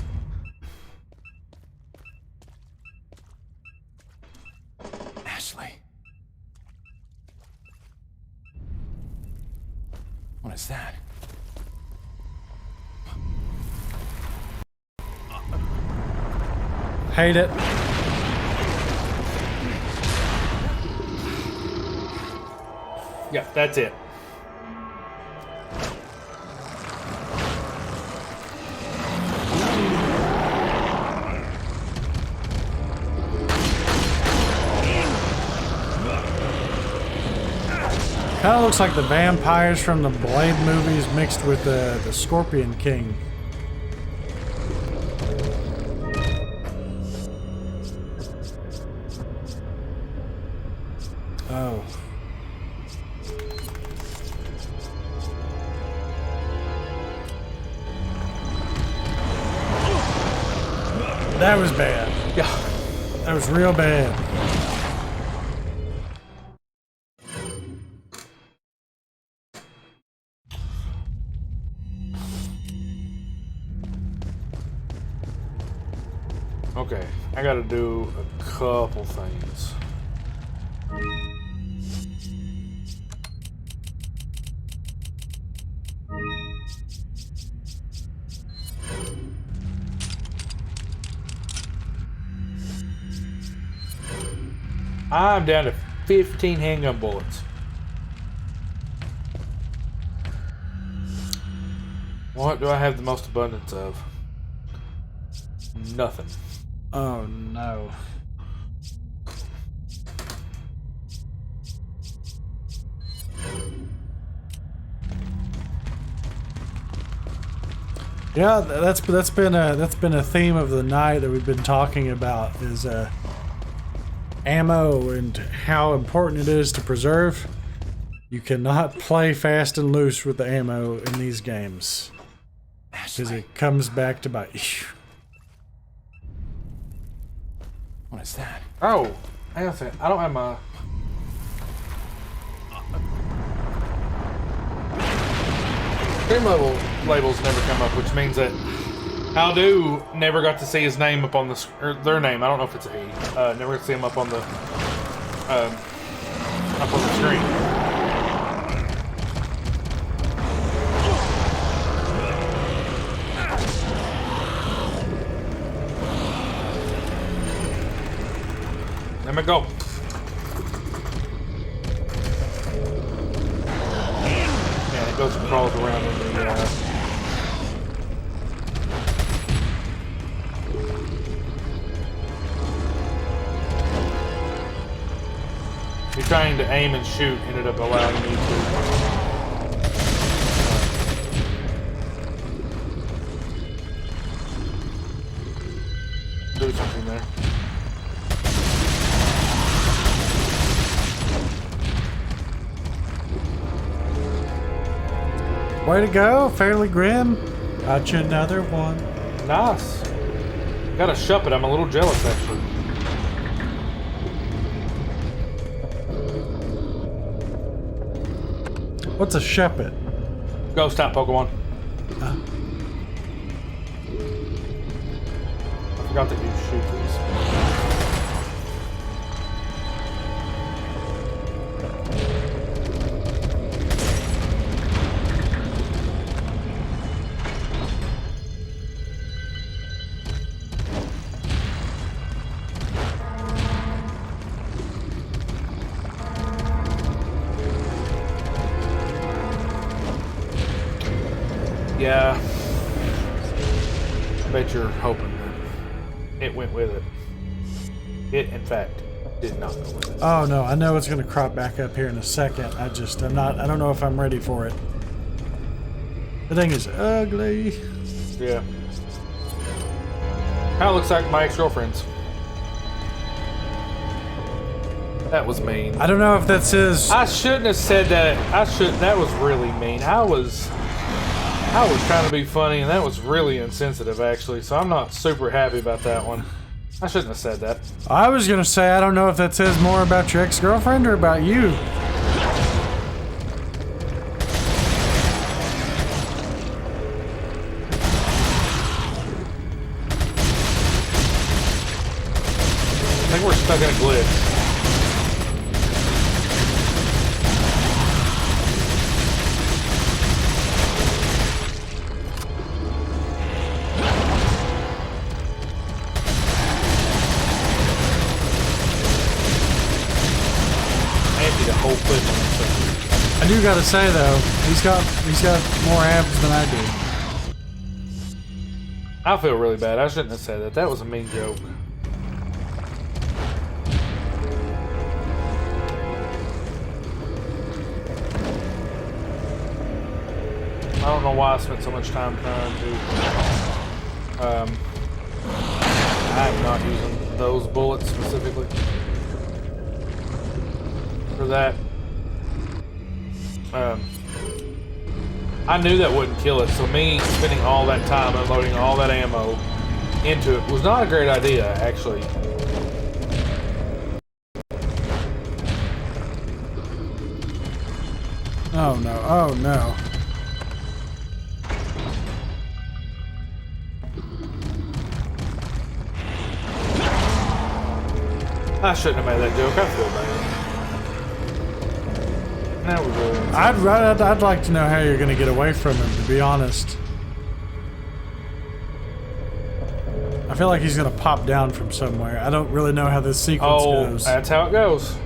Ashley. What is that? Hate it. Yeah, that's it. Kind of looks like the vampires from the Blade movies mixed with the Scorpion King. Oh. That was bad. Yeah. That was real bad. Okay, I gotta do a couple things. I'm down to 15 handgun bullets. What do I have the most abundance of? Nothing. Oh no. Yeah, that's been a theme of the night that we've been talking about is ammo and how important it is to preserve. You cannot play fast and loose with the ammo in these games because it comes back to bite you. What is that? Oh, hang on a second. I don't have my... Stream labels never come up, which means that Aldo never got to see his name up on the... or their name, I don't know if it's a he. Never got to see him up on the screen. Let me go. Yeah, it goes and crawls around in the You're trying to aim and shoot, ended up allowing me to do something there. Way to go, Fairly Grim. Got you another one. Nice. Got a shuppet. I'm a little jealous, actually. What's a shepherd? Ghost type Pokemon. I forgot that you shoot these. Yeah. I bet you're hoping that it went with it. It, in fact, Did not go with it. Oh no, I know it's gonna crop back up here in a second. I don't know if I'm ready for it. The thing is ugly. Yeah. Kind of looks like my ex-girlfriend's. That was mean. I don't know if that says. I shouldn't have said that. That was really mean. I was trying to be funny, and that was really insensitive, actually. So I'm not super happy about that one. I shouldn't have said that. I was gonna say I don't know if that says more about your ex-girlfriend or about you. I think we're stuck in a glitch. I do gotta say though, he's got more abs than I do. I feel really bad. I shouldn't have said that. That was a mean joke. I don't know why I spent so much time trying to. I'm not using those bullets specifically for that. I knew that wouldn't kill it, so me spending all that time unloading all that ammo into it was not a great idea, actually. Oh no, oh no. I shouldn't have made that joke. I feel bad. Now we go. I'd like to know how you're gonna get away from him, to be honest. I feel like he's gonna pop down from somewhere. I don't really know how this sequence goes. That's how it goes.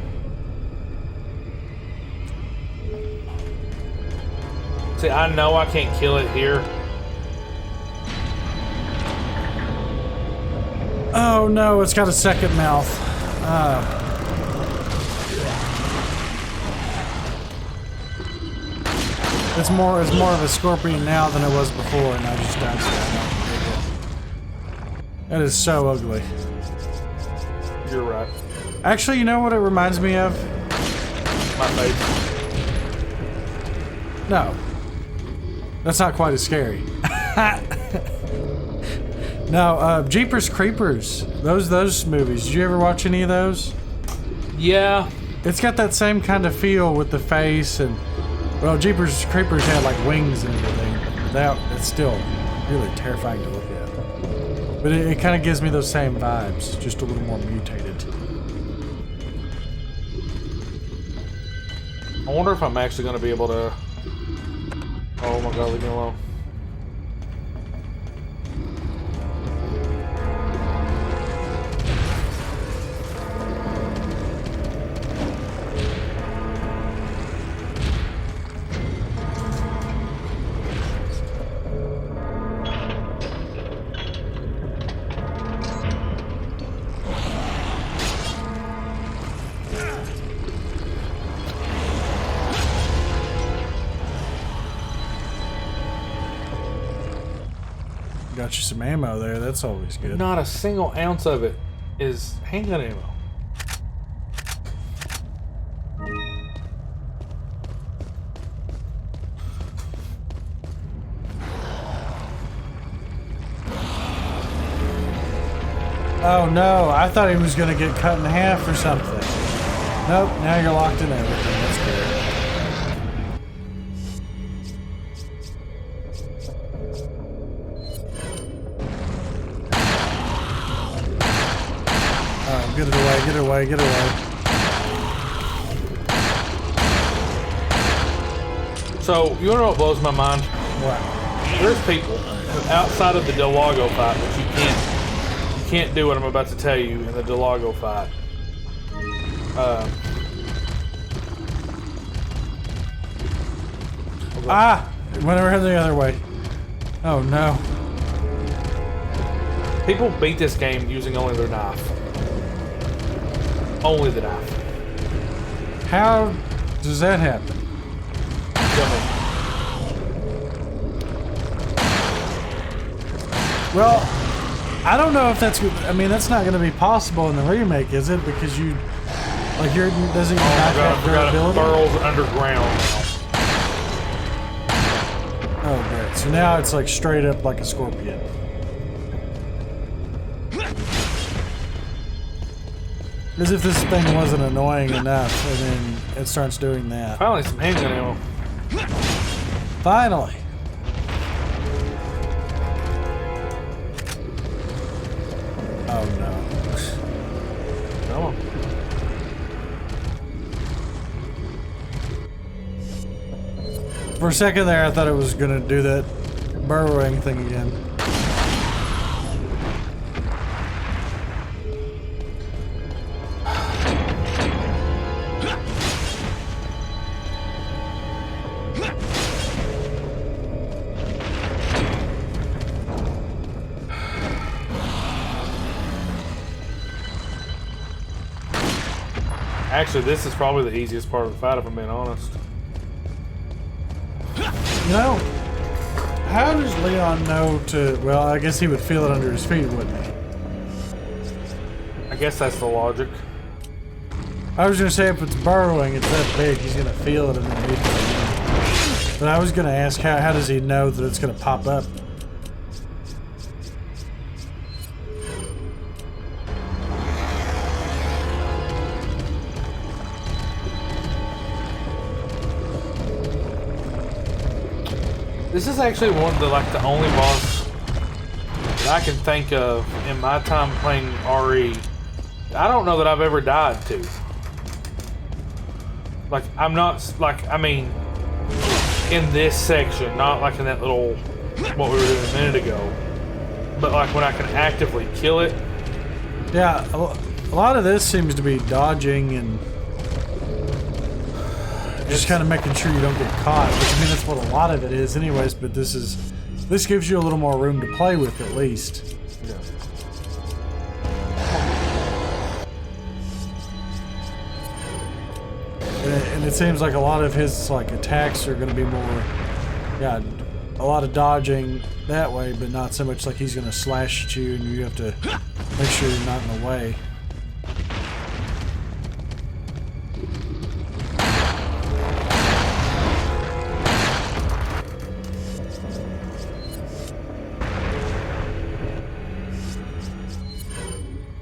See, I know I can't kill it here. Oh no, it's got a second mouth. It's more of a scorpion now than it was before, and I just died to that. That is so ugly. You're right. Actually, you know what it reminds me of? My face. No. That's not quite as scary. No, Jeepers Creepers. Those movies. Did you ever watch any of those? Yeah. It's got that same kind of feel with the face and... Well, Jeepers Creepers had like wings and everything. It's still really terrifying to look at. But it kind of gives me those same vibes, just a little more mutated. I wonder if I'm actually going to be able to... Oh my god, leave me alone. Got you some ammo there, that's always good. Not a single ounce of it is handgun ammo. Oh no, I thought he was gonna get cut in half or something. Nope, now you're locked in everything, that's good. Get it away, get it away, get it away. So, you wanna know what blows my mind? What? There's people outside of the Delago fight, but you can't do what I'm about to tell you in the Delago fight. It went around the other way. Oh no. People beat this game using only their knife. Only the knife. How does that happen? Tell me. Well, I don't know if that's. I mean, that's not going to be possible in the remake, is it? Because you, like, your doesn't your knife have durability? Burrows underground. Oh, great. So now it's like straight up like a scorpion. As if this thing wasn't annoying enough, and then it starts doing that. Finally, some handgun ammo. Finally. Oh no. Come on. For a second there, I thought it was gonna do that burrowing thing again. Actually, this is probably the easiest part of the fight, if I'm being honest. You know, how does Leon know to... Well, I guess he would feel it under his feet, wouldn't he? I guess that's the logic. I was gonna say if it's burrowing, it's that big, he's gonna feel it immediately. But I was gonna ask, how does he know that it's gonna pop up? This is actually one of the only boss that I can think of in my time playing RE. I don't know that I've ever died to. Like, I'm not, like, I mean, in this section, not like in that little, what we were doing a minute ago. But like when I can actively kill it. Yeah, a lot of this seems to be dodging and just kind of making sure you don't get caught. Which, I mean, that's what a lot of it is anyways, but this gives you a little more room to play with at least. Yeah. And it seems like a lot of his attacks are going to be more, yeah, a lot of dodging that way, but not so much like he's going to slash at you and you have to make sure you're not in the way.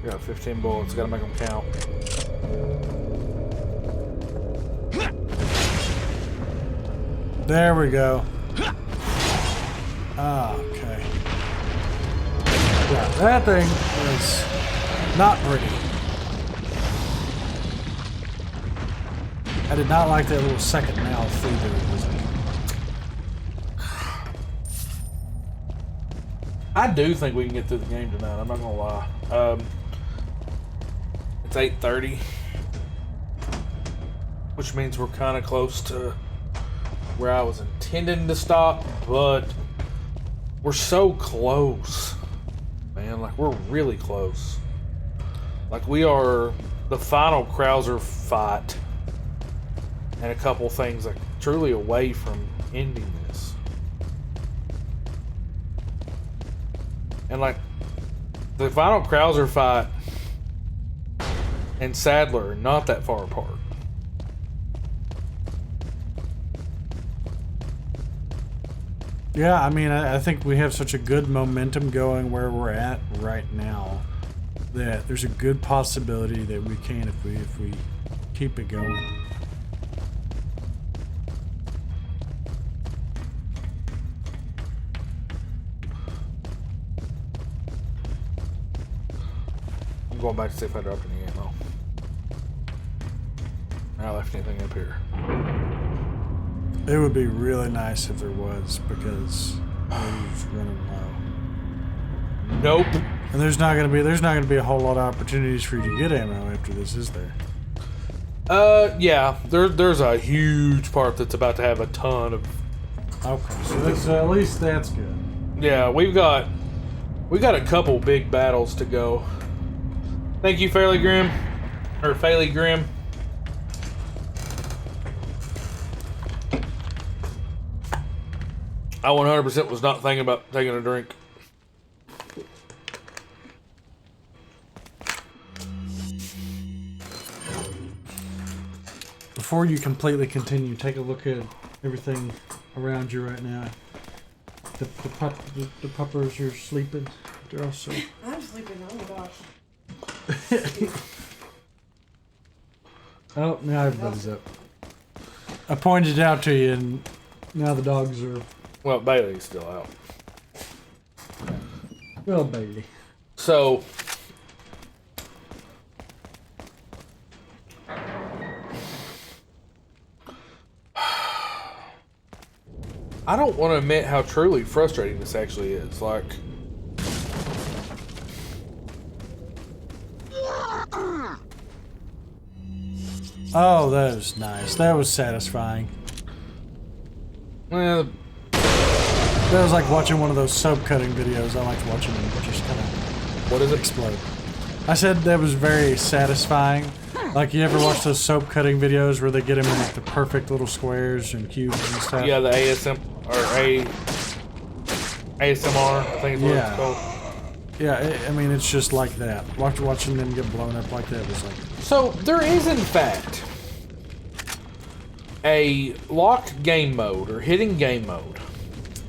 We got 15 bullets, gotta make them count. There we go. Ah, okay. Yeah, that thing is not pretty. I did not like that little second mouth either. I do think we can get through the game tonight, I'm not gonna lie. It's 8:30, which means we're kind of close to where I was intending to stop, but we're so close, man. Like, we're really close. Like, we are the final Krauser fight and a couple things like truly away from ending this. And like, the final Krauser fight and Sadler are not that far apart. Yeah, I mean, I think we have such a good momentum going where we're at right now that there's a good possibility that we can if we keep it going. I'm going back to see if I dropped any ammo. I left anything up here. It would be really nice if there was, because we're running low. Nope. And there's not gonna be a whole lot of opportunities for you to get ammo after this, is there? Yeah. There's a huge part that's about to have a ton of. Okay, so that's, at least that's good. Yeah, we got a couple big battles to go. Thank you, Fairly Grim. Or Faley Grim. I 100% was not thinking about taking a drink. Before you completely continue, take a look at everything around you right now. The puppers are sleeping. They're also... I'm sleeping. Oh my gosh. Oh, now everybody's up. I pointed it out to you, and now the dogs are... Well, Bailey's still out. Well, Bailey. So... I don't want to admit how truly frustrating this actually is. Like... Oh, that was nice. That was satisfying. Well, That was like watching one of those soap cutting videos. I liked watching them just kind of what is it? explode. I said that was very satisfying. Like, you ever watch those soap cutting videos where they get them in like the perfect little squares and cubes and stuff? Yeah, the ASM or ASMR, I think is what it's called. Yeah, I mean, it's just like that. Watching them get blown up like that was like... So, there is in fact a locked game mode or hidden game mode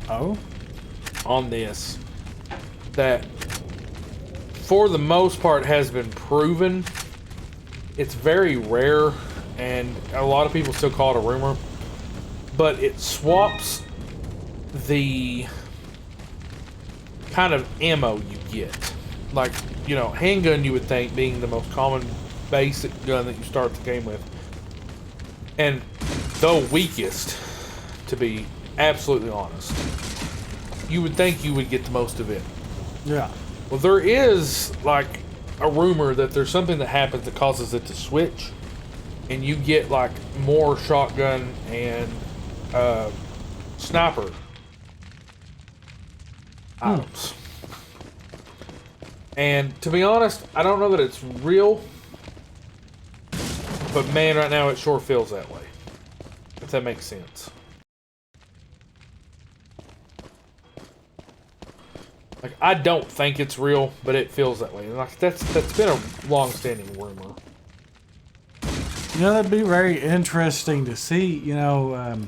Oh? on this that for the most part has been proven. It's very rare and a lot of people still call it a rumor, but it swaps the kind of ammo you get. Like, you know, handgun you would think being the most common basic gun that you start the game with. And the weakest, to be absolutely honest. You would think you would get the most of it. Yeah. Well, there is, like, a rumor that there's something that happens that causes it to switch. And you get, like, more shotgun and sniper items. And to be honest, I don't know that it's real. But man, right now it sure feels that way. If that makes sense. Like, I don't think it's real, but it feels that way. And like that's been a long-standing rumor. You know, that'd be very interesting to see. You know,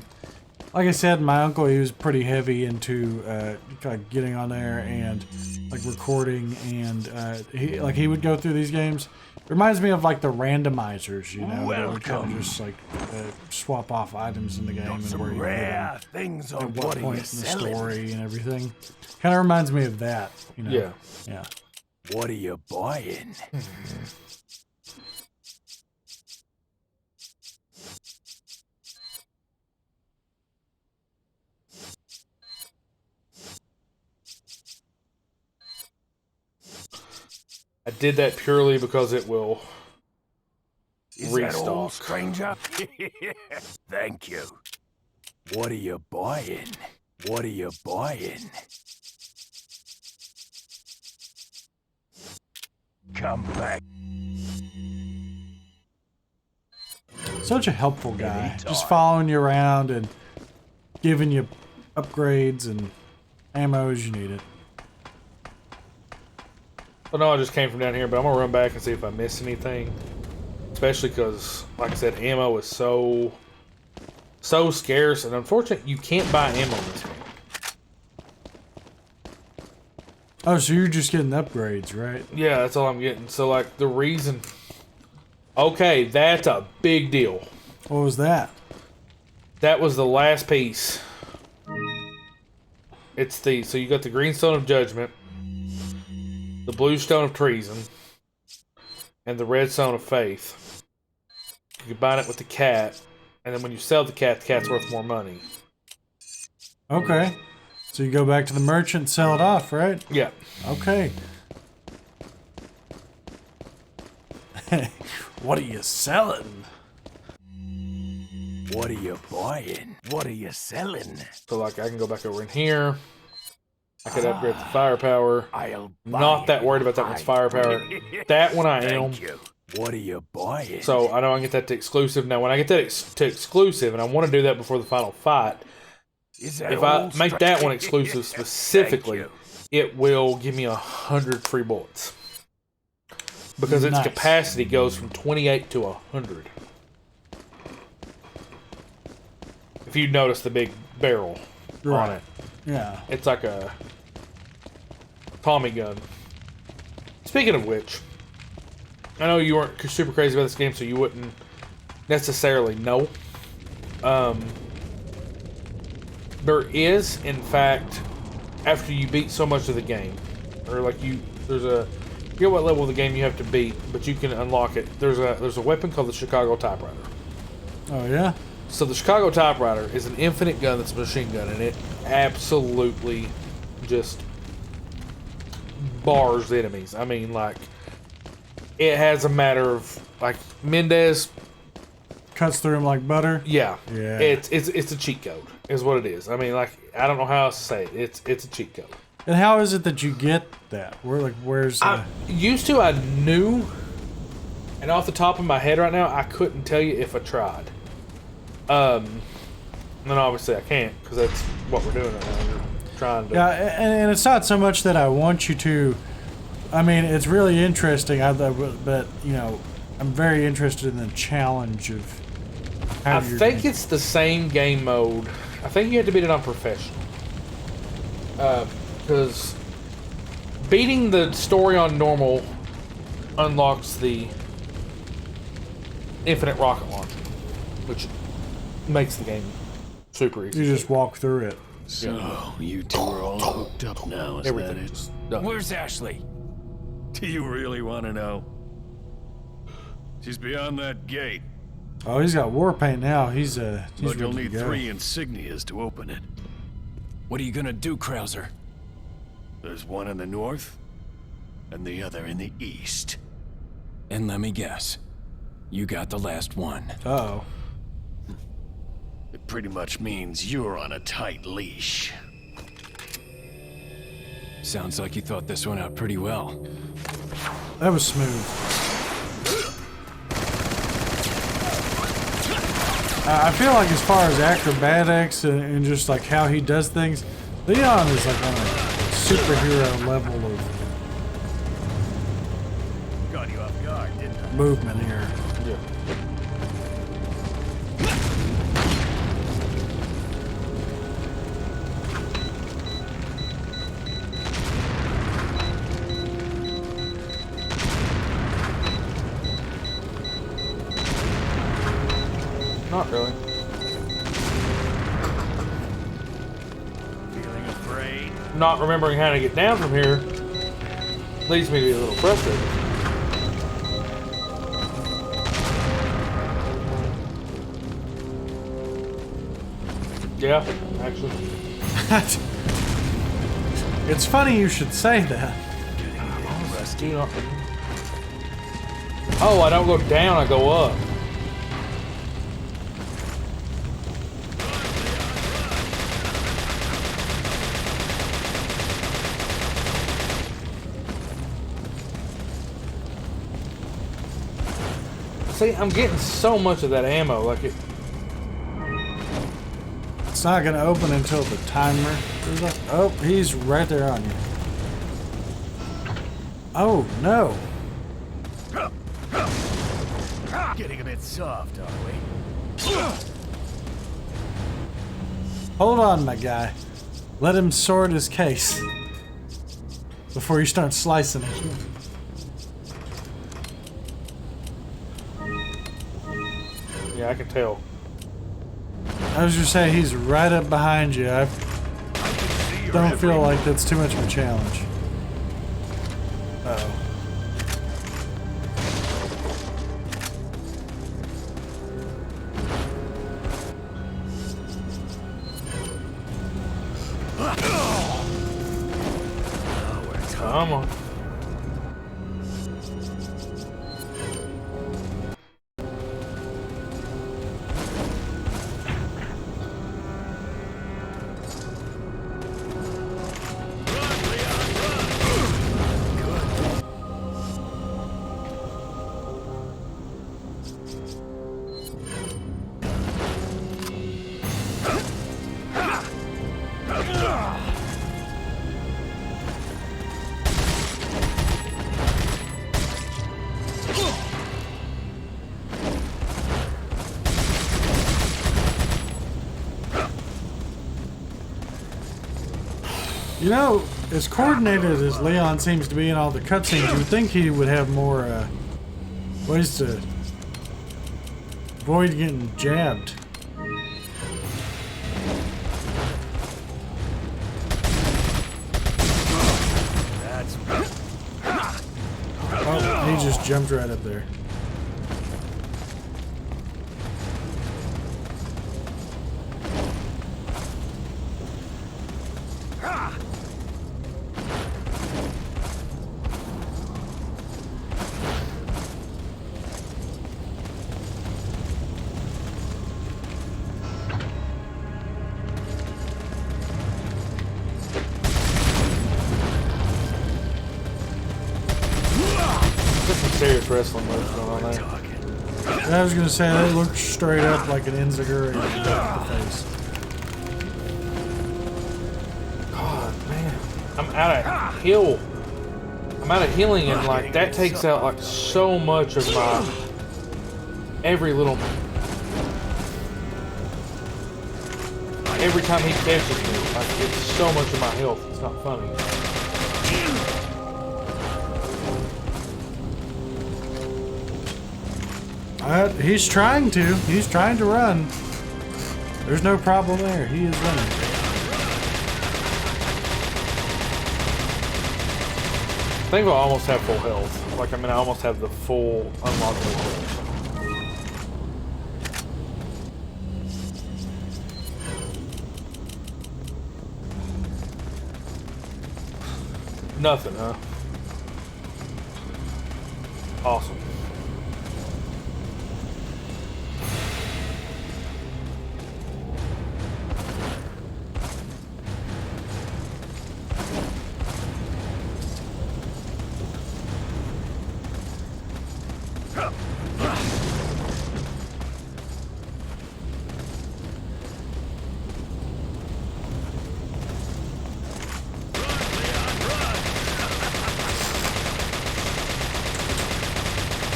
like I said, my uncle, he was pretty heavy into like getting on there and like recording, and he would go through these games. It reminds me of like the randomizers, you know, that would kind of just like swap off items in the game and where you Rare things at on what what are point you in the selling? story and everything. Kind of reminds me of that, you know. Yeah. Yeah. What are you buying? I did that purely because it will Is that all, restock. stranger? Thank you. What are you buying? What are you buying? Come back. Such a helpful guy. Just following you around and giving you upgrades and ammo as you need it. Well, no, I just came from down here, but I'm gonna run back and see if I missed anything. Especially because, like I said, ammo is so scarce, and unfortunately, you can't buy ammo in this game. Oh, so you're just getting upgrades, right? Yeah, that's all I'm getting. So, like, the reason... Okay, that's a big deal. What was that? That was the last piece. It's the... So you got the green stone of judgment, the blue stone of treason, and the red stone of faith. You combine it with the cat, and then when you sell the cat's worth more money. Okay. So you go back to the merchant and sell it off, right? Yeah. Okay. What are you selling? What are you buying? What are you selling? So, like, I can go back over in here. I could upgrade the firepower. I'll buy Not that worried about that it. one's firepower. That one I am. Thank you. What are you buying? So I know I can get that to exclusive. Now, when I get that to exclusive, and I want to do that before the final fight, Is that if I old make that one exclusive Thank specifically, you. it will give me 100 free bullets. Because its Nice. capacity goes from 28 to 100. If you notice the big barrel on Right. it, Yeah. it's like a Tommy gun. Speaking of which, I know you weren't super crazy about this game, so you wouldn't necessarily know. There is, in fact, after you beat so much of the game, or like there's a, I forget what level of the game you have to beat, but you can unlock it. There's a weapon called the Chicago Typewriter. Oh yeah. So the Chicago Typewriter is an infinite gun that's a machine gun, and it absolutely just bars the enemies. I mean, like, it has a matter of, like, Mendez, Cuts through him like butter. yeah. Yeah. It's a cheat code, is what it is. I mean, like, I don't know how else to say it. It's a cheat code. And how is it that you get that? Where's the... I knew, and off the top of my head right now, I couldn't tell you if I tried. And then obviously I can't, because that's what we're doing right now. We're trying to... Yeah, and it's not so much that I want you to. I mean, it's really interesting. But you know, I'm very interested in the challenge of how I think it's the same game mode. I think you have to beat it on professional. Because beating the story on normal unlocks the infinite rocket launcher, which makes the game super easy. you just walk through it. So, you two are all hooked up now, is that Everything's it? just done. Where's Ashley? Do you really want to know? She's beyond that gate, Oh, he's got war paint now. He's but ready you'll to need go. 3 insignias to open it. What are you gonna do, Krauser? There's one in the north, and the other in the east. And let me guess. You got the last one. Uh-oh. It pretty much means you're on a tight leash. Sounds like you thought this one out pretty well. That was smooth. I feel like as far as acrobatics and just like how he does things, Leon is like on a superhero level of Got you off guard, didn't I? movement here. Yeah. Not really. Feeling afraid? Not remembering how to get down from here leads me to be a little frustrated. Yeah, actually. It's funny you should say that. Oh, I don't go down, I go up. See, I'm getting so much of that ammo, like it. It's not going to open until the timer is up. Oh, he's right there on you. Oh, no. Getting a bit soft, are we? Hold on, my guy. Let him sort his case before you start slicing it. Yeah, I can tell. I was just saying, he's right up behind you. I don't feel like that's too much of a challenge. Uh-oh. Come on. You know, as coordinated as Leon seems to be in all the cutscenes, you would think he would have more ways to avoid getting jabbed. Oh, he just jumped right up there. Serious wrestling moves going on there. I was gonna say that looks straight up like an Enziguri in the face. God, man, I'm out of heal. I'm out of healing, and like that takes out like so much of my every time he catches me, like it's so much of my health. It's not funny. He's trying to. He's trying to run. There's no problem there. He is running. I think I almost have full health. Like, I mean, I almost have the full unlockable health. Nothing, huh? Awesome.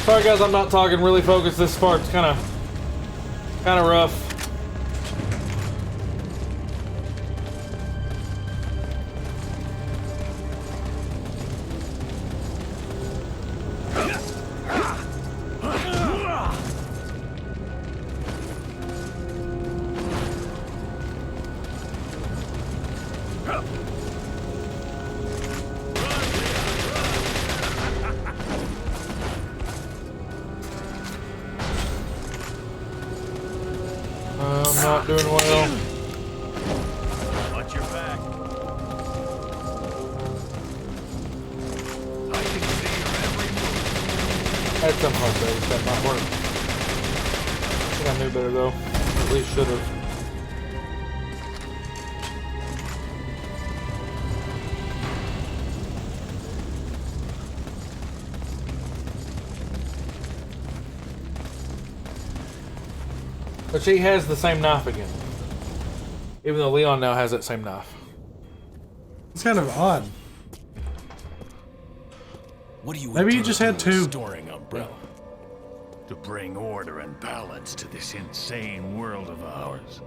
Sorry guys, I'm not talking really focused. This part's kind of rough. I'm not doing well. Watch your back. I can see your every move. I had some hard days that might work. I think I knew better though. At least should have. But she has the same knife again. Even though Leon now has that same knife. It's kind of odd. What do you Maybe you just had two. Storing umbrella to bring order and balance to this insane world of ours.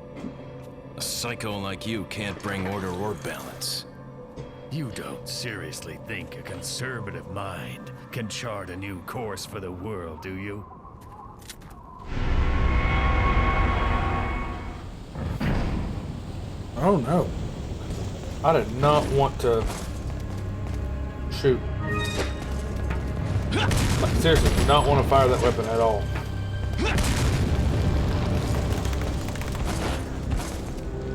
A psycho like you can't bring order or balance. You don't seriously think a conservative mind can chart a new course for the world, do you? Oh no. I did not want to shoot. Like, seriously, do not want to fire that weapon at all.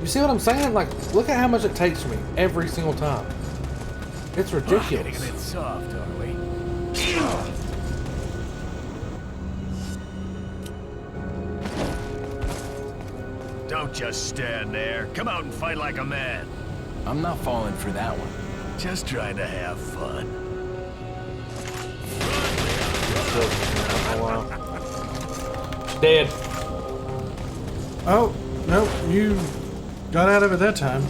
You see what I'm saying? Like, look at how much it takes me every single time. It's ridiculous. Getting a bit soft, are we? Don't just stand there. Come out and fight like a man. I'm not falling for that one. Just trying to have fun. Dead. Oh, nope. You got out of it that time.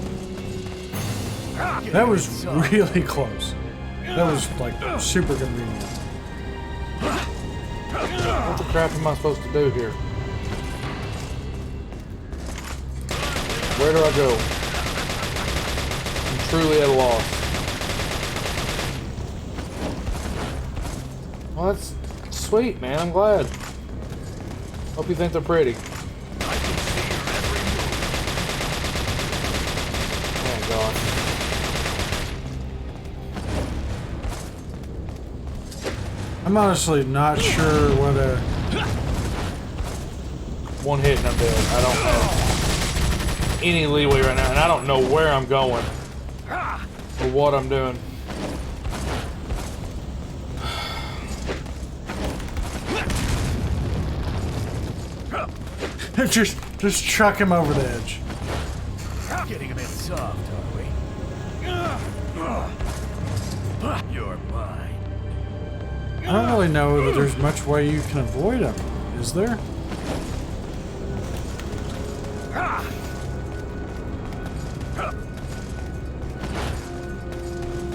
That was really close. That was like super convenient. What the crap am I supposed to do here? Where do I go? I'm truly at a loss. Well, that's sweet, man. I'm glad. Hope you think they're pretty. Oh, God. I'm honestly not sure what a... One hit and I'm dead. I don't have any leeway right now, and I don't know where I'm going or what I'm doing. just chuck him over the edge. Getting a bit soft, are we? You're mine. I don't really know that there's much way you can avoid him, is there?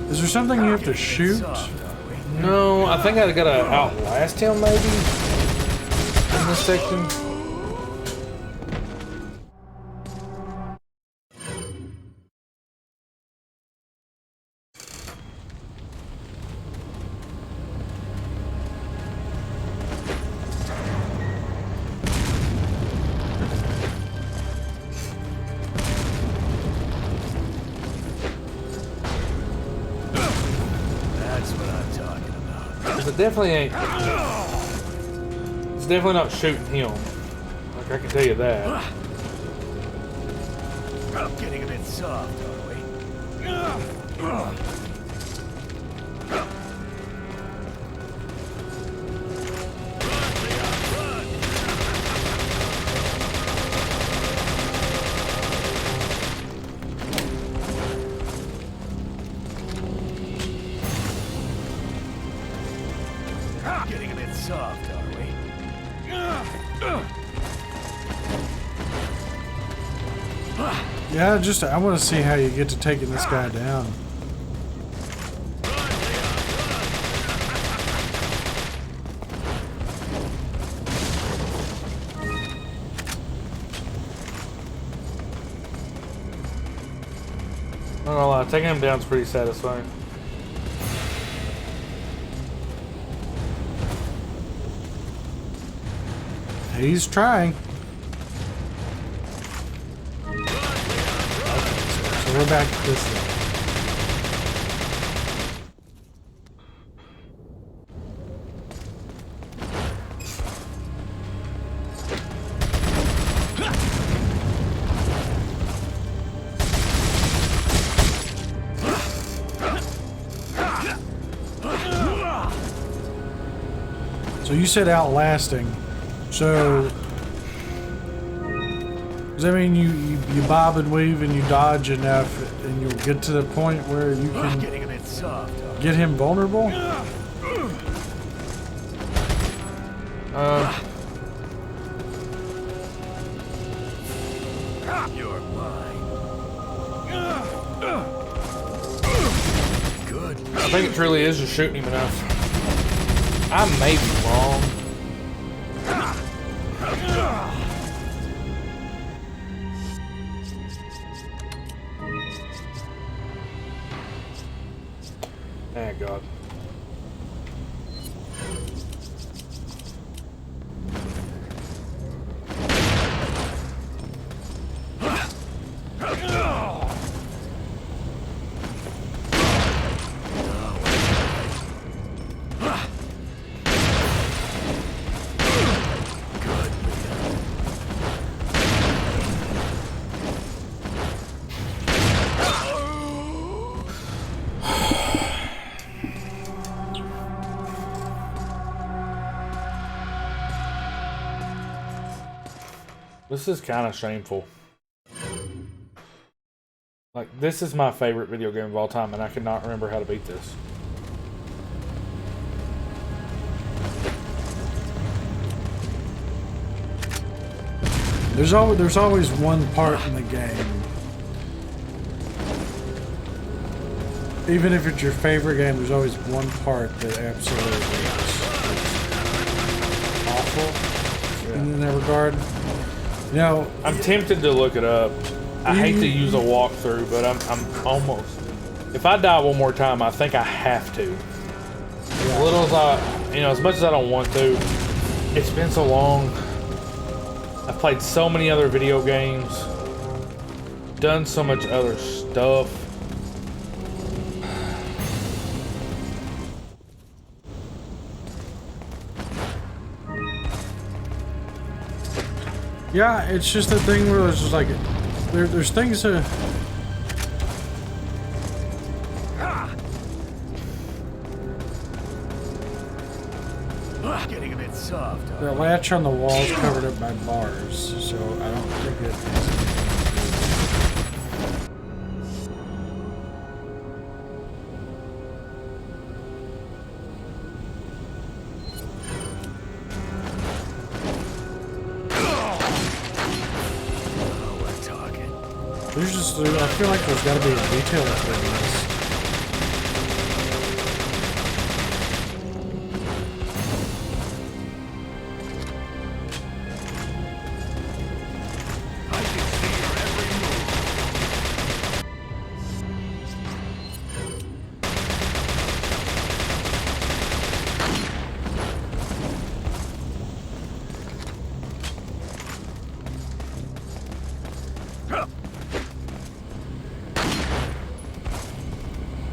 Is there something you have to shoot? No, I think I gotta outlast him maybe in this section. It definitely ain't. It's definitely not shooting him. Like, I can tell you that. Getting a bit soft, are we? Getting a bit soft, are we? Yeah, I want to see how you get to taking this guy down. I'm not gonna lie, taking him down is pretty satisfying. He's trying. So we're back at this thing. So you said outlasting. So does that mean you bob and weave and you dodge enough and you'll get to the point where you can Getting a bit soft, get him vulnerable? You're mine. Good. I think it truly is just shooting him enough. I may be wrong. Thank God. This is kind of shameful. Like, this is my favorite video game of all time, and I cannot remember how to beat this. There's always one part in the game. Even if it's your favorite game, there's always one part that absolutely is awful in that regard. You know, I'm tempted to look it up. I hate to use a walkthrough, but I'm almost If I die one more time, I think I have to. As little as I, as much as I don't want to, it's been so long. I've played so many other video games, done so much other stuff. Yeah, it's just a thing where it's just like, there's things to... Getting a bit soft. The latch on the wall's covered up by bars, so I don't think it has anything Oh, we're talking. to do. There's just, I feel like there's got to be a detail to this.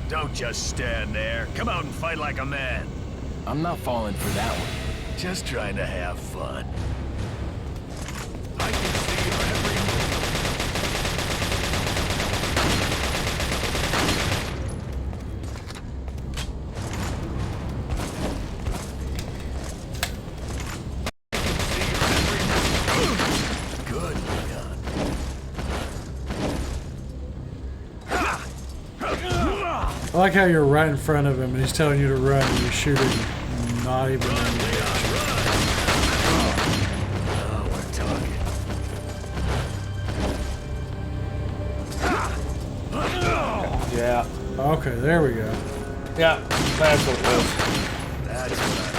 Don't just stand there. Come out and fight like a man. I'm not falling for that one. Just trying to have fun. I can see your every move. Good gun. I like how you're right in front of him and he's telling you to run and you're shooting not even in the direction. Oh, we're talking. Yeah. Okay, there we go. Yeah, that's what it was. That's what I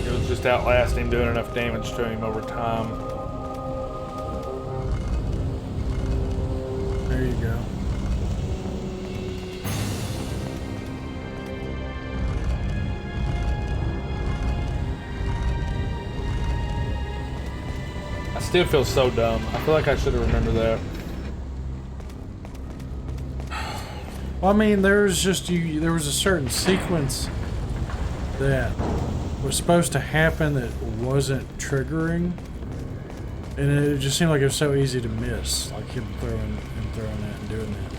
It was just outlasting him, doing enough damage to him over time. There you go. I still feel so dumb. I feel like I should have remembered that. Well, I mean, there was just there was a certain sequence that was supposed to happen that wasn't triggering, and it just seemed like it was so easy to miss, like him throwing that and doing that.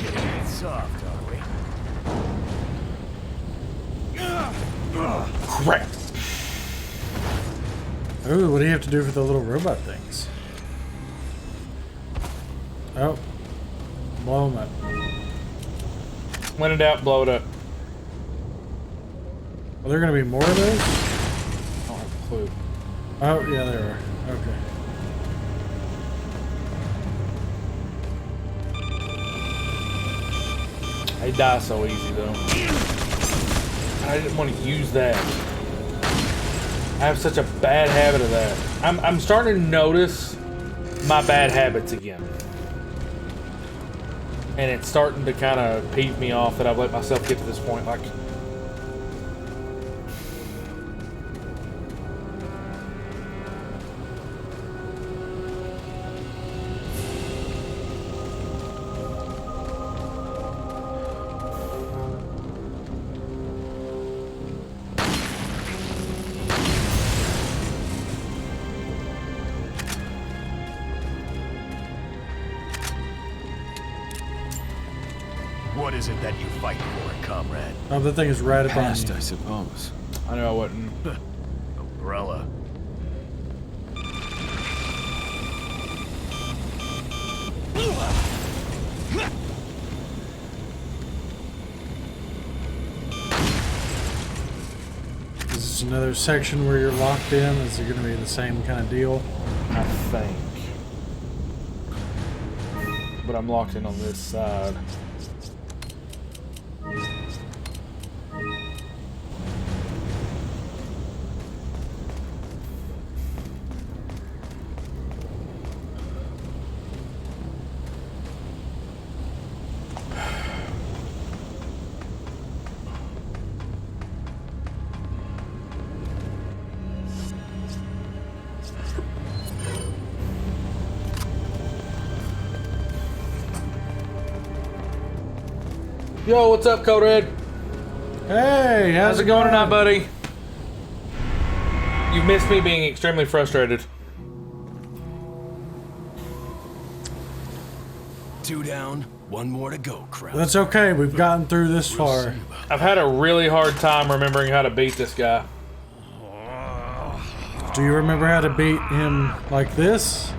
getting a bit soft, are we? Crap. Ooh, what do you have to do for the little robot things? Oh, blow them up. When in doubt, blow it up. Are there going to be more of those? I don't have a clue. Oh, yeah, there are. Okay. They die so easy though. I didn't want to use that. I have such a bad habit of that. I'm starting to notice my bad habits again. And it's starting to kind of peeve me off that I've let myself get to this point. Like, What is it that you fight for, comrade? Oh, that thing is right upon Past, you. I suppose. I knew I wouldn't. Umbrella. Is this there's another section where you're locked in. Is it going to be the same kind of deal? I think. But I'm locked in on this side. Yo, what's up, Code Red? Hey, How's it going tonight, buddy? You've missed me being extremely frustrated. 2 down, 1 more to go, Krause. That's okay. We've gotten through this far. I've had a really hard time remembering how to beat this guy. Do you remember how to beat him like this?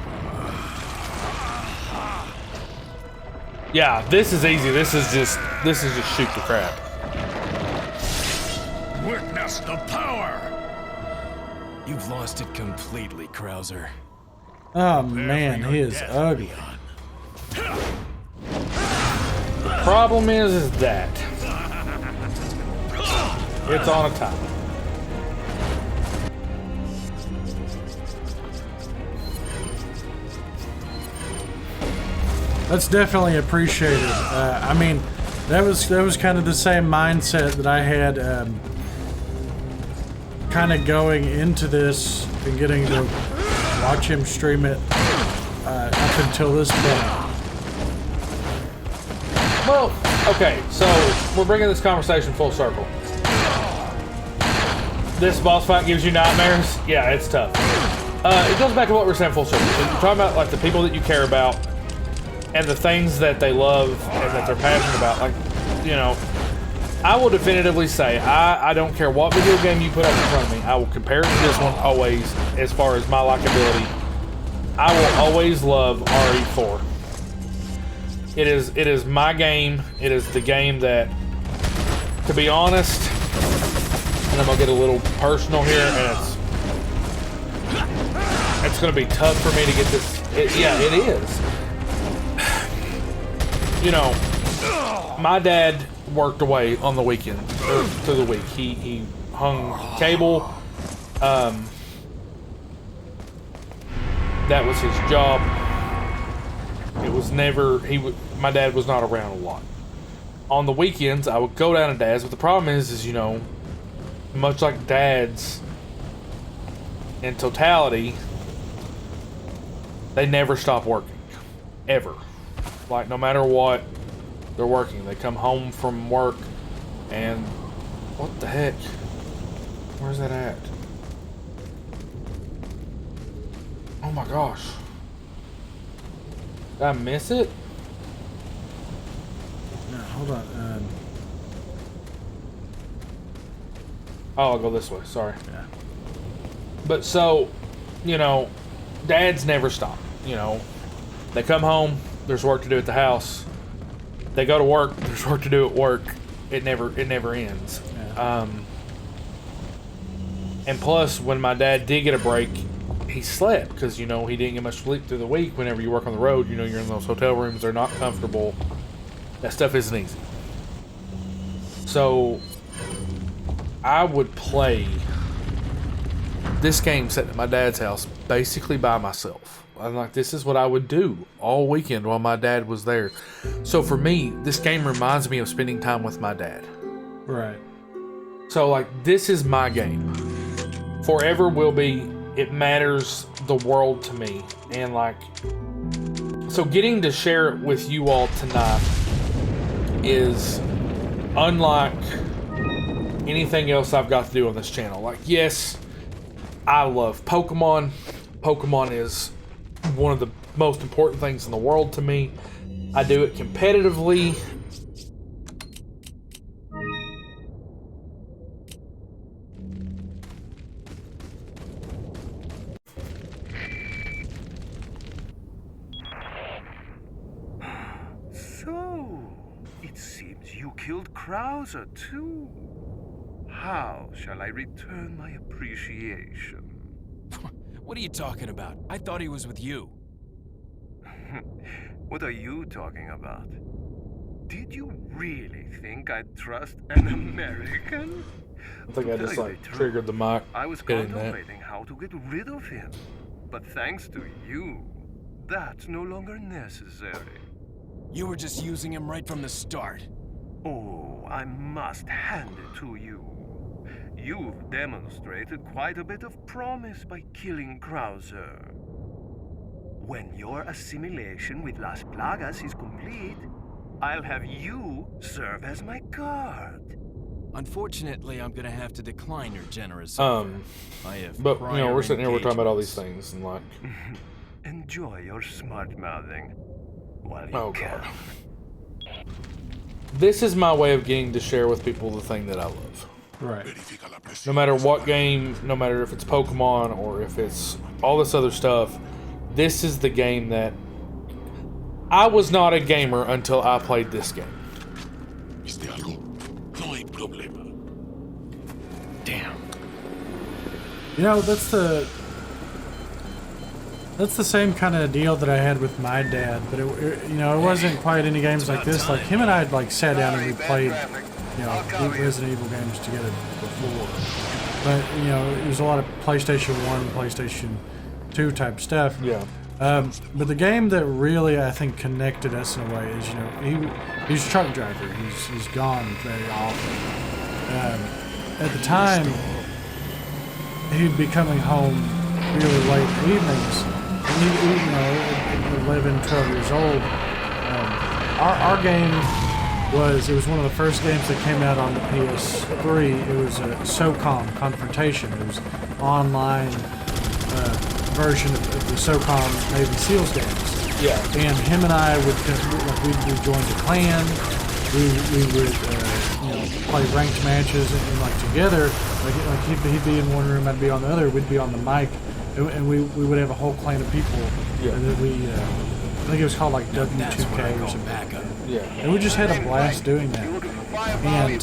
Yeah, this is easy. This is just shoot the crap. Witness the power! You've lost it completely, Krauser. Oh man, he is ugly. Problem is that it's on a time. That's definitely appreciated. I mean, that was kind of the same mindset that I had, kind of going into this and getting to watch him stream it up until this point. Well, okay, so we're bringing this conversation full circle. This boss fight gives you nightmares? Yeah, it's tough. It goes back to what we were saying full circle. You're talking about like the people that you care about and the things that they love and that they're passionate about. Like, you know, I will definitively say I don't care what video game you put up in front of me. I will compare it to this one always as far as my likability. I will always love RE4. It is my game. It is the game that, to be honest, and I'm gonna get a little personal here, and it's gonna be tough for me to get this. Yeah, it is. You know, my dad worked away on the weekend or through the week. He hung cable. That was his job. It was never my dad was not around a lot. On the weekends, I would go down to Dad's, but the problem is you know, much like dads in totality, they never stop working, ever. Like, no matter what, they're working. They come home from work, and what the heck? Where's that at? Oh my gosh. Did I miss it? No, hold on. Oh, I'll go this way. Sorry. Yeah. But so, you know, dads never stop. You know, they come home, there's work to do at the house. They go to work, there's work to do at work. It never ends. Yeah. And plus, when my dad did get a break, he slept because, you know, he didn't get much sleep through the week. Whenever you work on the road, you know, you're in those hotel rooms, they're not comfortable. That stuff isn't easy. So I would play this game set at my dad's house basically by myself. I'm like, this is what I would do all weekend while my dad was there. So for me, this game reminds me of spending time with my dad. Right. So, like, this is my game. Forever will be. It matters the world to me. And, like, so getting to share it with you all tonight is unlike anything else I've got to do on this channel. Like, yes, I love Pokemon. Pokemon is one of the most important things in the world to me. I do it competitively. So, it seems you killed Krauser too. How shall I return my appreciation? What are you talking about? I thought he was with you. What are you talking about? Did you really think I'd trust an American? I think I To just tell you like the truth, triggered the mic. I was hitting that. contemplating how to get rid of him. But thanks to you, that's no longer necessary. You were just using him right from the start. Oh, I must hand it to you. You've demonstrated quite a bit of promise by killing Krauser. When your assimilation with Las Plagas is complete, I'll have you serve as my guard. Unfortunately, I'm gonna have to decline your generous offer. I have But you know, we're sitting here, we're talking about all these engagements. things, and like, Enjoy your smart mouthing while you oh can. god, this is my way of getting to share with people the thing that I love. Right. No matter what game, no matter if it's Pokemon or if it's all this other stuff, this is the game that I was not a gamer until I played this game. Damn. You know, that's the same kind of deal that I had with my dad, but it wasn't quite any games like this. Like him and I had like sat down and we played, Resident Evil games together before. But it was a lot of PlayStation 1, PlayStation 2 type stuff. Yeah. But the game that really I think connected us in a way is he's a truck driver. He's gone very often. At the time, he'd be coming home really late evenings. And he 11, 12 years old. Our game was one of the first games that came out on the PS3. It was a SOCOM Confrontation. It was online version of the SOCOM Navy SEALs games. Yeah. And him and I we'd join the clan. We would play ranked matches and like together. Like he'd be in one room, I'd be on the other. We'd be on the mic, and we would have a whole clan of people. Yeah. And then I think it was called like W2K or something. Like that. Yeah. And we just had a blast doing that. And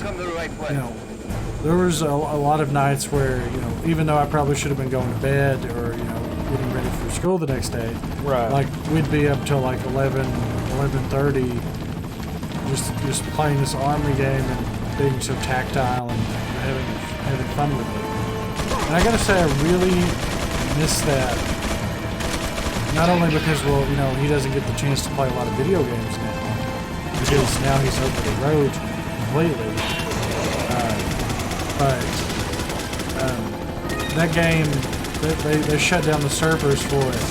there was a lot of nights where even though I probably should have been going to bed or getting ready for school the next day, Right. like we'd be up till like 11:30. Just playing this army game and being so tactile and having fun with it. And I gotta say, I really miss that. Not only because, he doesn't get the chance to play a lot of video games now, because now he's over the road completely. But that game, they shut down the servers for it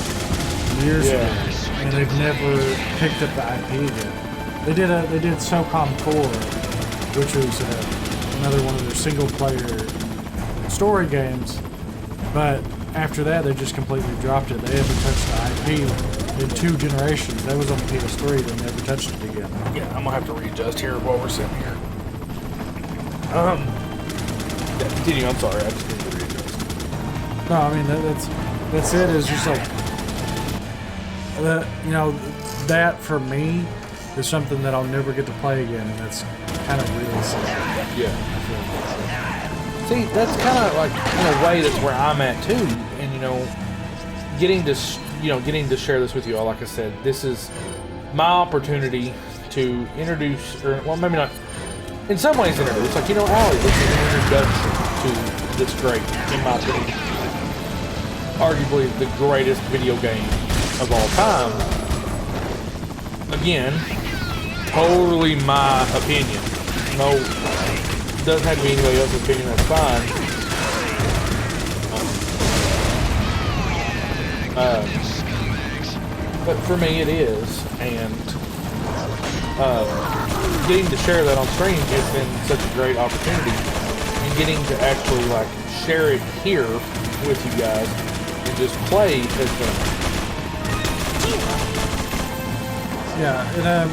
years ago, and they've never picked up the IP again. They did SOCOM 4, which was another one of their single-player story games, but after that they just completely dropped it. They haven't touched the IP in 2 generations. That was on the PS3. They never touched it again. Yeah, I'm gonna have to readjust here while we're sitting here. Continue. I'm sorry, I just need to readjust. No, I mean that's it. It's just like that for me is something that I'll never get to play again, and that's kind of really sad. Yeah. See, that's kind of like in a way that's where I'm at too, and getting to share this with you all. Like I said, this is my opportunity to introduce, or well, maybe not. In some ways, introduce. Like Allie, this is an introduction to this great, in my opinion, arguably the greatest video game of all time. Again, totally my opinion. No, doesn't have to be anybody else's opinion. That's fine. But for me, it is, and getting to share that on stream has been such a great opportunity, and getting to actually like share it here with you guys and just play has been. Yeah, and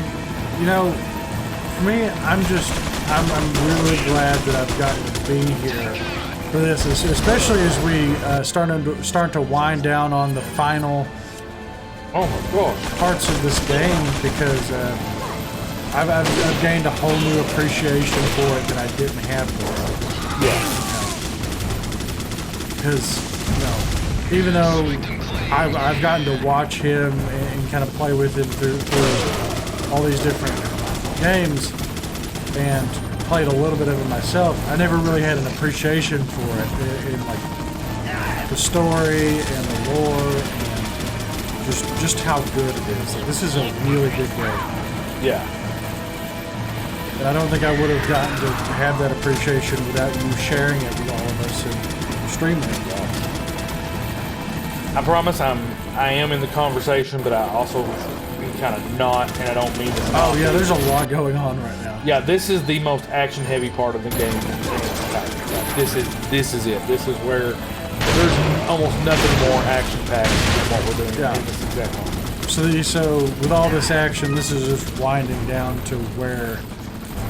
for me, I'm really glad that I've gotten to be here for this, especially as we start to wind down on the final parts of this game, because I've gained a whole new appreciation for it that I didn't have before. Because, you know, even though I've gotten to watch him and kind of play with him through all these different games and played a little bit of it myself, I never really had an appreciation for it in like the story and the lore and just how good it is. Like, this is a really good game. Yeah. And I don't think I would have gotten to have that appreciation without you sharing it with all of us and streaming it. I promise I am in the conversation, but I also am kind of not, and I don't mean to. Oh yeah, there's a lot going on right now. Yeah, this is the most action-heavy part of the game. This is it. This is where there's almost nothing more action-packed than what we're doing in this exact moment. So with all this action, this is just winding down to where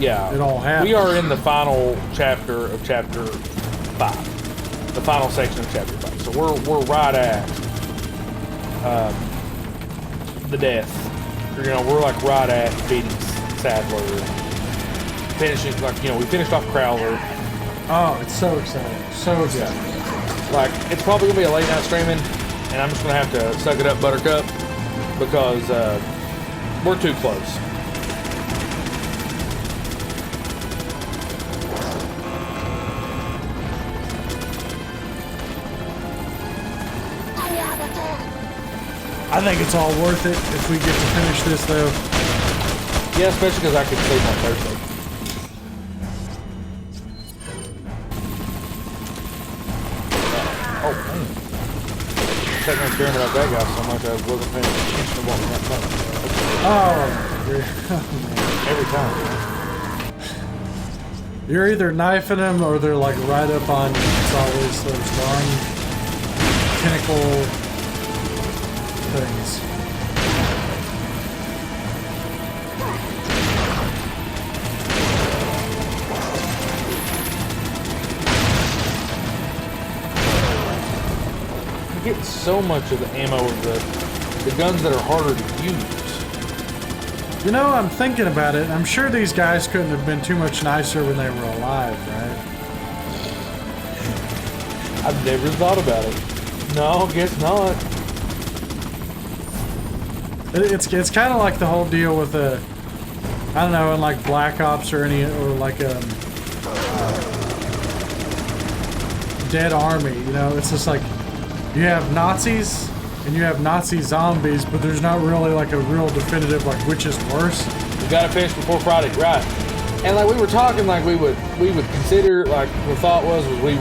it all happens. We are in the final chapter of Chapter 5. The final section of Chapter 5. So we're right at the death. You know, we're like right at beating Sadler. Finishing, like, you know, we finished off Crowler. Oh, it's so exciting. So exciting. Like, it's probably going to be a late night streaming, and I'm just going to have to suck it up, Buttercup, because we're too close. I think it's all worth it if we get to finish this, though. Yeah, especially because I could sleep on Thursday. Oh, man. I sat there staring at that guy so much I wasn't paying attention to what was Oh, every time. You're either knifing them or they're like right up on you. It's always those darn tentacle things. You get so much of the ammo of the guns that are harder to use. You know, I'm thinking about it. I'm sure these guys couldn't have been too much nicer when they were alive, right? I've never thought about it. No, I guess not. It's kind of like the whole deal with I don't know, in like Black Ops or like Dead Army. You know, it's just like you have Nazis and you have Nazi zombies, but there's not really like a real definitive like which is worse. We gotta finish before Friday, right? And like we were talking, like we would consider, like the thought was we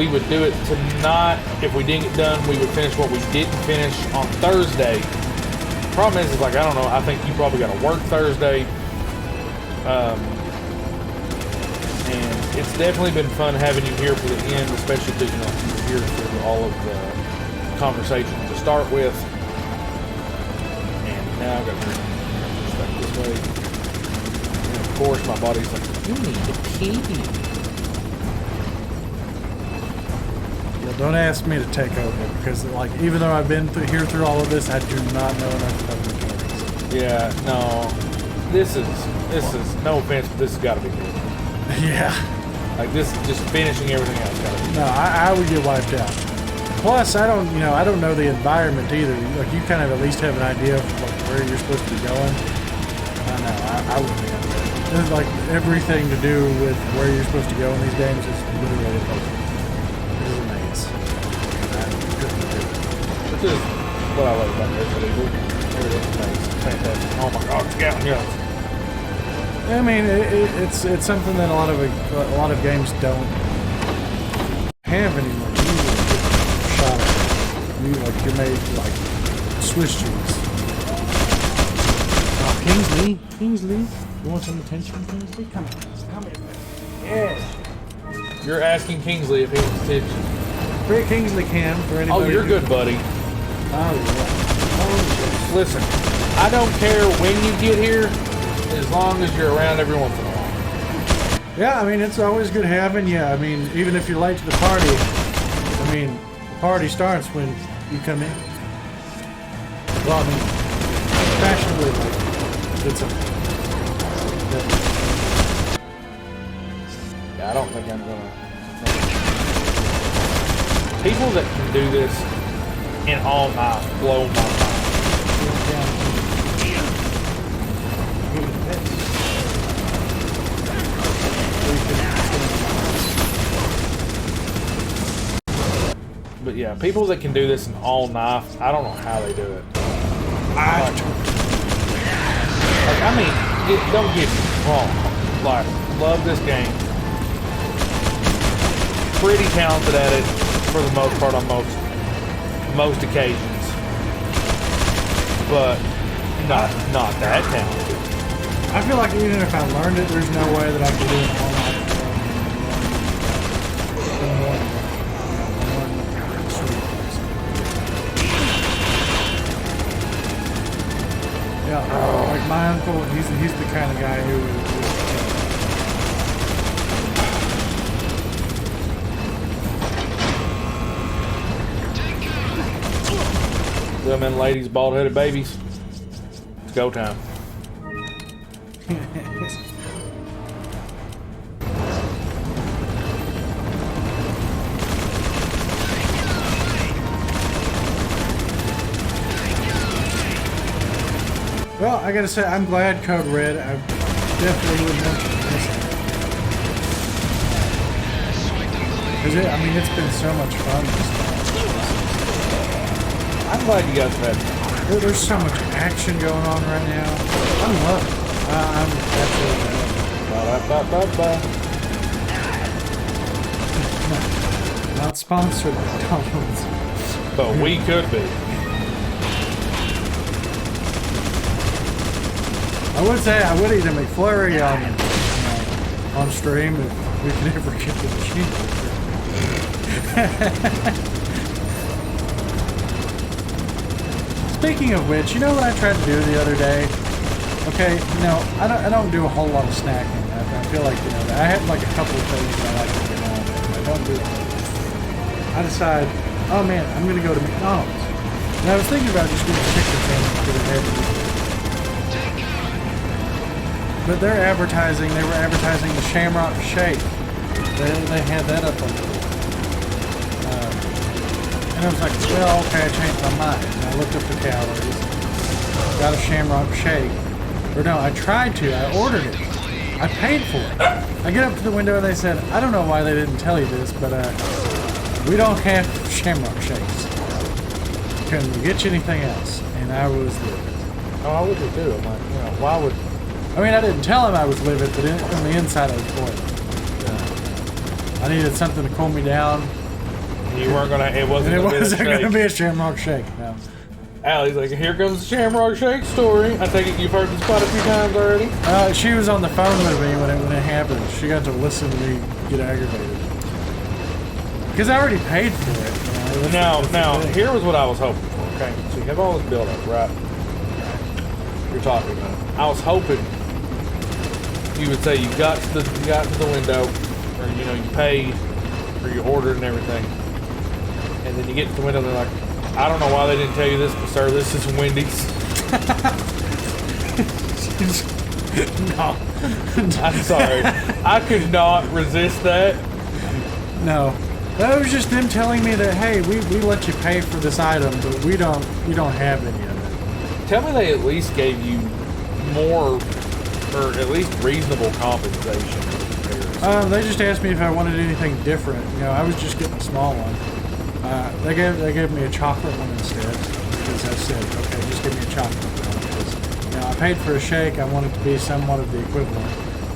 would do it tonight. If we didn't get done, we would finish what we didn't finish on Thursday. Problem is like, I don't know, I think you probably got to work Thursday. And it's definitely been fun having you here for the end, especially because, you know, you're here for all of the conversations to start with. And now I've got to push back this way. And of course, my body's like, you need a key. Don't ask me to take over because, like, even though I've been here through all of this, I do not know enough about the mechanics. Yeah, no, this is no offense, but this has got to be good. Yeah, like this, just finishing everything else. Got to be. No, I would get wiped out. Plus, I don't know the environment either. Like, you kind of at least have an idea of like where you're supposed to be going. I know, I wouldn't have that. There's like everything to do with where you're supposed to go in these games is literally a puzzle. This is what I love about Resident Evil. Everything's fantastic. Oh my God, yeah. I mean, it's something that a lot of games don't have anymore. You shot at. You're made like Swiss cheese. Oh, Kingsley, you want some attention, Kingsley? Come here. Yeah. You're asking Kingsley if he wants attention. Free Kingsley can for anybody. Oh, you're good, buddy. Oh, yeah. Oh, listen, I don't care when you get here, as long as you're around every once in a while. Yeah, I mean, it's always good having you. I mean, even if you're late to the party, I mean, the party starts when you come in. Well, I mean, fashionably late. Yeah, I don't think I'm gonna. People that can do this in all knife blow my mind. But yeah, people that can do this in all knife, I don't know how they do it. I mean, don't get me wrong. Like, love this game. Pretty talented at it for the most part on most occasions, but not that talented. I feel like even if I learned it, there's no way that I could do it all night. Yeah, like my uncle, he's the kind of guy who Them and ladies, bald-headed babies. It's go time. Well, I gotta say, I'm glad Code Red. I definitely would mention this. Cause I mean, it's been so much fun this time. I'm glad you guys have had. There's so much action going on right now. I'm loving it. I'm absolutely loving it. Not sponsored by McDonald's. But we could be. I would say I would eat a McFlurry on stream if we could ever get the machine. Speaking of which, you know what I tried to do the other day? Okay, you know, I don't do a whole lot of snacking. I feel like, you know, I have like a couple of things that I like to get on, but I don't do it. I decide, oh man, I'm gonna go to McDonald's. And I was thinking about just getting a chicken sandwich because it had to be. But they were advertising the Shamrock Shake. They had that up on the board. And I was like, well, okay, I changed my mind. And I looked up the calories, got a Shamrock Shake. Or no, I tried to, I ordered it. I paid for it. I get up to the window and they said, I don't know why they didn't tell you this, but we don't have Shamrock Shakes. Can we get you anything else? And I was livid. Oh, I would do too. I'm like, you know, why would... I mean, I didn't tell him I was livid, but on the inside I was boiling. I needed something to cool me down. You weren't gonna. It wasn't. And it wasn't gonna be a Shamrock Shake. No. Allie's like, here comes the Shamrock Shake story. I take it you've heard this quite a few times already. She was on the phone with me when it happened. She got to listen to me get aggravated because I already paid for it. You know, now, here was what I was hoping for. Okay, so you have all this build up, right? You're talking about. I was hoping you would say you got to the window, or you know, you paid, or you ordered and everything, and then you get to the window and they're like, I don't know why they didn't tell you this, but sir, this is Wendy's. No. I'm sorry. I could not resist that. No. That was just them telling me that, hey, we let you pay for this item, but we don't have any of it. Tell me they at least gave you more, or at least reasonable compensation. They just asked me if I wanted anything different. You know, I was just getting a small one. They gave me a chocolate one instead because I said, okay, just give me a chocolate one. Because, you know, I paid for a shake. I wanted to be somewhat of the equivalent.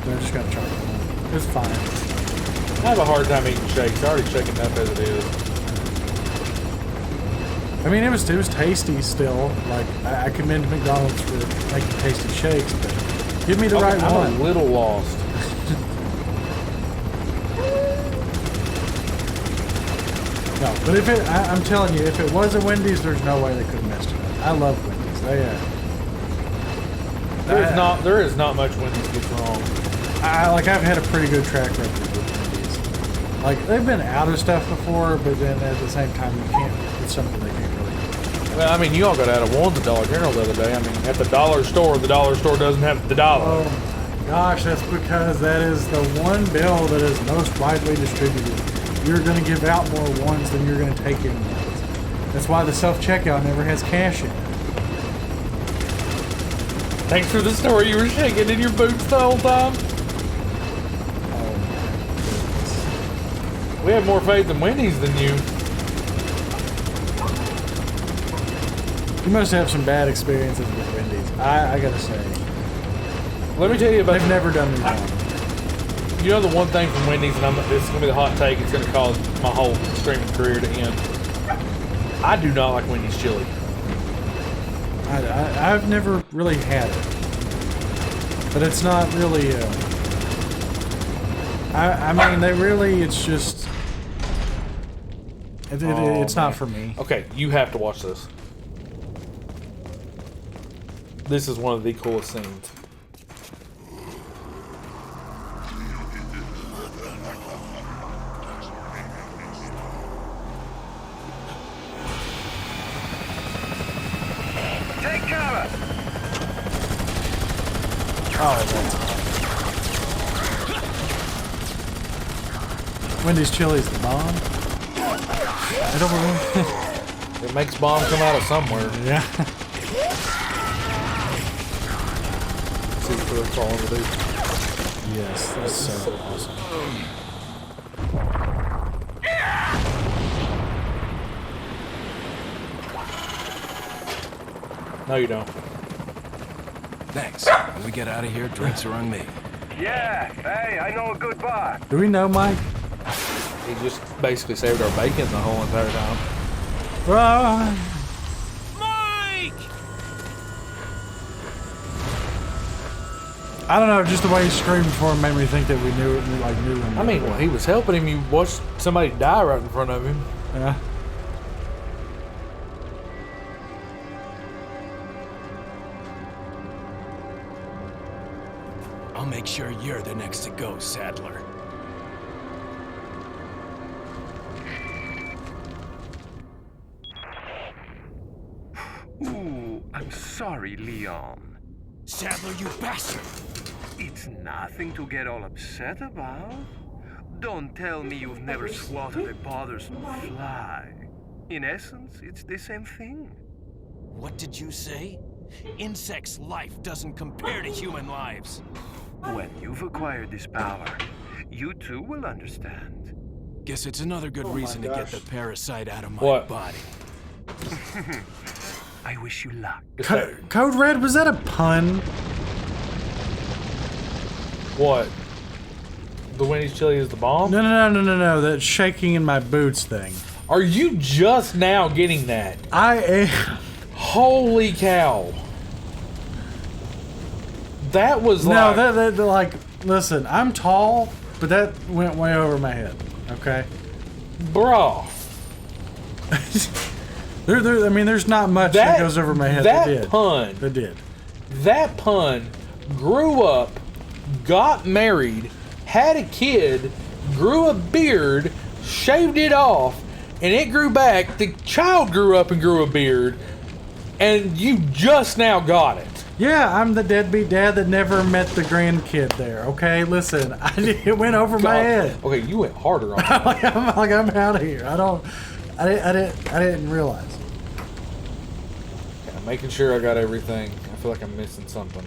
So I just got a chocolate one. It's fine. I have a hard time eating shakes. I already shaken enough as it is. I mean, it was tasty still. Like, I commend McDonald's for making tasty shakes, but give me the right one. I'm a little lost. No, but if I'm telling you, if it was a Wendy's, there's no way they could have messed it up. I love Wendy's. There is not much Wendy's gets wrong. I've had a pretty good track record with Wendy's. Like, they've been out of stuff before, but then at the same time, it's something they can't really do. Well, I mean, you all got out of ones at Dollar General the other day. I mean, at the dollar store doesn't have the dollar. Gosh, that's because that is the one bill that is most widely distributed. You're going to give out more ones than you're going to take in ones. That's why the self-checkout never has cash in it. Thanks for the story. You were shaking in your boots the whole time. Oh my goodness. We have more faith in Wendy's than you. You must have some bad experiences with Wendy's. I gotta say. Let me tell you about. They've never done me wrong. You know the one thing from Wendy's, and this is gonna be the hot take. It's gonna cause my whole streaming career to end. I do not like Wendy's chili. I've never really had it, but it's not really. I mean, they really. It's just. It's not for me. Okay, you have to watch this. This is one of the coolest scenes. Take cover! Oh, that's Wendy's chili's the bomb. I don't remember. It makes bomb come out of somewhere. Yeah. See what it's all over there. Yes, that's so awesome. No, you don't. Thanks. When we get out of here, drinks are on me. Yeah, hey, I know a good bar. Do we know Mike? He just basically saved our bacon the whole entire time. I don't know, just the way he screamed for him made me think that we knew him. I mean, when he was helping him, you watched somebody die right in front of him. Yeah. I'll make sure you're the next to go, Sadler. Ooh, I'm sorry, Leon. Sadler, you bastard! It's nothing to get all upset about. Don't tell me you've never swatted a bothersome fly. In essence, it's the same thing. What did you say? Insects' life doesn't compare to human lives. When you've acquired this power, you too will understand. Guess it's another good reason to get the parasite out of my What? body. I wish you luck. Code Red, was that a pun? What? The Wendy's chili is the bomb? No. That shaking in my boots thing. Are you just now getting that? I am. Holy cow. That was like... No, that like, listen, I'm tall, but that went way over my head, okay? Bro. I mean, there's not much that goes over my head. That pun. That did. That pun grew up, got married, had a kid, grew a beard, shaved it off, and it grew back. The child grew up and grew a beard, and you just now got it. Yeah, I'm the deadbeat dad that never met the grandkid there, okay? Listen, it went over my head. Okay, you went harder on that. I'm out of here. I didn't realize. Okay, I'm making sure I got everything. I feel like I'm missing something.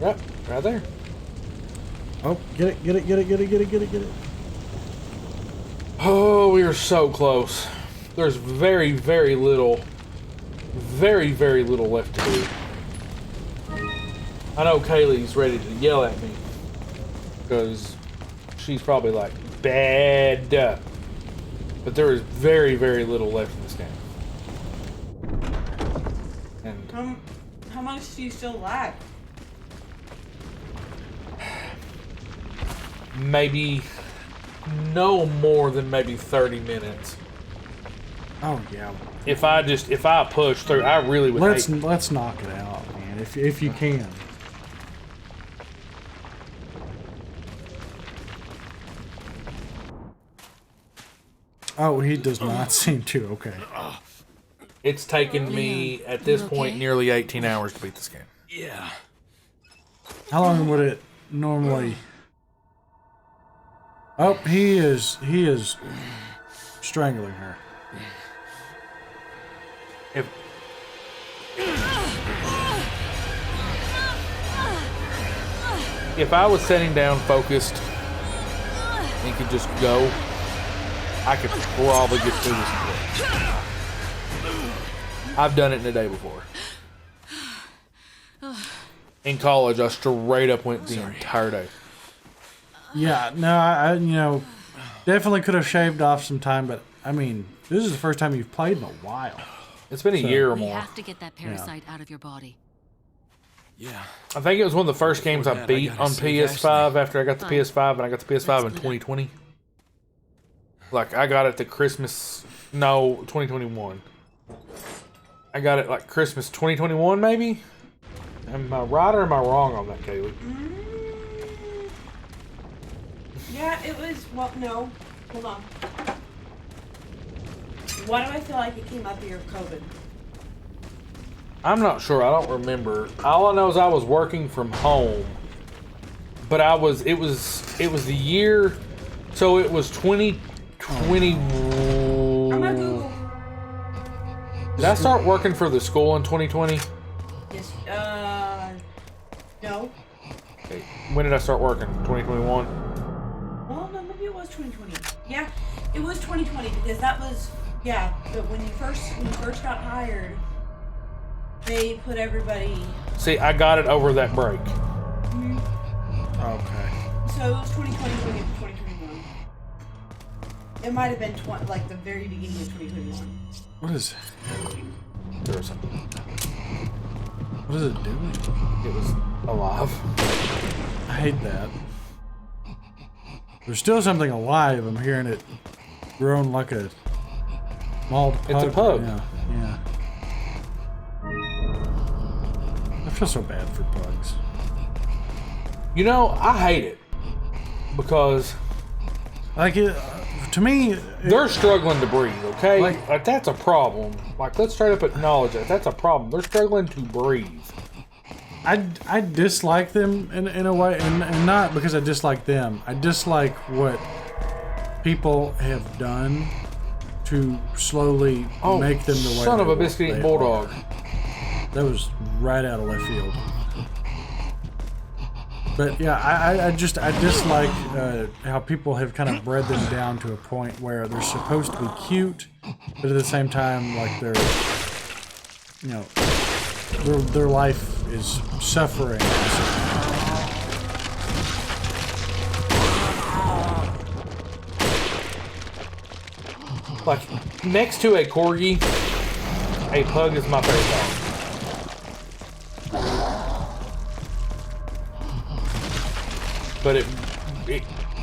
Yep, right there. Oh, get it. Oh, we are so close. There's very, very little left to do. I know Kaylee's ready to yell at me because she's probably like, bad. But there is very, very little left in this game. And How much do you still lack? maybe no more than maybe 30 minutes. Oh yeah. If I push through, I really would. Let's knock it out, man. If you can. Oh, he does not seem to. Okay. It's taken me at this point nearly 18 hours to beat this game. Yeah, How long would it normally? Oh, he is strangling her. If I was sitting down focused and could just go, I could probably get through this quick. I've done it in a day before. In college, I straight up went the entire day. Yeah, no, I definitely could have shaved off some time, but I mean, this is the first time you've played in a while. It's been a year or We more. have to get that parasite out of your body. Yeah. I think it was one of the first games I beat on PS5 after I got the PS5, and I got the PS5 in 2020. Like, I got it to Christmas... No, 2021. I got it like Christmas 2021, maybe? Am I right or am I wrong on that, Kaylee? Yeah, it was. Well, no. Hold on. Why do I feel like it came out the year of COVID? I'm not sure. I don't remember. All I know is I was working from home, but it was the year. So it was 2020. I'm gonna Google. Did I start working for the school in 2020? Yes. No. Okay. When did I start working? 2021. Well, no, maybe it was 2020. Yeah, it was 2020 because that was But when you first got hired, they put everybody. See, I got it over that break. Okay. So it was 2020 going into 2021. It might have been like the very beginning of 2021. What is There was something. what is it doing? It was alive. I hate that. There's still something alive. I'm hearing it grown like a mauled pug. It's a pug. Yeah. I feel so bad for pugs. You know, I hate it because Like it, to me, they're struggling to breathe. Okay, Like- that's a problem. Like, let's straight up acknowledge that that's a problem. They're struggling to breathe. I dislike them in a way, and not because I dislike them. I dislike what people have done to slowly Oh, make them the way. son of a they biscuit eating they bulldog. are. That was right out of left field. But yeah, I dislike how people have kind of bred them down to a point where they're supposed to be cute, but at the same time, like their life is suffering. Like, next to a corgi, a pug is my favorite dog. But it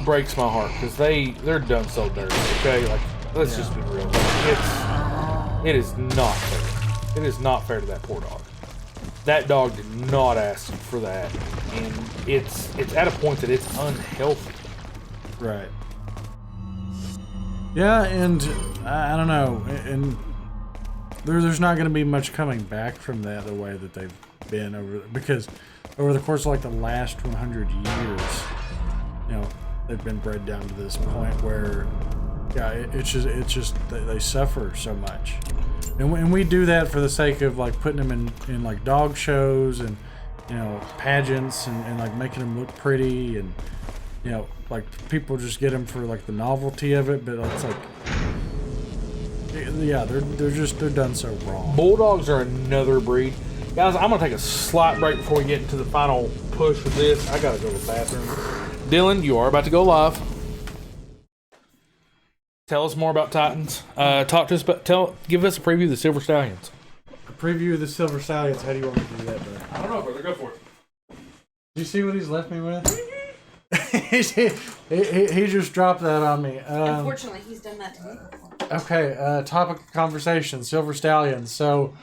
breaks my heart because they're done so dirty. Okay, like, let's just be real. It is not fair. It is not fair to that poor dog. That dog did not ask for that, and it's at a point that it's unhealthy. Right. Yeah, and I don't know, and there's not going to be much coming back from that the way that they've been because over the course of like the last 100 years, they've been bred down to this point where, it's just they suffer so much, and we do that for the sake of like putting them in like dog shows and pageants and like making them look pretty and like people just get them for like the novelty of it, but it's like, yeah, they're done so wrong. Bulldogs are another breed. Guys, I'm gonna take a slight break before we get into the final push of this. I gotta go to the bathroom. Dylan, you are about to go live. Tell us more about Titans. Talk to us about. Give us a preview of the Silver Stallions. A preview of the Silver Stallions. How do you want me to do that, brother? I don't know, brother. Go for it. Did you see what he's left me with? he just dropped that on me. Unfortunately, he's done that to me before. Okay, topic of conversation, Silver Stallions. So,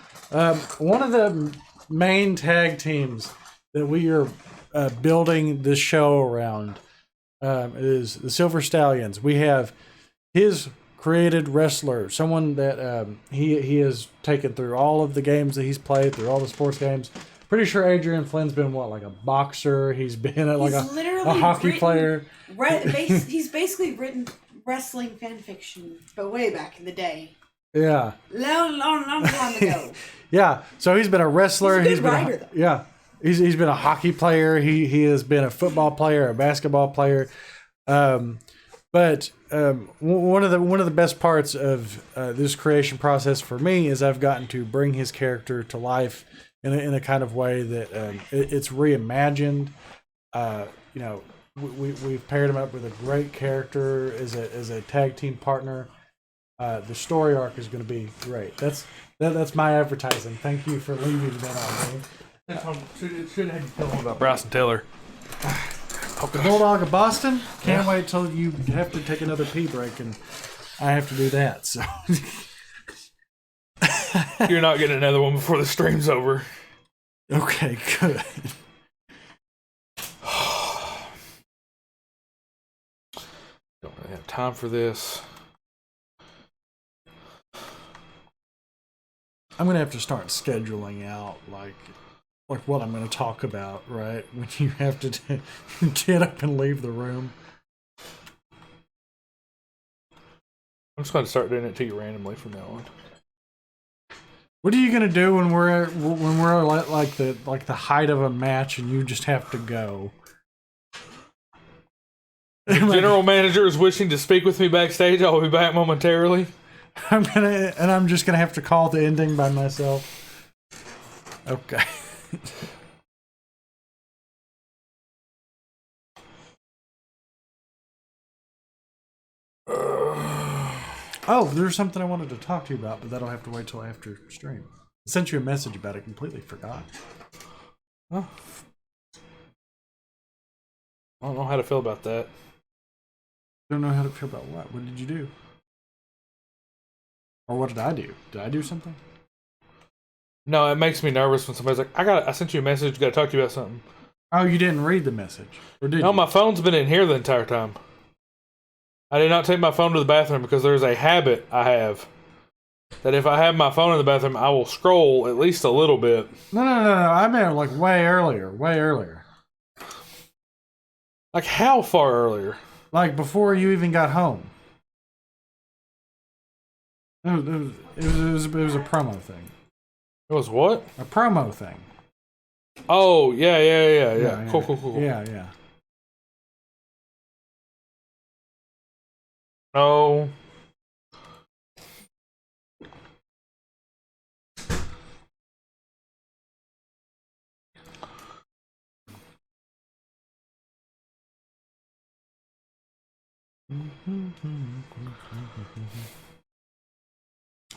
one of the main tag teams that we are building this show around is the Silver Stallions. We have his created wrestler, someone that he has taken through all of the games that he's played, through all the sports games, Pretty sure Adrian Flynn's been what, like a boxer. He's been like He's a literally hockey written- player. He's basically written wrestling fan fiction, but way back in the day. Yeah. Long time ago. Yeah. So he's been a wrestler. He's a good been writer, though. yeah. He's been a hockey player. He has been a football player, a basketball player. But one of the best parts of this creation process for me is I've gotten to bring his character to life in a kind of way that it's reimagined. We've paired him up with a great character as a tag team partner. The story arc is going to be great. That's my advertising. Thank you for leaving that on me. Should have told him about Bryson Taylor. The Bulldog of Boston. Can't wait till you have to take another pee break, and I have to do that. So You're not getting another one before the stream's over. okay, good. Don't really have time for this. I'm gonna have to start scheduling out like what I'm gonna talk about, right? When you have to get up and leave the room. I'm just going to start doing it to you randomly from now on. What are you gonna do when we're at like the height of a match and you just have to go? The general manager is wishing to speak with me backstage. I'll be back momentarily. I'm just gonna have to call the ending by myself. Okay. Oh, there's something I wanted to talk to you about, but that'll have to wait till after stream. I sent you a message about it, completely forgot. Oh. I don't know how to feel about that. Don't know how to feel about what? What did you do? Or what did I do? Did I do something? No, it makes me nervous when somebody's like, I sent you a message, gotta talk to you about something. Oh, you didn't read the message. Or did No, you? my phone's been in here the entire time. I did not take my phone to the bathroom because there's a habit I have that if I have my phone in the bathroom, I will scroll at least a little bit. No. I meant like way earlier. Like how far earlier? Like before you even got home. It was a promo thing. It was what? A promo thing. Oh, yeah. Cool. Yeah. No.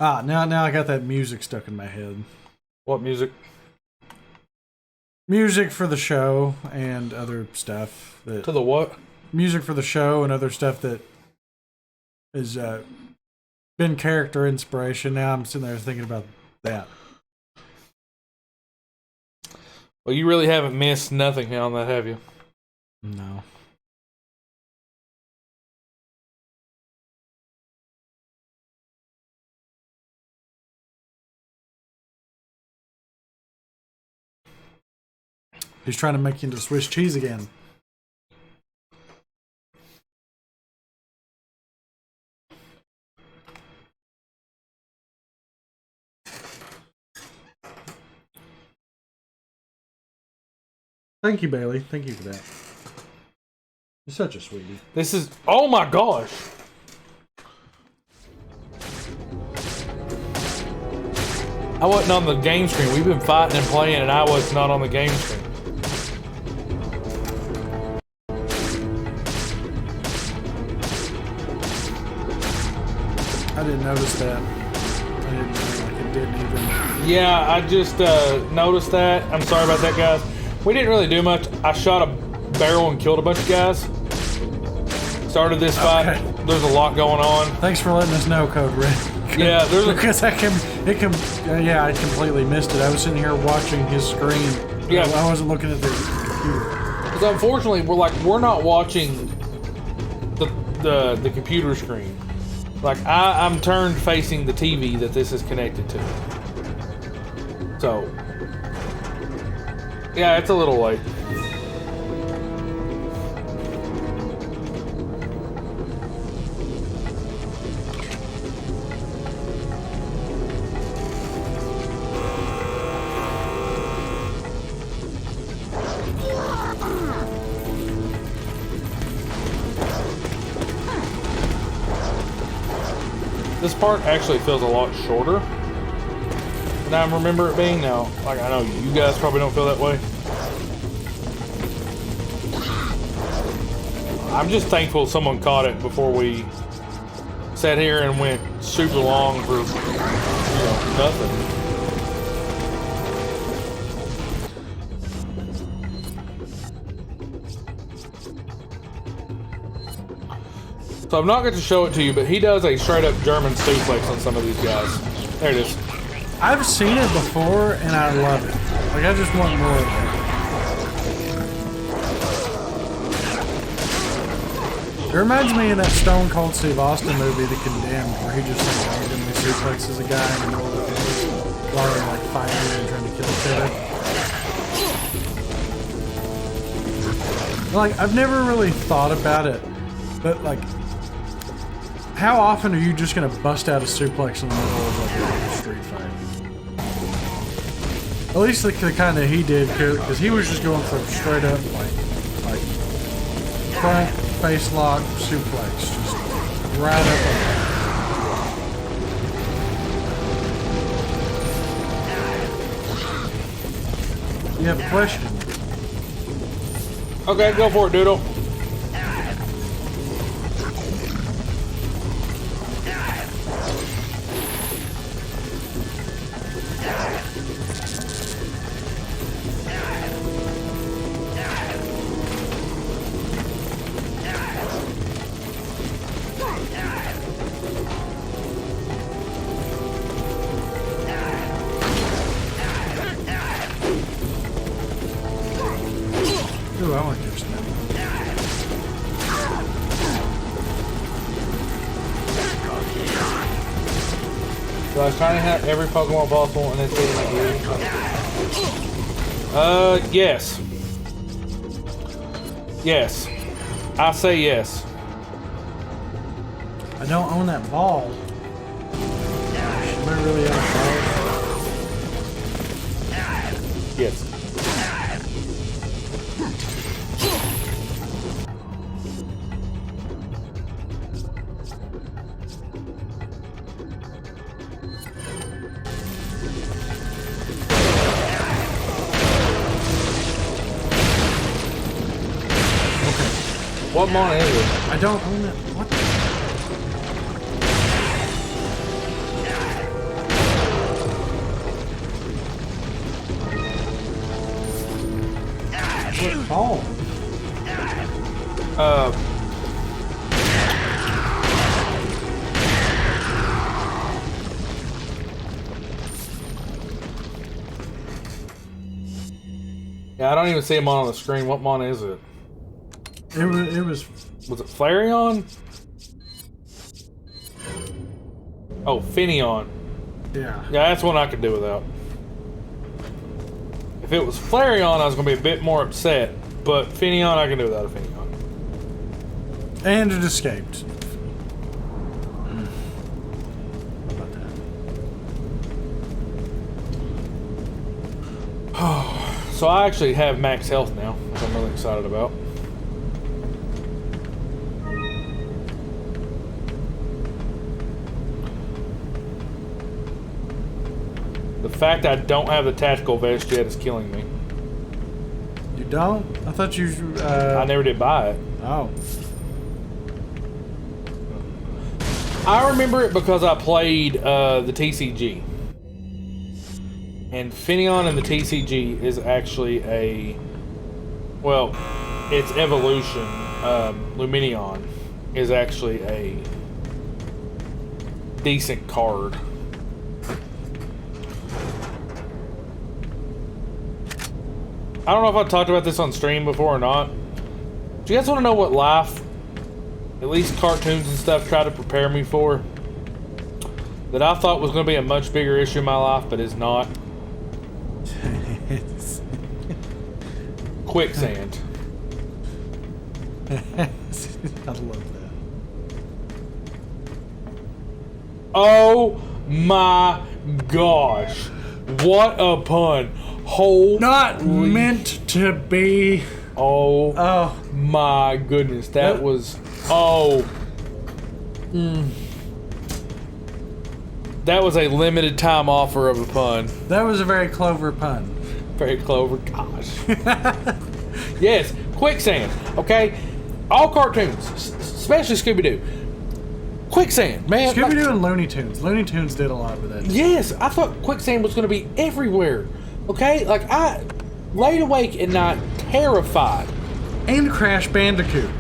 Now I got that music stuck in my head. What music? Music for the show and other stuff. To the what? Music for the show and other stuff that has been character inspiration. Now I'm sitting there thinking about that. Well, you really haven't missed nothing on that, have you? No. He's trying to make you into Swiss cheese again. Thank you, Bailey. Thank you for that. You're such a sweetie. This is... Oh my gosh! I wasn't on the game screen. We've been fighting and playing and I was not on the game screen. I didn't notice that. I didn't know, like it didn't even... Yeah, I just noticed that. I'm sorry about that, guys. We didn't really do much. I shot a barrel and killed a bunch of guys. Started this fight. Okay. There's a lot going on. Thanks for letting us know, Code Red. Yeah, there's a... Because I completely missed it. I was sitting here watching his screen. Yeah. I wasn't looking at the computer. Because unfortunately, we're not watching the computer screen. Like I'm turned facing the TV that this is connected to. So Yeah, it's a little late. This part actually feels a lot shorter than I remember it being. Now, like, I know you guys probably don't feel that way. I'm just thankful someone caught it before we sat here and went super long for, you know, nothing. So I'm not going to show it to you, but he does a straight up German suplex on some of these guys. There it is. I've seen it before and I love it. Like, I just want more of it. It reminds me of that Stone Cold Steve Austin movie, The Condemned, where he just like randomly suplexes a guy in the middle of the face while they're like fighting and trying to kill each other. Like, I've never really thought about it, but like, how often are you just gonna bust out a suplex in the middle of like a street fight? At least the kind that he did, because he was just going for straight up like front face lock suplex, just right up. You have a question? Okay, go for it, Doodle. Ooh, I want to do some. So I was trying to have every Pokemon possible and it's getting like yes. Yes. I say yes. I don't own that ball. Am I really out of balls? Yes. What mon is it? I don't own it. What the? What ball? Yeah, I don't even see him on the screen. What mon is it? It was. Was it Flareon? Oh, Finneon. Yeah. Yeah, that's one I could do without. If it was Flareon, I was going to be a bit more upset. But Finneon, I can do without a Finneon. And it escaped. How about that? So I actually have max health now, which I'm really excited about. The fact I don't have the tactical vest yet is killing me. You don't? I thought you. I never did buy it. Oh. I remember it because I played the TCG. And Finneon in the TCG is actually a... Well, its evolution, Lumineon, is actually a decent card. I don't know if I talked about this on stream before or not. Do you guys want to know what life, at least cartoons and stuff, try to prepare me for? That I thought was going to be a much bigger issue in my life, but is not. quicksand. I love that. Oh my gosh. What a pun. Holy. Not meant to be. Oh my goodness. That was. Oh. That was a limited time offer of a pun. That was a very clever pun. Very clever. Gosh. Yes. Quicksand. Okay. All cartoons, especially Scooby-Doo. Quicksand, man. Scooby-Doo and Looney Tunes. Looney Tunes did a lot with that. Yes, I thought quicksand was going to be everywhere. Okay, like I laid awake at night, terrified. And Crash Bandicoot.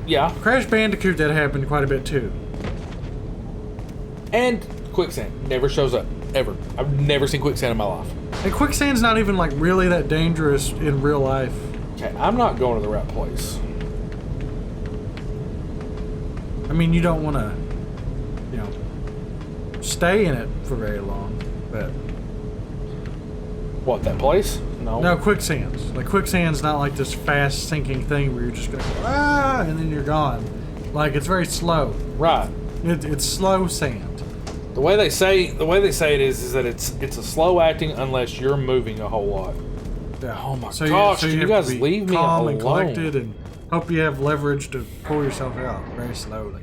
Yeah, Crash Bandicoot, that happened quite a bit too. and quicksand never shows up ever. I've never seen quicksand in my life. And quicksand's not even like really that dangerous in real life. Okay, I'm not going to the right place. I mean, you don't want to, stay in it for very long, but What, that place? no, quicksands. Like quicksand's not like this fast sinking thing where you're just gonna go and then you're gone. Like it's very slow. Right. It's slow sand. The way they say it is that it's a slow acting unless you're moving a whole lot. Yeah. Oh my so gosh, you you have guys to be leave me calm alone. and collected and hope you have leverage to pull yourself out very slowly.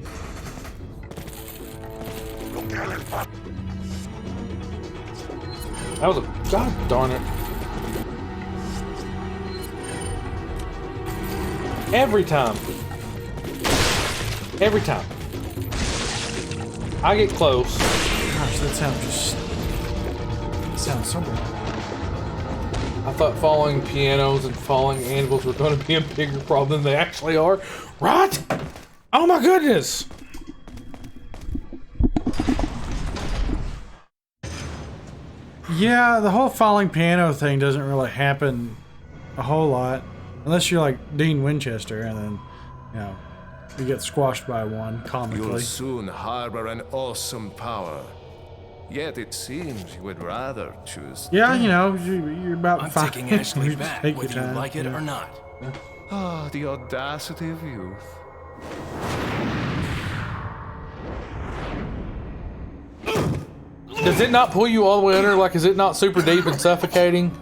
That was a god darn it. Every time I get close. Gosh, that sounds so bad. I thought falling pianos and falling anvils were going to be a bigger problem than they actually are. Right? Oh my goodness! Yeah, the whole falling piano thing doesn't really happen a whole lot. Unless you're like Dean Winchester and then, you get squashed by one comically. You'll soon harbor an awesome power. Yet it seems you would rather choose. Yeah, you're about I'm five. taking Ashley you just back, take whether your you time, like it yeah. or not. Ah, the audacity of youth. Does it not pull you all the way under? Like, is it not super deep and suffocating?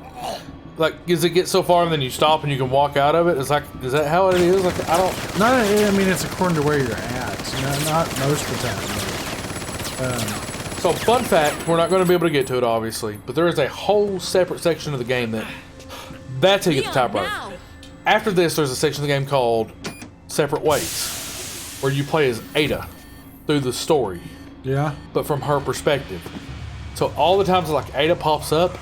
Like, does it get so far and then you stop and you can walk out of it? Is that how it is? Like, I don't. No, I mean it's according to where you're at. Not most of the time. So, fun fact, we're not going to be able to get to it, obviously, but there is a whole separate section of the game that's how you get the top right. After this, there's a section of the game called Separate Ways, where you play as Ada through the story, Yeah. but from her perspective. So all the times like Ada pops up,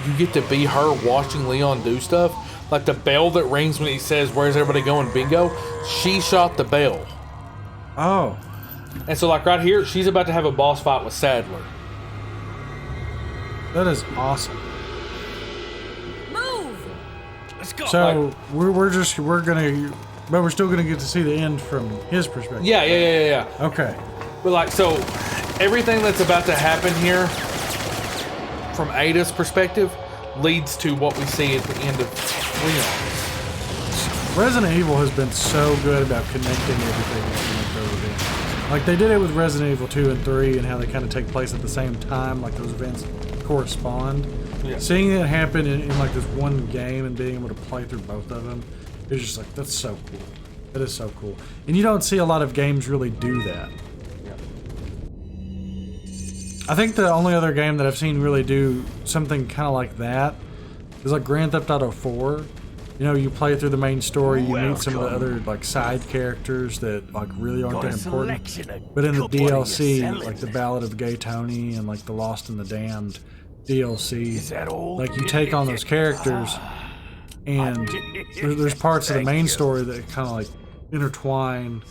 you get to be her watching Leon do stuff. Like the bell that rings when he says, "Where's everybody going, bingo?" She shot the bell. Oh. And so like right here, she's about to have a boss fight with Sadler. That is awesome. Move! Let's go. So we're still gonna get to see the end from his perspective. Yeah. Okay. But like, so everything that's about to happen here from Ada's perspective leads to what we see at the end of Leon. Resident Evil has been so good about connecting everything that those events. Like they did it with Resident Evil 2 and 3 and how they kind of take place at the same time, like those events correspond. Yeah. Seeing it happen in like this one game and being able to play through both of them is just like, that's so cool. That is so cool. And you don't see a lot of games really do that. I think the only other game that I've seen really do something kind of like that is like Grand Theft Auto 4. You play through the main story, you meet some of the other like side characters that like really aren't that important. But in the DLC, like the Ballad of Gay Tony and like the Lost and the Damned DLC, like you take on those characters and there's parts of the main story that kind of like intertwine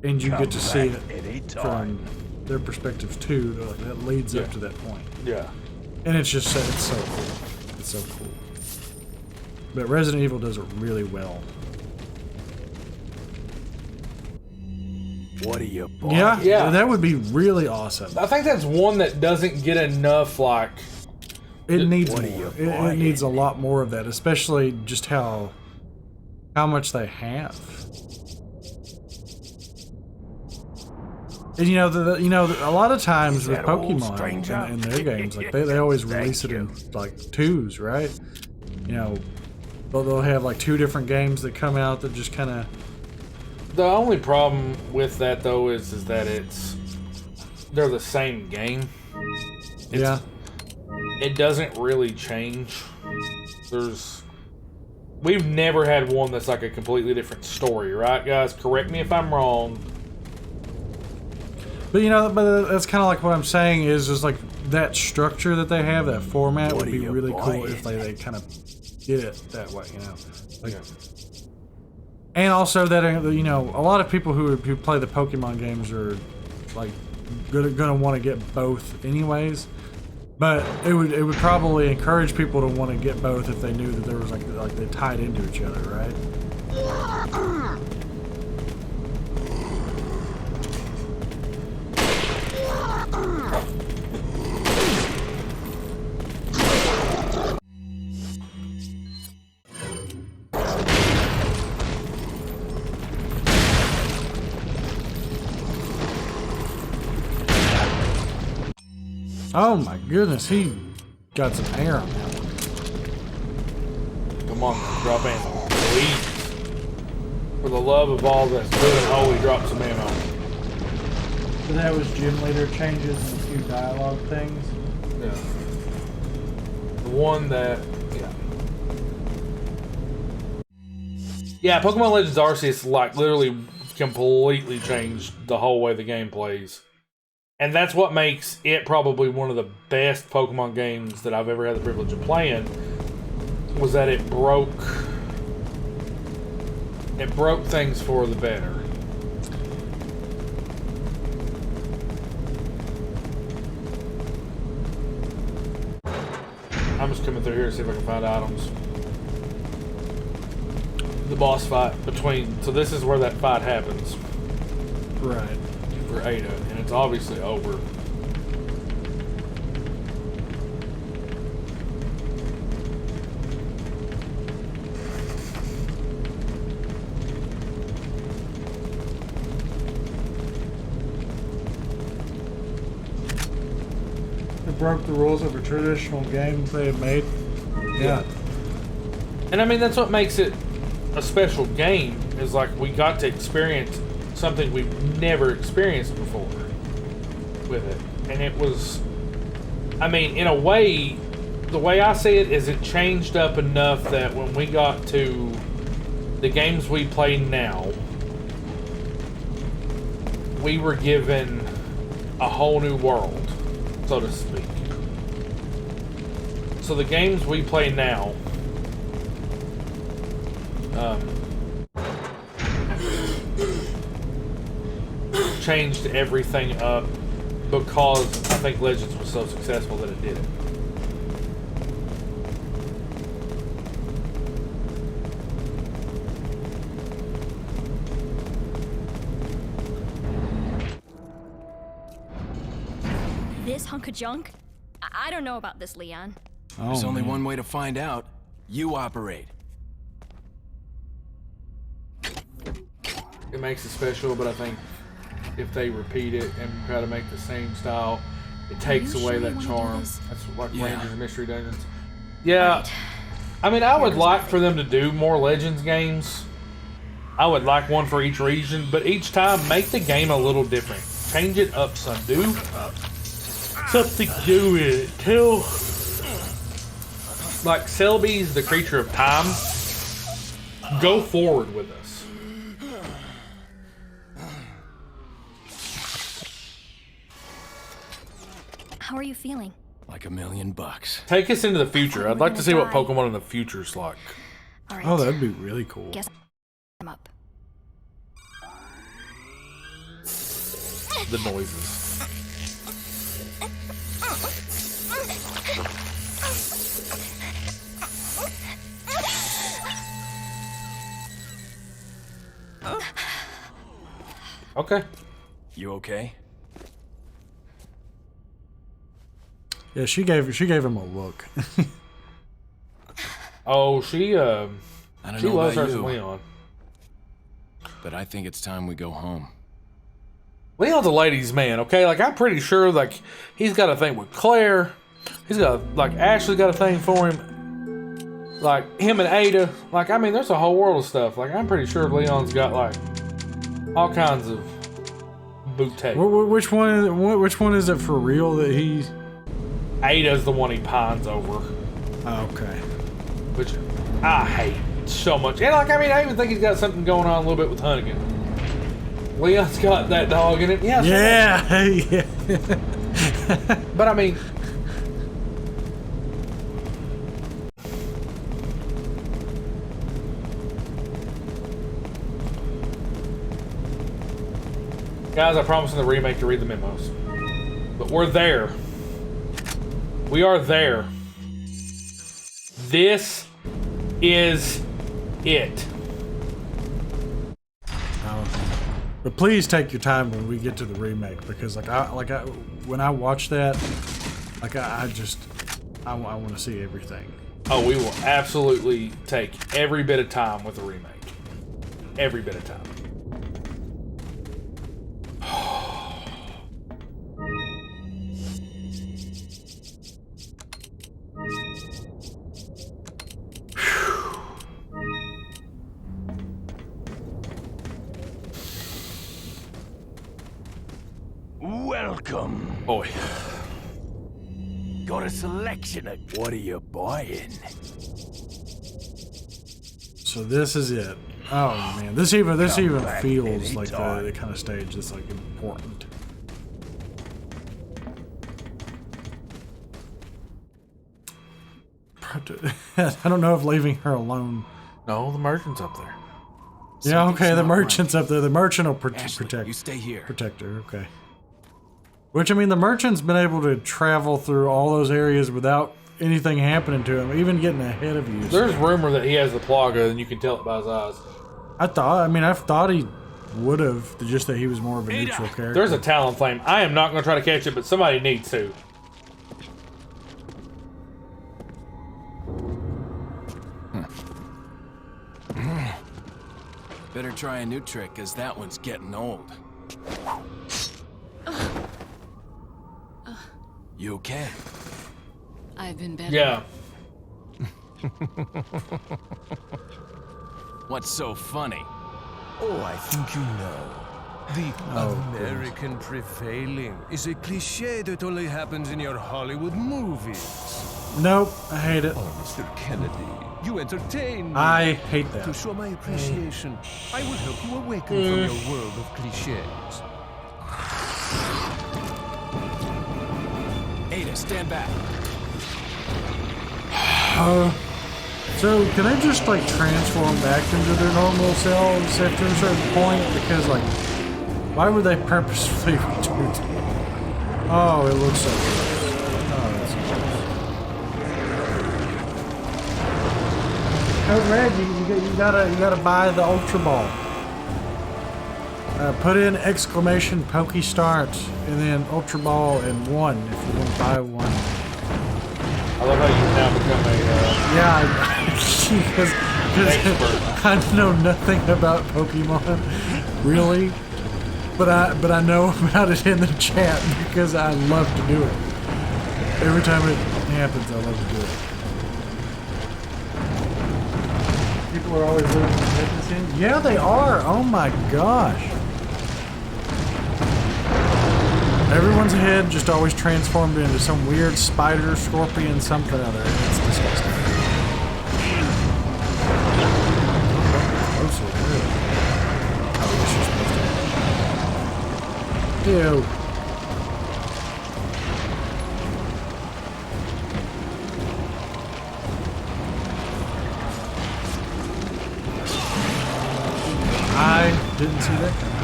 and you get to see it from their perspectives too, that leads up to that point. Yeah. And it's so cool. It's so cool. But Resident Evil does it really well. What are you? Yeah, that would be really awesome. I think that's one that doesn't get enough, like... It needs more. It needs a lot more of that, especially just how how much they have. And a lot of times with Pokemon and their games, like they always release it in like twos, right? They'll have like 2 different games that come out that just kind of. The only problem with that though is that they're the same game. It doesn't really change. We've never had one that's like a completely different story, right, guys? Correct me if I'm wrong. But that's kind of like what I'm saying is just like that structure that they have, that format would be really cool if they kind of did it that way, Like, and also that a lot of people who play the Pokemon games are like gonna want to get both anyways. But it would probably encourage people to want to get both if they knew that there was like they tied into each other, right? Oh my goodness, he got some air on that one. Come on, drop ammo, please. For the love of all that's good and holy, drop some ammo. So that was gym leader changes and a few dialogue things. Yeah. The one that, yeah, Pokemon Legends Arceus like literally completely changed the whole way the game plays. And that's what makes it probably one of the best Pokemon games that I've ever had the privilege of playing, was that it broke things for the better. I'm just coming through here to see if I can find items. The boss fight so this is where that fight happens. Right. For Ada, and it's obviously over. It broke the rules of a traditional game they had made. Yeah. And I mean, that's what makes it a special game, is like we got to experience something we've never experienced before with it. And it was, I mean, in a way, the way I see it is it changed up enough that when we got to the games we play now, we were given a whole new world, so to speak. So the games we play now, changed everything up because I think Legends was so successful that it did it. This hunk of junk? I don't know about this, Leon. There's only one way to find out. You operate. It makes it special, but I think if they repeat it and try to make the same style, it takes away that charm. That's like Rangers and Mystery Dungeons. Yeah, right. I mean, I would like for them to do more Legends games. I would like one for each region, but each time, make the game a little different. Change it up some. Do something new with it. Tell, like Selby's the Creature of Time. Go forward with us. How are you feeling? Like $1,000,000. Take us into the future. I'd like to see what Pokemon in the future's like. All right. Oh, that'd be really cool. Guess I'm up. The noises. Okay. You okay? Yeah, she gave him a look. Oh, she I don't She know loves her about some you, Leon. but I think it's time we go home. Leon's a ladies' man, okay? Like, I'm pretty sure, like, he's got a thing with Claire. He's got, like, Ashley got a thing for him. Like, him and Ada. Like, I mean, there's a whole world of stuff. Like, I'm pretty sure Leon's got, like, all kinds of bouquet. Which one is it for real that he... Ada's the one he pines over. Oh, okay. Which I hate so much. And, like, I mean, I even think he's got something going on a little bit with Hunnigan. Leon's got that dog in it. Yeah. Yeah. Yeah. But, I mean... Guys, I promise in the remake to read the memos. But we're there. We are there. This is it. But please take your time when we get to the remake, because when I watch that, I want to see everything. Oh, we will absolutely take every bit of time with the remake. Every bit of time. Welcome. Boy. Got a selection of what are you buying? So this is it. Oh man, this even feels like the kind of stage that's like important. I don't know if leaving her alone. No, the merchant's up there. Yeah, okay, the not merchant's up there. The merchant will Ashley, protect. you stay here. Protect her, okay. Which, I mean, the merchant's been able to travel through all those areas without anything happening to him, even getting ahead of you. There's rumor that he has the plaga, and you can tell it by his eyes. I thought he would have, just that he was more of a neutral character. There's a talon flame. I am not going to try to catch it, but somebody needs to. Better try a new trick, cause that one's getting old. You okay? I've been better. Yeah. What's so funny? Oh, I think you know. The American prevailing is a cliche that only happens in your Hollywood movies. Nope, I hate it. Oh, Mr. Kennedy, you entertain me. I hate To that. show my appreciation, I will help you awaken from your world of cliches. Ada, stand back. So can they just like transform back into their normal selves after a certain point? Because like, why would they purposefully do that? Oh, it looks so gross. Oh, that's gross. Oh, Red, you gotta buy the Ultra Ball. Put in exclamation Pokey Start and then Ultra Ball and 1 if you want to buy one. I love how you now become a... Yeah, because I know nothing about Pokemon, really, but I know about it in the chat because I love to do it. Every time it happens, I love to do it. People are always losing fitness in. Yeah, they are. Oh my gosh. Everyone's head just always transformed into some weird spider, scorpion, something other. It's disgusting. Oh, so good. Oh, this is supposed to. Ew. I didn't see that coming.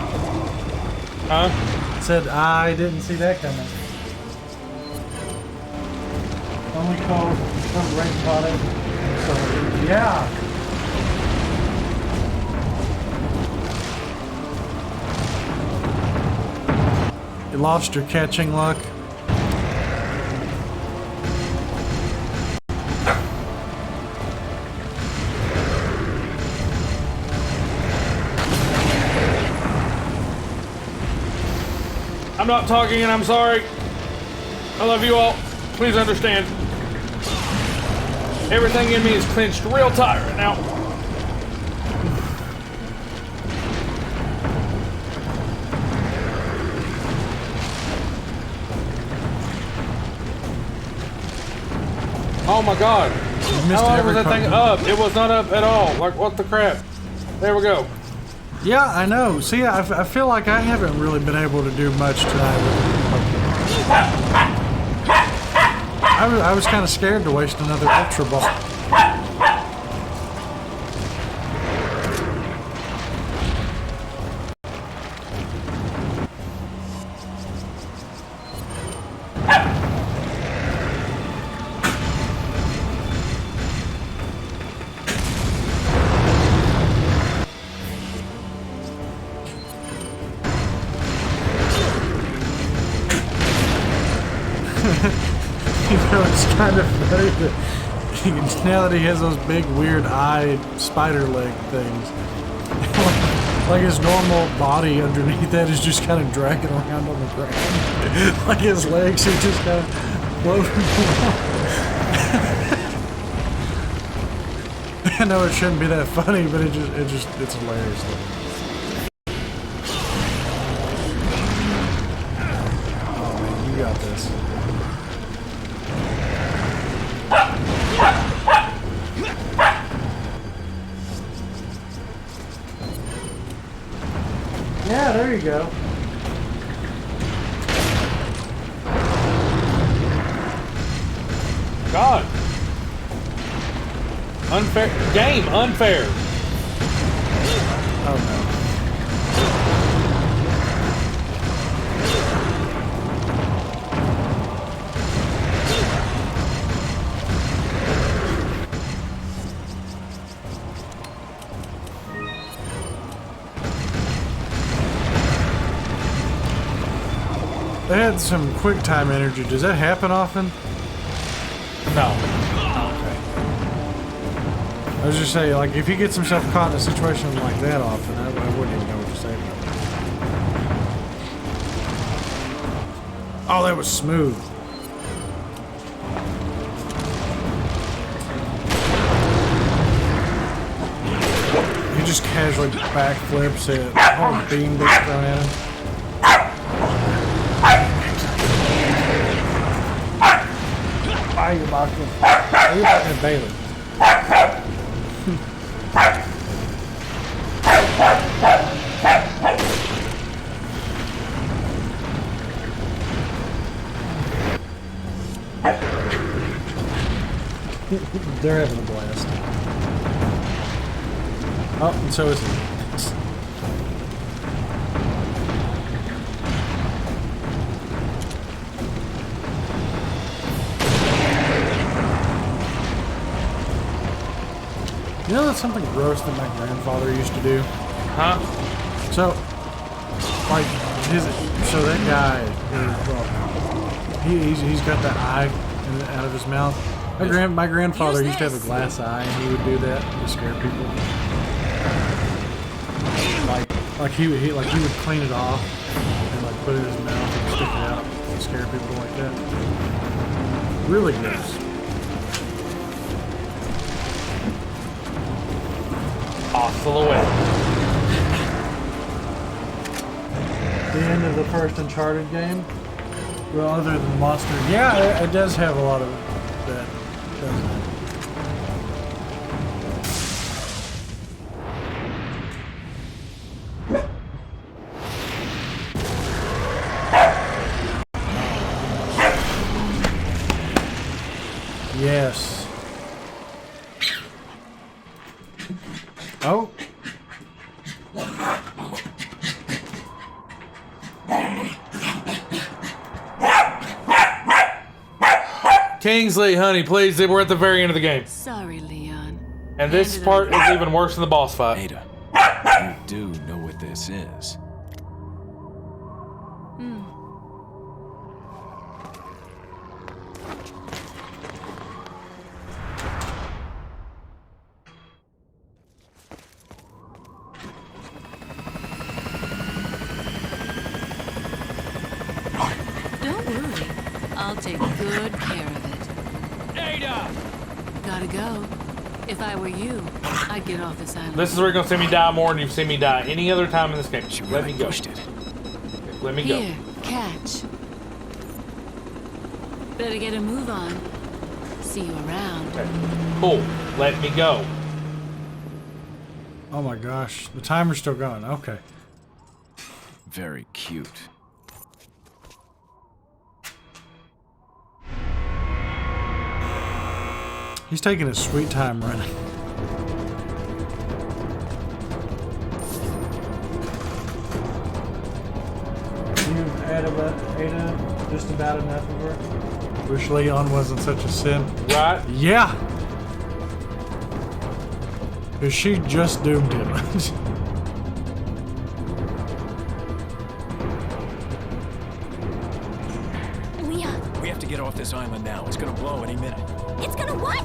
Huh? Said I didn't see that coming. Only code red product. So yeah. You lost your catching luck. not talking and I'm sorry. I love you all. Please understand. Everything in me is clenched real tight right now. Oh my god. How long was that thing up? It was not up at all. Like, what the crap? There we go. Yeah, I know. See, I feel like I haven't really been able to do much tonight. I was kind of scared to waste another Ultra Ball. You know, it's kind of funny that now that he has those big weird eye spider leg things, like his normal body underneath that is just kind of dragging around on the ground. Like his legs are just kind of floating around. I know it shouldn't be that funny, but it's hilarious. Oh man, you got this. Yeah, there you go. God. Unfair. Game unfair. Oh no. They had some quick time energy. Does that happen often? No. Okay. I was just saying, like, if he gets himself caught in a situation like that often, I wouldn't even know what to say about it. Oh, that was smooth. He just casually backflips it. Oh, beam gets thrown at him. Why are you barking? Why are you barking at Bailey? They're having a blast. Oh, and so is he. You know that's something gross that my grandfather used to do? Huh? So, like, so that guy, he's got that eye out of his mouth. My grandfather used to have a glass eye, and he would do that to scare people. Like he would clean it off and like put it in his mouth and stick it out to scare people like that. Really gross. Hostile away. The end of the first Uncharted game? Well, other than Monster, yeah, it does have a lot of that, doesn't it? Yes. Oh. Kingsley, honey, please. We're at the very end of the game. Sorry, Leon. And this part is even worse than the boss fight. Ada, you do know what this is. I'll take good care of it. Ada! Gotta go. If I were you, I'd get off this island. This is where you're gonna see me die more than you've seen me die any other time in this game. She Let really me go. pushed it. Let me go. Here, catch. Better get a move on. See you around. Okay. Cool. Let me go. Oh my gosh, the timer's still going. Okay. Very cute. He's taking his sweet time running. You've had Ada just about enough of her. Wish Leon wasn't such a simp. Right? Yeah! Because she just doomed him. Leon, We have to get off this island now. It's gonna blow any minute. it's gonna what?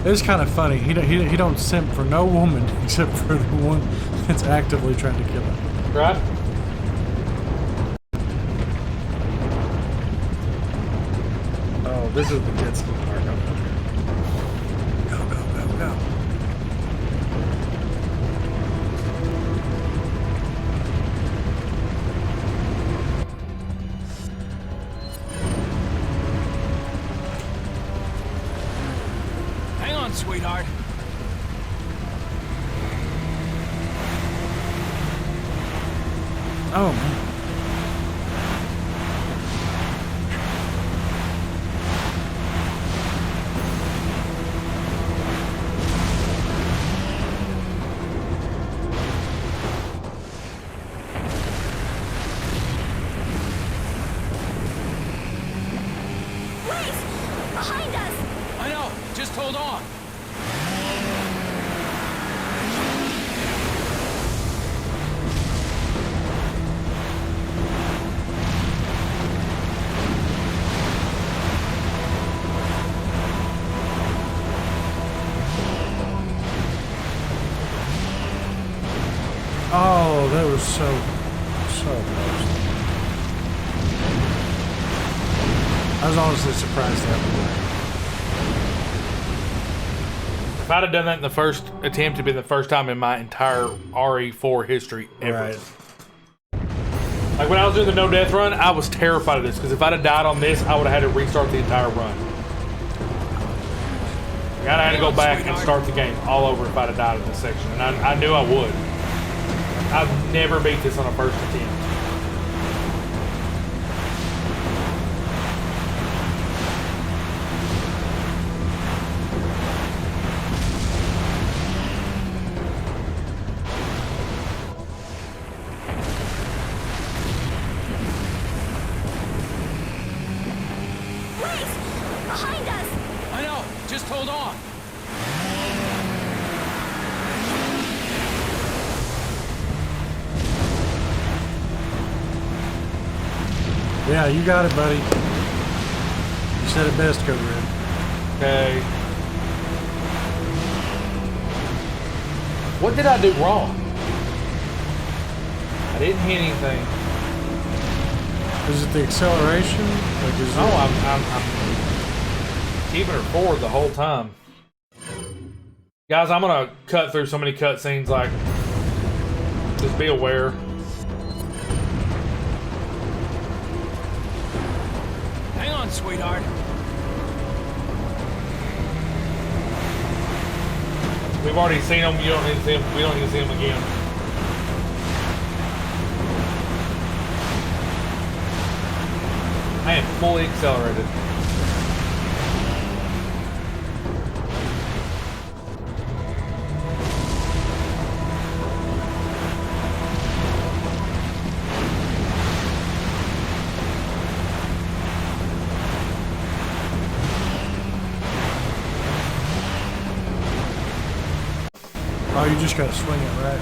It's kind of funny. He don't simp for no woman except for the one that's actively trying to kill him. Right? Oh, this is the jet ski park. Go, go, go, go. Hang on, sweetheart. Oh, man. Please! Behind us! I know. Just hold on. Oh, that was so close. I was honestly surprised that happened. If I'd have done that in the first attempt, it'd been the first time in my entire RE4 history ever. Right. Like when I was doing the no death run, I was terrified of this because if I'd have died on this, I would have had to restart the entire run. Like, I'd have had to go back and start the game all over if I'd have died in this section, and I knew I would. I've never beat this on a first attempt. Please! Behind us! I know. Just hold on. Yeah, you got it, buddy. You said it best, Code Red. Okay. What did I do wrong? I didn't hit anything. Is it the acceleration? Like, is No, it... I'm keeping her forward the whole time. Guys, I'm gonna cut through so many cutscenes, like, just be aware. Hang on, sweetheart. We've already seen them, you don't need to see them, we don't need to see them again. I am fully accelerated. Oh, you just gotta swing it right.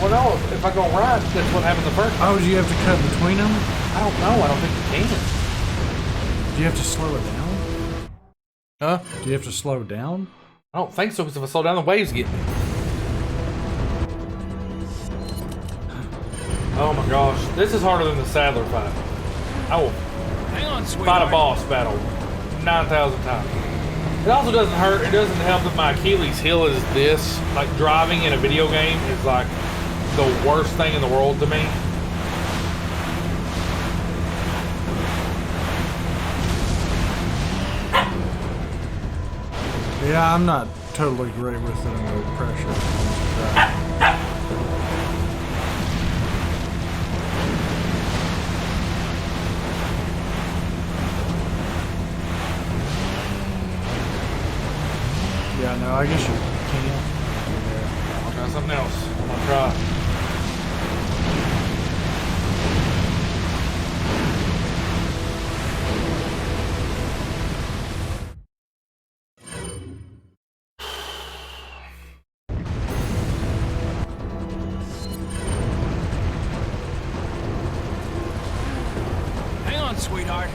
Well, no, if I go right, that's what happened the first time. Oh, do you have to cut between them? I don't know, I don't think you can. Do you have to slow it down? Huh? Do you have to slow down? I don't think so, because if I slow down, the waves get me. Oh my gosh, this is harder than the Sadler fight. I will Hang on, fight a sweetheart. boss battle 9,000 times. It also doesn't hurt. It doesn't help that my Achilles heel is this. Like driving in a video game is like the worst thing in the world to me. Yeah, I'm not totally great with it under pressure. Yeah, no, I guess you can't. I'll try something else. I'm gonna try. Hang on, sweetheart.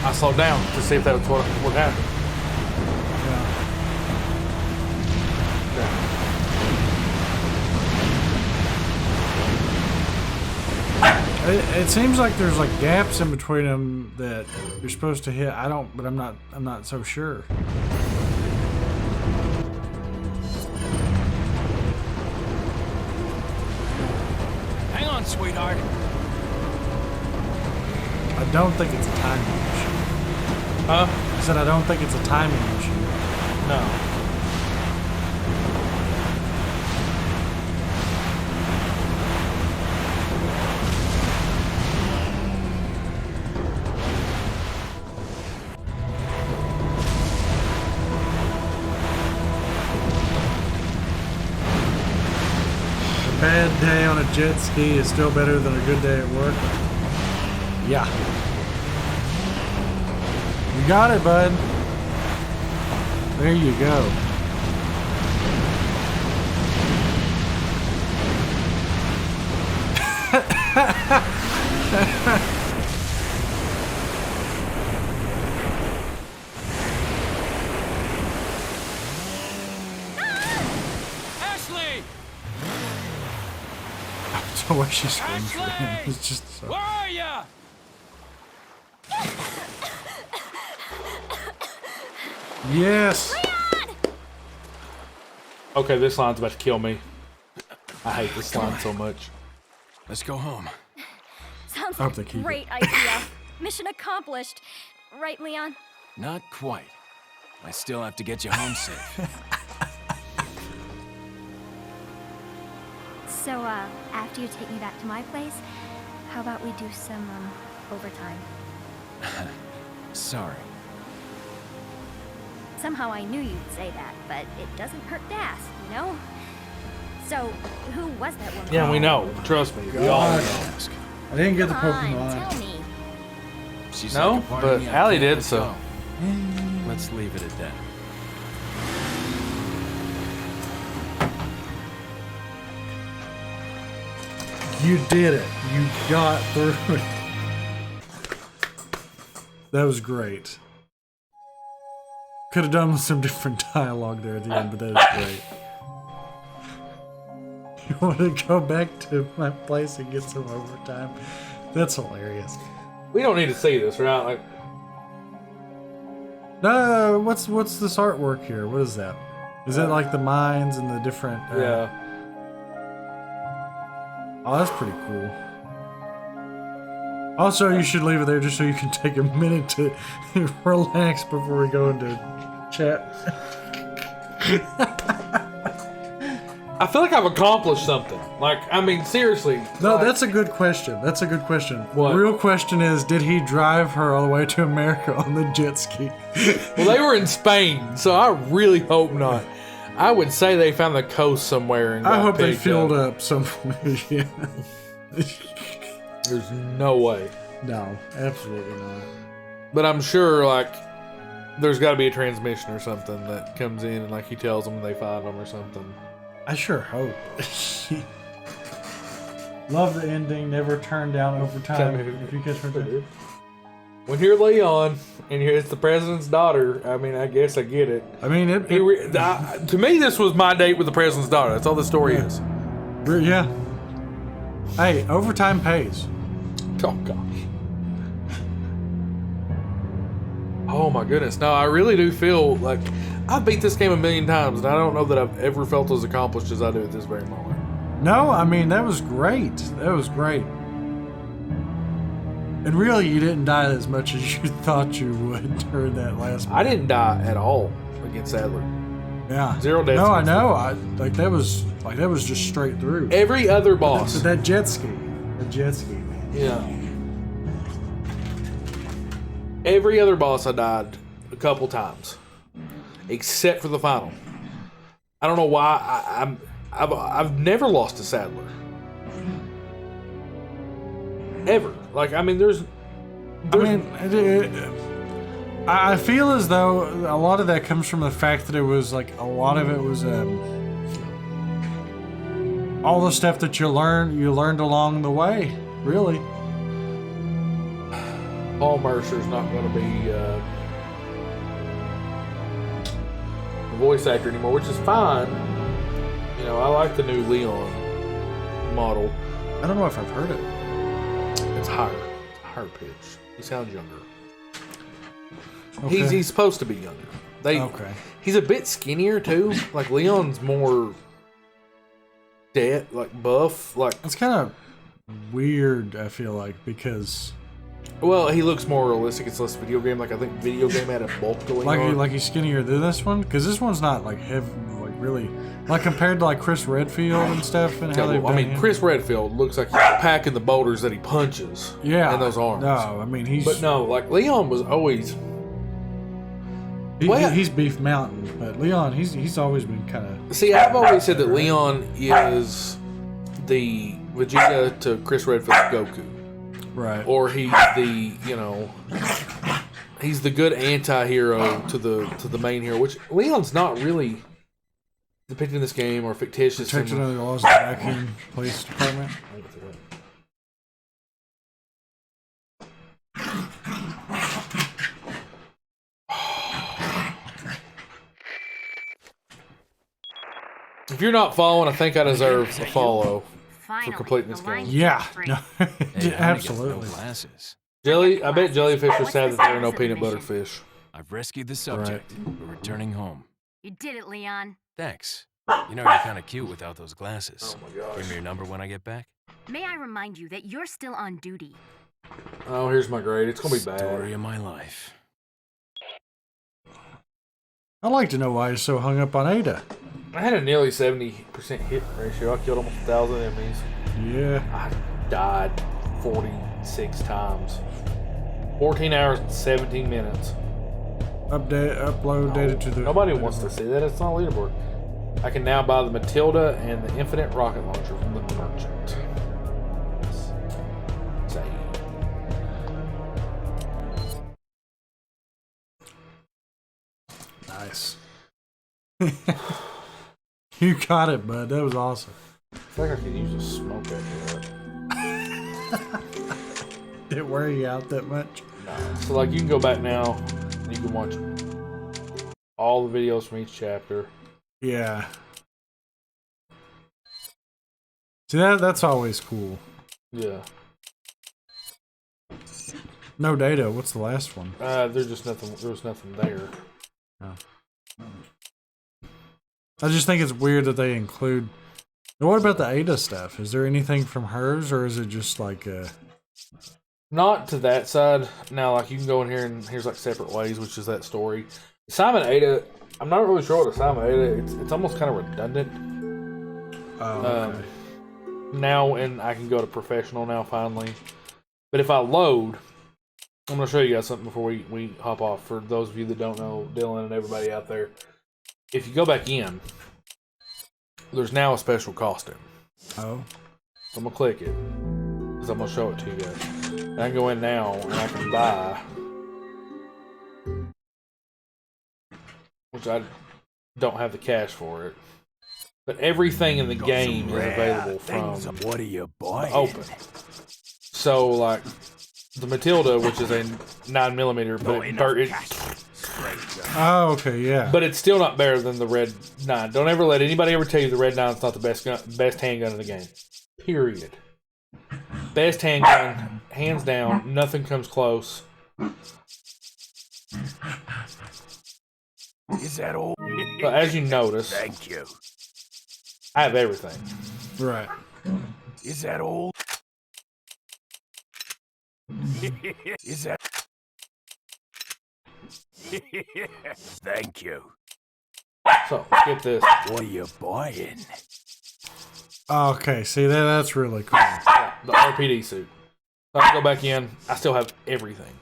I slowed down to see if that was what would happen. It seems like there's like gaps in between them that you're supposed to hit. But I'm not so sure. Hang on, sweetheart. I don't think it's a timing issue. Huh? I said I don't think it's a timing issue. No. A bad day on a jet ski is still better than a good day at work. Yeah. You got it, bud. There you go. Ashley! The way she screams for him is just so... Where are ya? Yes! Okay, this line's about to kill me. I hate this line so much. Let's go home. Sounds hope like they a keep it. great idea. Mission accomplished. Right, Leon? Not quite. I still have to get you home safe. So, after you take me back to my place, how about we do some, overtime? Sorry. Somehow I knew you'd say that, but it doesn't hurt to ask, you know? So, who was that woman? Yeah, we know. Trust me. We all God. know. Ask. I didn't get the Come on, Pokemon. tell me. She's No, like a part but of me I Allie can't did, let so- go. Let's leave it at that. You did it. You got through it. That was great. Could have done with some different dialogue there at the end, but that was great. You want to go back to my place and get some overtime? That's hilarious. We don't need to see this, right? Like, No, what's this artwork here? What is that? Is it like the mines and the different? yeah. Oh, that's pretty cool. Also, you should leave it there just so you can take a minute to relax before we go into chat. I feel like I've accomplished something. Like, I mean, seriously. No, like, that's a good question. That's a good question. What? The real question is, did he drive her all the way to America on the jet ski? Well, they were in Spain, so I really hope not. I would say they found the coast somewhere. And I hope they picked filled up somewhere. Yeah. There's no way. No, absolutely not. But I'm sure, like, there's got to be a transmission or something that comes in and, like, he tells them when they find them or something. I sure hope. Love the ending. Never turn down overtime. If you catch my drift. When you're Leon and it's the president's daughter, I mean, I guess I get it. I mean, to me, this was my date with the president's daughter. That's all the story is. Yeah. Hey, overtime pays. Oh, gosh. Oh, my goodness. No, I really do feel like I've beat this game a million times, and I don't know that I've ever felt as accomplished as I do at this very moment. No, I mean, that was great. That was great. And really, you didn't die as much as you thought you would during that last I didn't die at all against Sadler. Yeah. 0 deaths. No, I know. That was just straight through. Every other boss. That jet ski. The jet ski, man. Yeah. Every other boss I died a couple times, except for the final. I don't know why. I've never lost to Sadler. Ever. Like, I mean, I feel as though a lot of that comes from the fact that it was like a lot of it was all the stuff that you learned along the way. Really. Paul Mercer's not going to be the voice actor anymore, which is fine. You know, I like the new Leon model. I don't know if I've heard it. It's higher pitch. He sounds younger. Okay. He's supposed to be younger. Okay. He's a bit skinnier too. Like Leon's more like buff. Like it's kind of weird. I feel like because. Well, he looks more realistic. It's less video game. Like I think video game had a bulk to Leon. Like he's skinnier than this one because this one's not like heavy, like really like compared to like Chris Redfield and stuff. And how Chris Redfield looks like he's packing the boulders that he punches. Yeah, in those arms. No, I mean he's. But no, like Leon was always. He's Beef Mountain, but Leon, he's always been kind of. See, I've always said that Leon is the Vegeta to Chris Redfield's Goku. Right. Or he's the, he's the good anti-hero to the main hero, which Leon's not really depicted in this game or fictitious. Protected under the laws of the vacuum police department. If you're not following, I think I deserve a follow for completing this game. Yeah, no, Hey, absolutely. No glasses. I bet jellyfish are sad that there are no peanut butter fish. I've rescued the subject. We're returning home. You did it, Leon. Thanks. You know, you're kind of cute without those glasses. Oh my gosh. Give me your number when I get back. May I remind you that you're still on duty. Oh, here's my grade. It's gonna be bad. Story of my life. I'd like to know why you're so hung up on Ada. I had a nearly 70% hit ratio. I killed almost 1,000 enemies. Yeah. I died 46 times. 14 hours and 17 minutes. Upload data to the. Nobody wants to see that. It's not a leaderboard. I can now buy the Matilda and the Infinite Rocket Launcher from the merchant. Save. Nice. You got it, bud. That was awesome. I feel like I could use a smoke after that. Did it wear you out that much? No. So, like, you can go back now and you can watch all the videos from each chapter. Yeah. See, that's always cool. Yeah. No data. What's the last one? There's just nothing. There was nothing there. Oh. I just think it's weird that they include. What about the Ada stuff? Is there anything from hers, or is it just like Not to that side. Now, like, you can go in here and here's like separate ways, which is that story. Simon Ada, I'm not really sure what Simon Ada. It's almost kind of redundant. Oh, okay. Now, and I can go to professional now finally. But if I load, I'm gonna show you guys something before we hop off. For those of you that don't know, Dylan and everybody out there, if you go back in, there's now a special costume. Oh. So I'm gonna click it because I'm gonna show it to you guys. And I can go in now and I can buy, which I don't have the cash for it. But everything in the game is available from What are you buying? open. So like the Matilda, which is a 9mm, Oh, okay, yeah. but it's still not better than the Red 9. Don't ever let anybody ever tell you the Red 9 is not the best handgun in the game. Period. Best handgun, hands down. Nothing comes close. Is that all? But as you notice, Thank you. I have everything. Right. Is that all? Is that? Thank you. So let's get this. What are you buying? Okay, see, that's really cool. Yeah, the RPD suit. So I go back in. I still have everything.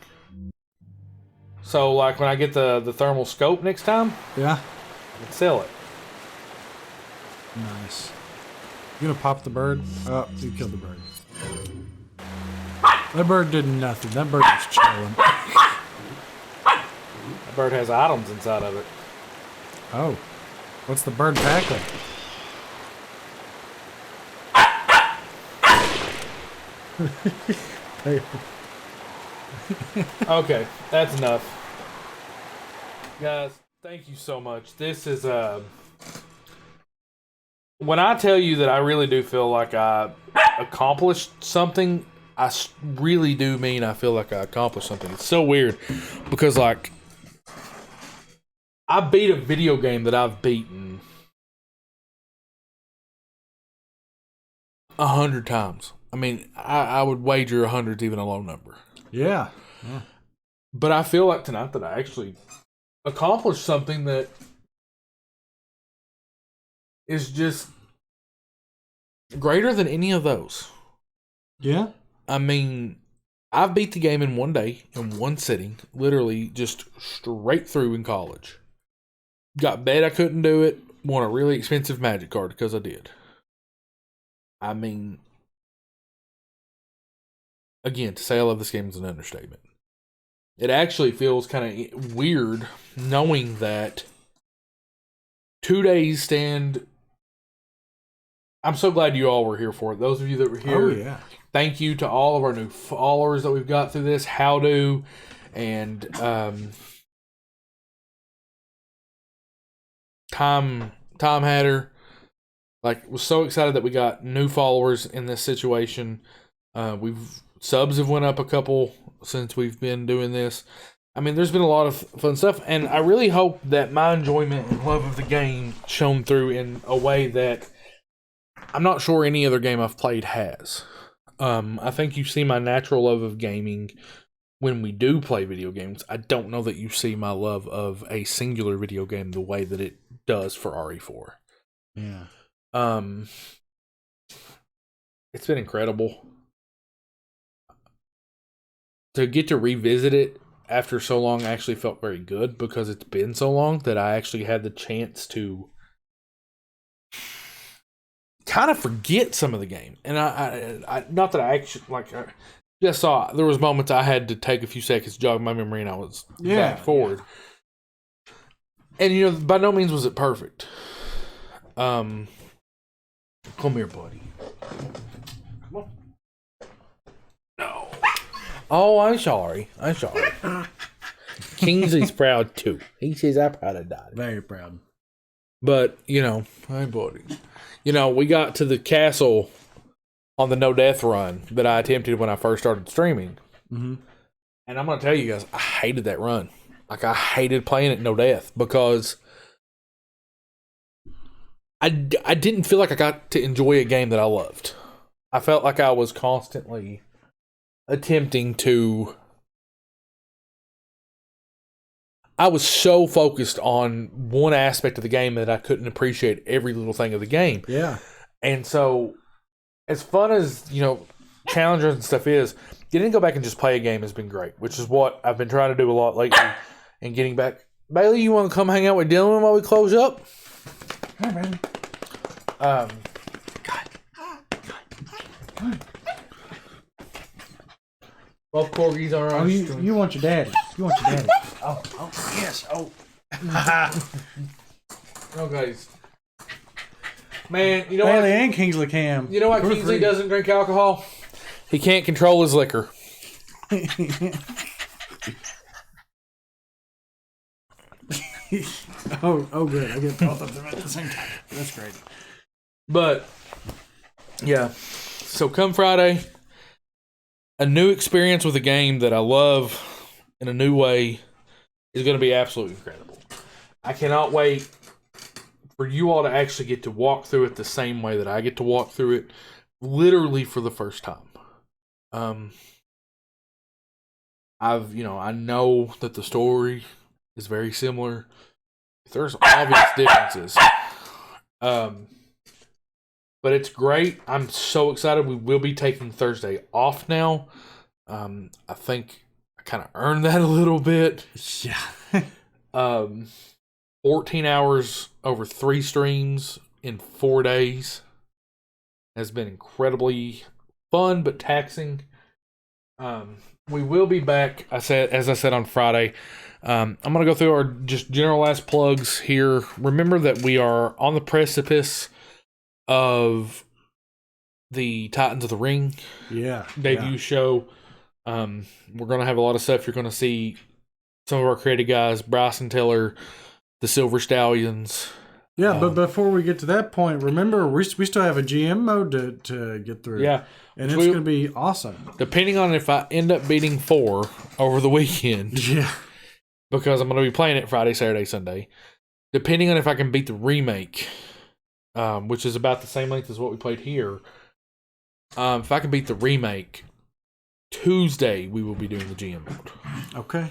So like when I get the thermal scope next time, Yeah. I can sell it. Nice. You gonna pop the bird? Oh, you killed the bird. That bird did nothing. That bird was chilling. The bird has items inside of it. Oh. What's the bird tackling? Okay, that's enough. Guys, thank you so much. This is when I tell you that I really do feel like I accomplished something, I really do mean I feel like I accomplished something. It's so weird because like I beat a video game that I've beaten 100 times. I mean, I would wager 100's even a low number. Yeah. But I feel like tonight that I actually accomplished something that is just greater than any of those. Yeah. I mean, I've beat the game in one day, in one sitting, literally just straight through in college. Got bad I couldn't do it, won a really expensive magic card because I did. I mean, again, to say I love this game is an understatement. It actually feels kind of weird knowing that 2 days stand. I'm so glad you all were here for it. Those of you that were here, Oh, yeah. thank you to all of our new followers that we've got through this. Howdo and Tom Hatter. Like, was so excited that we got new followers in this situation. Subs have went up a couple since we've been doing this. I mean, there's been a lot of fun stuff, and I really hope that my enjoyment and love of the game shone through in a way that I'm not sure any other game I've played has. I think you see my natural love of gaming when we do play video games. I don't know that you see my love of a singular video game the way that it does for RE4. Yeah. It's been incredible to get to revisit it after so long. Actually felt very good because it's been so long that I actually had the chance to kind of forget some of the game. And I not that I actually like. I just saw there was moments I had to take a few seconds to jog my memory, and I was back forward. And you know, by no means was it perfect. Come here, buddy. Come on. No. Oh, I'm sorry. Kingsley's proud too. He says I'm proud of Dottie. Very proud. But, you know, hey, buddy. You know, we got to the castle on the no death run that I attempted when I first started streaming. Mm-hmm. And I'm going to tell you guys, I hated that run. Like, I hated playing it no death because I didn't feel like I got to enjoy a game that I loved. I felt like I was constantly attempting to. I was so focused on one aspect of the game that I couldn't appreciate every little thing of the game. Yeah. And so, as fun as, you know, challengers and stuff is, getting to go back and just play a game has been great, which is what I've been trying to do a lot lately. And getting back Bailey, you want to come hang out with Dylan while we close up? Hi, man. Both corgis are on. Oh, you want your daddy. You want your daddy. Oh, yes. Oh. Oh, guys. Man, you know Bailey what? and Kingsley Cam. You know why For Kingsley free. doesn't drink alcohol? He can't control his liquor. Oh, good. I get both of them at the same time. That's great. But, yeah. So come Friday, a new experience with a game that I love in a new way is going to be absolutely incredible. I cannot wait for you all to actually get to walk through it the same way that I get to walk through it, literally for the first time. I know that the story is very similar. There's obvious differences. But it's great. I'm so excited. We will be taking Thursday off now. I think I kind of earned that a little bit. Yeah. 14 hours over 3 streams in 4 days has been incredibly fun but taxing. We will be back. As I said on Friday. I'm going to go through our just general last plugs here. Remember that we are on the precipice of the Titans of the Ring debut show. We're going to have a lot of stuff. You're going to see some of our creative guys, Bryson Tiller, the Silver Stallions. Yeah, but before we get to that point, remember, we still have a GM mode to get through. Yeah. And it's going to be awesome. Depending on if I end up beating 4 over the weekend. Yeah. Because I'm going to be playing it Friday, Saturday, Sunday. Depending on if I can beat the remake, which is about the same length as what we played here. If I can beat the remake, Tuesday we will be doing the GM mode. Okay.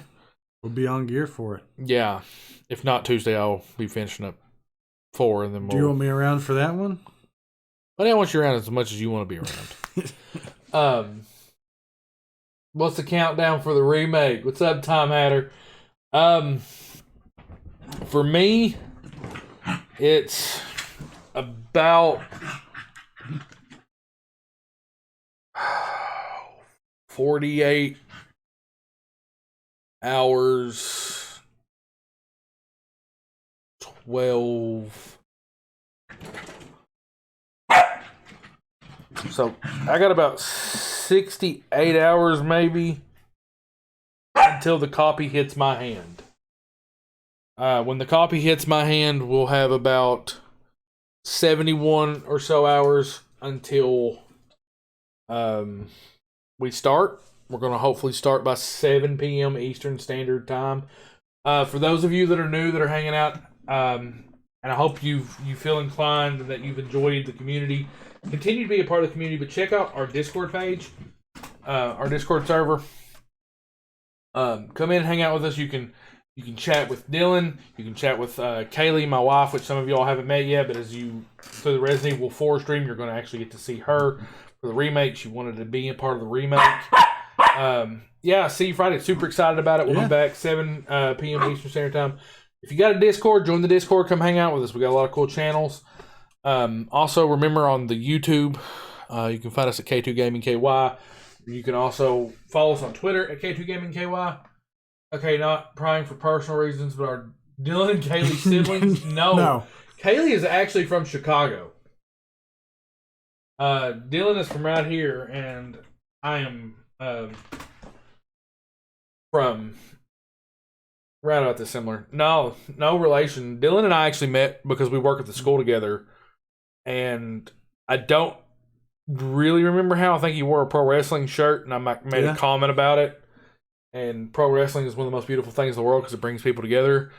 We'll be on gear for it. Yeah. If not Tuesday, I'll be finishing up 4 and then Do you want me around for that one? I don't want you around as much as you want to be around. What's the countdown for the remake? What's up, Tom Hatter? For me, it's about 48 hours, 12. So I got about 68 hours maybe until the copy hits my hand. When the copy hits my hand, we'll have about 71 or so hours until we start. We're going to hopefully start by 7 p.m. Eastern Standard Time. For those of you that are new, that are hanging out, and I hope you feel inclined and that you've enjoyed the community, continue to be a part of the community, but check out our Discord page, our Discord server. Come in and hang out with us. You can chat with Dylan. You can chat with Kaylee, my wife, which some of y'all haven't met yet, but as you through the Resident Evil 4 stream, you're going to actually get to see her for the remake. She wanted to be a part of the remake. Yeah, see you Friday. Super excited about it. We'll be back 7 p.m. Eastern Standard Time. If you got a Discord, join the Discord. Come hang out with us. We got a lot of cool channels. Also, remember on the YouTube, you can find us at K2 Gaming KY. You can also follow us on Twitter at K2 Gaming KY. Okay, not prying for personal reasons, but are Dylan and Kaylee siblings? No. Kaylee is actually from Chicago. Dylan is from right here, and I am from right about this similar. No relation. Dylan and I actually met because we work at the school together, and I don't really remember how. I think he wore a pro wrestling shirt, and I made a comment about it. And pro wrestling is one of the most beautiful things in the world because it brings people together.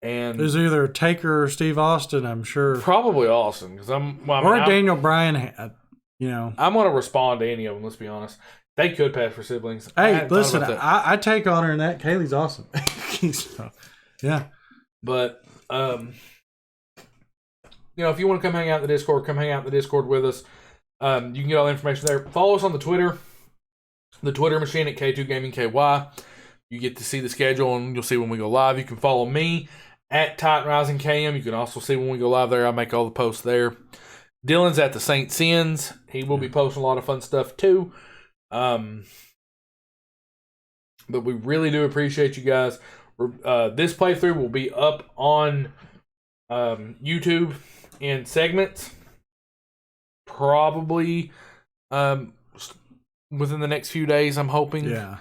And there's either Taker or Steve Austin, I'm sure. Probably Austin, because Daniel Bryan. I'm going to respond to any of them. Let's be honest. They could pass for siblings. Hey, listen, I take honor in that. Kaylee's awesome. So, yeah, but if you want to come hang out in the Discord, come hang out in the Discord with us. You can get all the information there. Follow us on the Twitter machine at K2 Gaming KY. You get to see the schedule, and you'll see when we go live. You can follow me at Titan Rising KM. You can also see when we go live there. I make all the posts there. Dylan's at the Saint Sins. He will be posting a lot of fun stuff too. But we really do appreciate you guys. This playthrough will be up on YouTube in segments, probably within the next few days, I'm hoping. Yeah.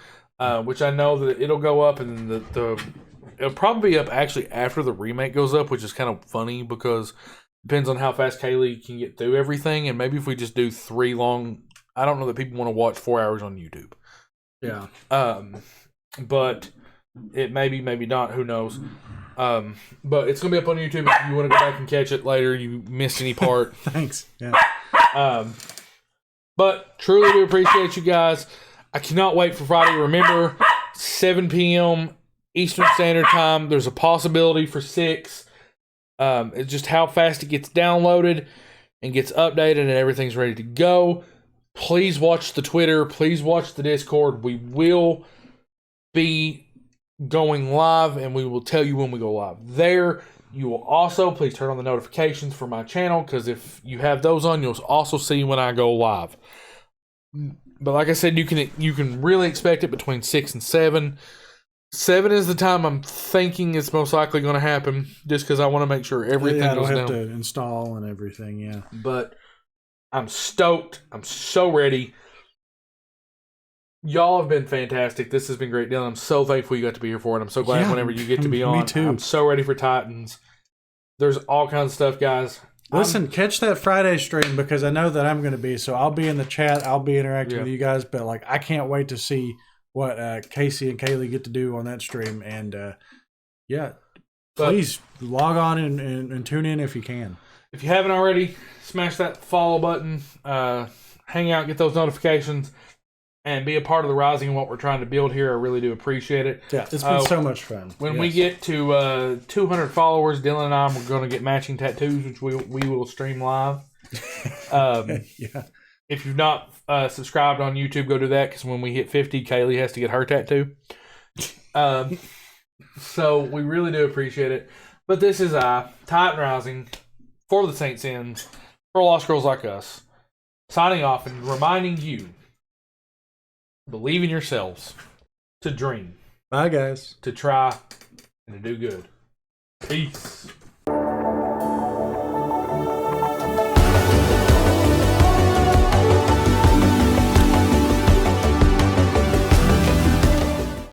Which I know that it'll go up, and it'll probably be up actually after the remake goes up, which is kind of funny because it depends on how fast Kaylee can get through everything, and maybe if we just do 3 long, I don't know that people want to watch 4 hours on YouTube. Yeah. But it maybe not, who knows. But it's gonna be up on YouTube if you want to go back and catch it later. You missed any part. Thanks. Yeah. But truly do appreciate you guys. I cannot wait for Friday. Remember, 7 p.m. Eastern Standard Time. There's a possibility for 6. It's just how fast it gets downloaded and gets updated and everything's ready to go. Please watch the Twitter. Please watch the Discord. We will be going live, and we will tell you when we go live there. You will also please turn on the notifications for my channel, because if you have those on, you'll also see when I go live. But like I said, you can really expect it between 6 and 7. 7 is the time I'm thinking it's most likely going to happen, just because I want to make sure everything I goes don't down. have to install and everything. Yeah. But I'm stoked. I'm so ready. Y'all have been fantastic. This has been great, Dylan. I'm so thankful you got to be here for it. I'm so glad whenever you get to be on. Me too. I'm so ready for Titans. There's all kinds of stuff, guys. Listen, catch that Friday stream, because I know that I'm going to be. So I'll be in the chat. I'll be interacting with you guys. But like, I can't wait to see what Kasey and Kaylee get to do on that stream. And please log on and tune in if you can. If you haven't already, smash that follow button. Hang out, get those notifications, and be a part of the Rising and what we're trying to build here. I really do appreciate it. Yeah, it's been so much fun. When we get to 200 followers, Dylan and I are going to get matching tattoos, which we will stream live. If you've not subscribed on YouTube, go do that, because when we hit 50, Kaylee has to get her tattoo. So we really do appreciate it. But this is Titan Rising, for the Saint Sins, for Lost Girls Like Us, signing off and reminding you, believe in yourselves, to dream. Bye, guys. To try, and to do good. Peace.